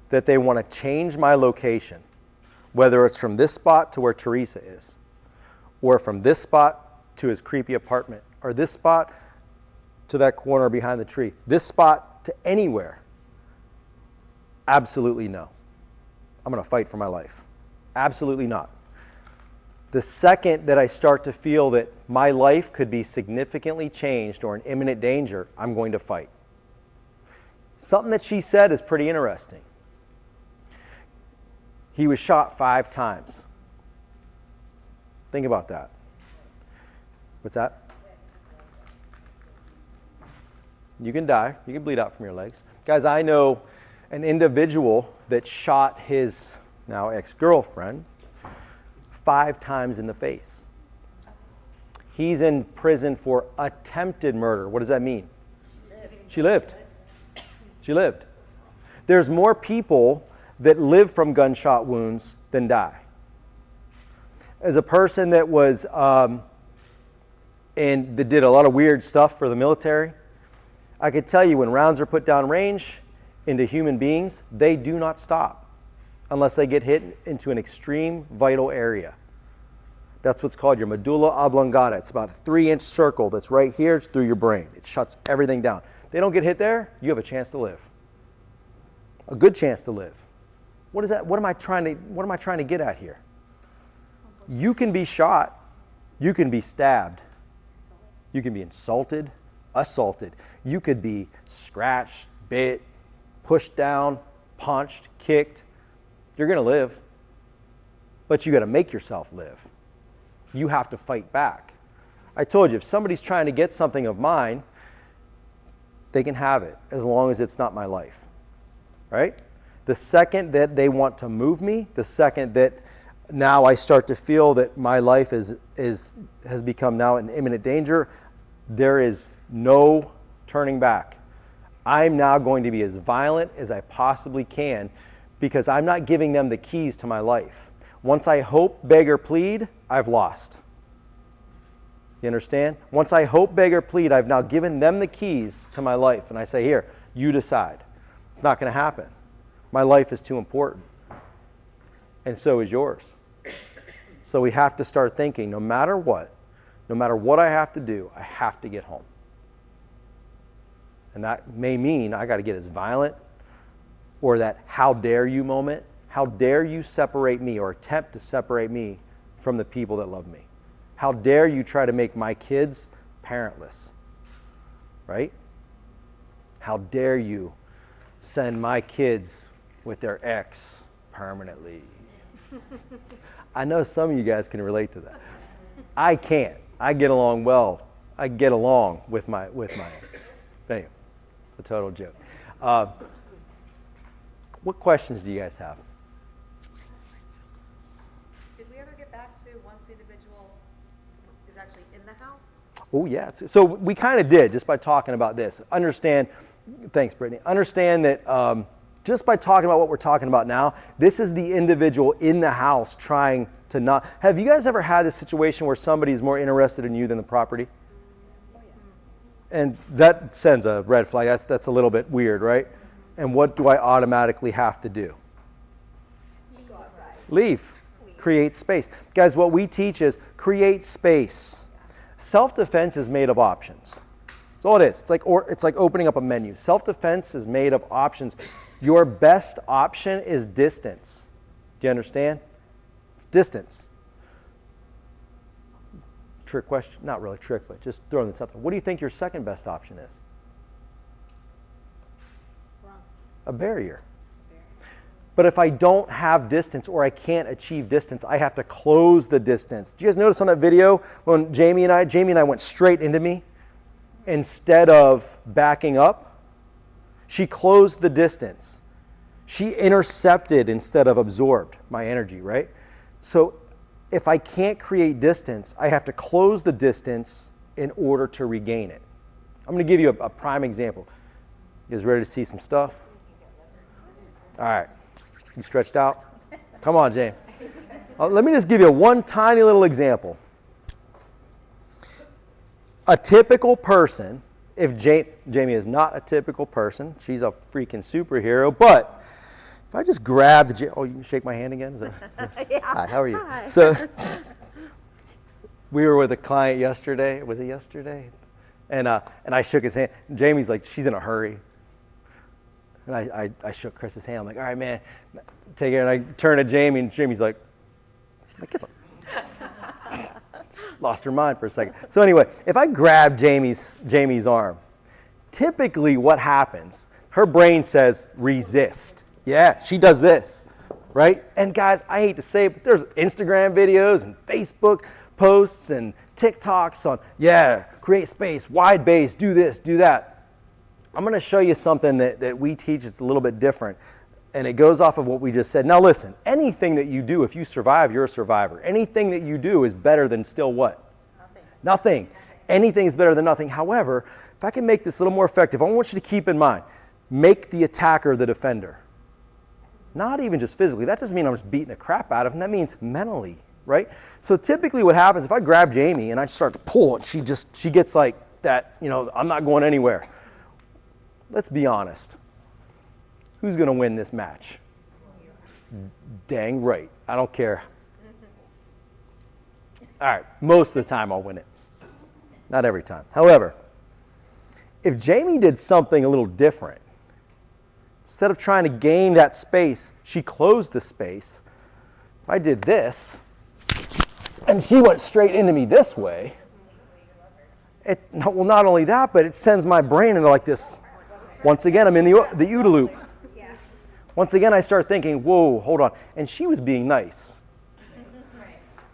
that they want to change my location, whether it's from this spot to where Teresa is, or from this spot to his creepy apartment, or this spot to that corner behind the tree, this spot to anywhere, absolutely no. I'm going to fight for my life. Absolutely not. The second that I start to feel that my life could be significantly changed or in imminent danger, I'm going to fight. Something that she said is pretty interesting. He was shot 5 times. Think about that. What's that? You can die. You can bleed out from your legs. Guys, I know an individual that shot his now ex-girlfriend 5 times in the face. He's in prison for attempted murder. What does that mean? She lived. She lived. There's more people that live from gunshot wounds than die. As a person that was and that did a lot of weird stuff for the military, I could tell you when rounds are put down range into human beings, they do not stop unless they get hit into an extreme vital area. That's what's called your medulla oblongata. It's about a 3-inch circle that's right here. It's through your brain. It shuts everything down. They don't get hit there, you have a chance to live. A good chance to live. What is that? What am I trying to get at here? You can be shot. You can be stabbed. You can be insulted, assaulted. You could be scratched, bit, pushed down, punched, kicked. You're going to live. But you got to make yourself live. You have to fight back. I told you, if somebody's trying to get something of mine, they can have it as long as it's not my life. Right? The second that they want to move me, the second that now I start to feel that my life has become now in imminent danger, there is no turning back. I'm now going to be as violent as I possibly can because I'm not giving them the keys to my life. Once I hope, beg, or plead, I've lost. You understand? Once I hope, beg, or plead, I've now given them the keys to my life. And I say, here, you decide. It's not going to happen. My life is too important. And so is yours. So we have to start thinking, no matter what I have to do, I have to get home. And that may mean I got to get as violent, or that how dare you moment. How dare you separate me or attempt to separate me from the people that love me? How dare you try to make my kids parentless? Right? How dare you send my kids with their ex permanently? I know some of you guys can relate to that. I can't. I get along well. I get along with my ex. But anyway, it's a total joke. What questions do you guys have? Did we ever get back to once the individual is actually in the house? Oh, yeah. So we kind of did just by talking about this. Understand, thanks, Brittany. Understand that just by talking about what we're talking about now, this is the individual in the house trying to not. Have you guys ever had this situation where somebody's more interested in you than the property? And that sends a red flag. That's a little bit weird, right? And what do I automatically have to do? Leave. Create space. Guys, what we teach is create space. Self-defense is made of options. That's all it is. It's like opening up a menu. Self-defense is made of options. Your best option is distance. Do you understand? It's distance. Trick question. Not really trick, but just throwing this out there. What do you think your second best option is? A barrier. But if I don't have distance or I can't achieve distance, I have to close the distance. Did you guys notice on that video when Jamie and I went straight into me instead of backing up? She closed the distance. She intercepted instead of absorbed my energy, right? So if I can't create distance, I have to close the distance in order to regain it. I'm going to give you a prime example. You guys ready to see some stuff? All right. You stretched out? Come on, Jamie. Let me just give you one tiny little example. A typical person, if Jamie is not a typical person, she's a freaking superhero, but if I just grabbed, you can shake my hand again? Is that, Yeah. Hi, how are you? Hi. So we were with a client yesterday. Was it yesterday? And I shook his hand. Jamie's like, she's in a hurry. And I shook Chris's hand. I'm like, all right, man, take it. And I turn to Jamie, and Jamie's like get the lost her mind for a second. So anyway, if I grab Jamie's arm, typically what happens, her brain says resist. Yeah, she does this, right? And guys, I hate to say it, but there's Instagram videos and Facebook posts and TikToks on, yeah, create space, wide base, do this, do that. I'm going to show you something that we teach. It's a little bit different. And it goes off of what we just said. Now listen, anything that you do, if you survive, you're a survivor. Anything that you do is better than still what? Nothing. Anything is better than nothing. However, if I can make this a little more effective, I want you to keep in mind, make the attacker the defender. Not even just physically. That doesn't mean I'm just beating the crap out of him. That means mentally, right? So typically what happens, if I grab Jamie and I start to pull and she gets like that, I'm not going anywhere. Let's be honest. Who's going to win this match? Dang right. I don't care. All right, most of the time I'll win it. Not every time. However, if Jamie did something a little different, instead of trying to gain that space, she closed the space. If I did this, and she went straight into me this way, well, not only that, but it sends my brain into like this. Once again, I'm in the OODA loop. Once again, I start thinking, whoa, hold on. And she was being nice.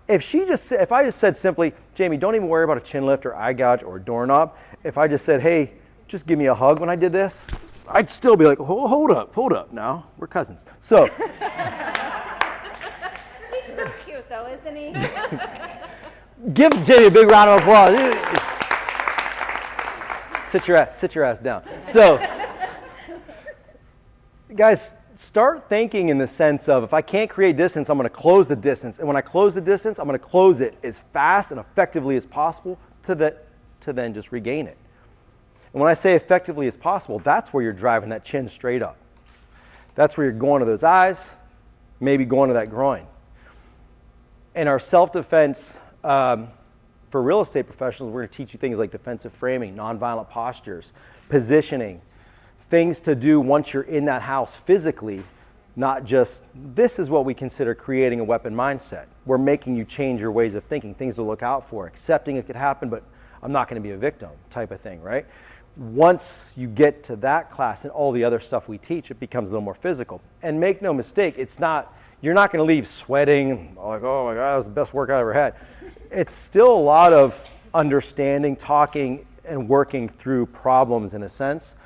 If I just said simply, Jamie, don't even worry about a chin lift or eye gouge or doorknob. If I just said, hey, just give me a hug when I did this, I'd still be like, hold up now. We're cousins. So. He's so cute though, isn't he? Give Jamie a big round of applause. Sit your ass down. So, guys, start thinking in the sense of, if I can't create distance, I'm going to close the distance. And when I close the distance, I'm going to close it as fast and effectively as possible to then just regain it. And when I say effectively as possible, that's where you're driving that chin straight up. That's where you're going to those eyes, maybe going to that groin. In our self-defense, for real estate professionals, we're going to teach you things like defensive framing, nonviolent postures, positioning, things to do once you're in that house physically, not just, this is what we consider creating a weapon mindset. We're making you change your ways of thinking, things to look out for, accepting it could happen, but I'm not going to be a victim type of thing, right? Once you get to that class and all the other stuff we teach, it becomes a little more physical. And make no mistake, you're not going to leave sweating, like, oh my God, that was the best workout I ever had. It's still a lot of understanding, talking, and working through problems in a sense,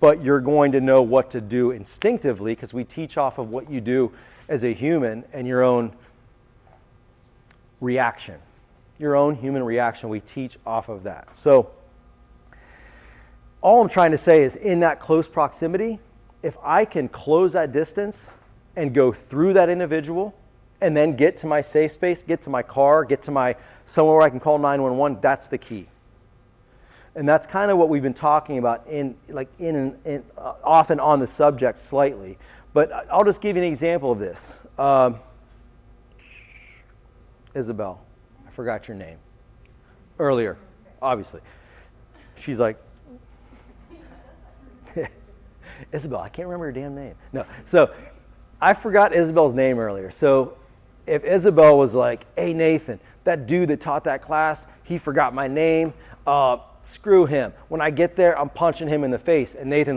but you're going to know what to do instinctively because we teach off of what you do as a human and your own reaction. Your own human reaction, we teach off of that. So all I'm trying to say is, in that close proximity, if I can close that distance and go through that individual and then get to my safe space, get to my car, get to somewhere where I can call 911, that's the key. And that's kind of what we've been talking about often on the subject slightly. But I'll just give you an example of this. Isabel, I forgot your name. Earlier, obviously. She's like, Isabel, I can't remember her damn name. No, so I forgot Isabel's name earlier. So if Isabel was like, hey, Nathan, that dude that taught that class, he forgot my name. Screw him. When I get there, I'm punching him in the face. And Nathan's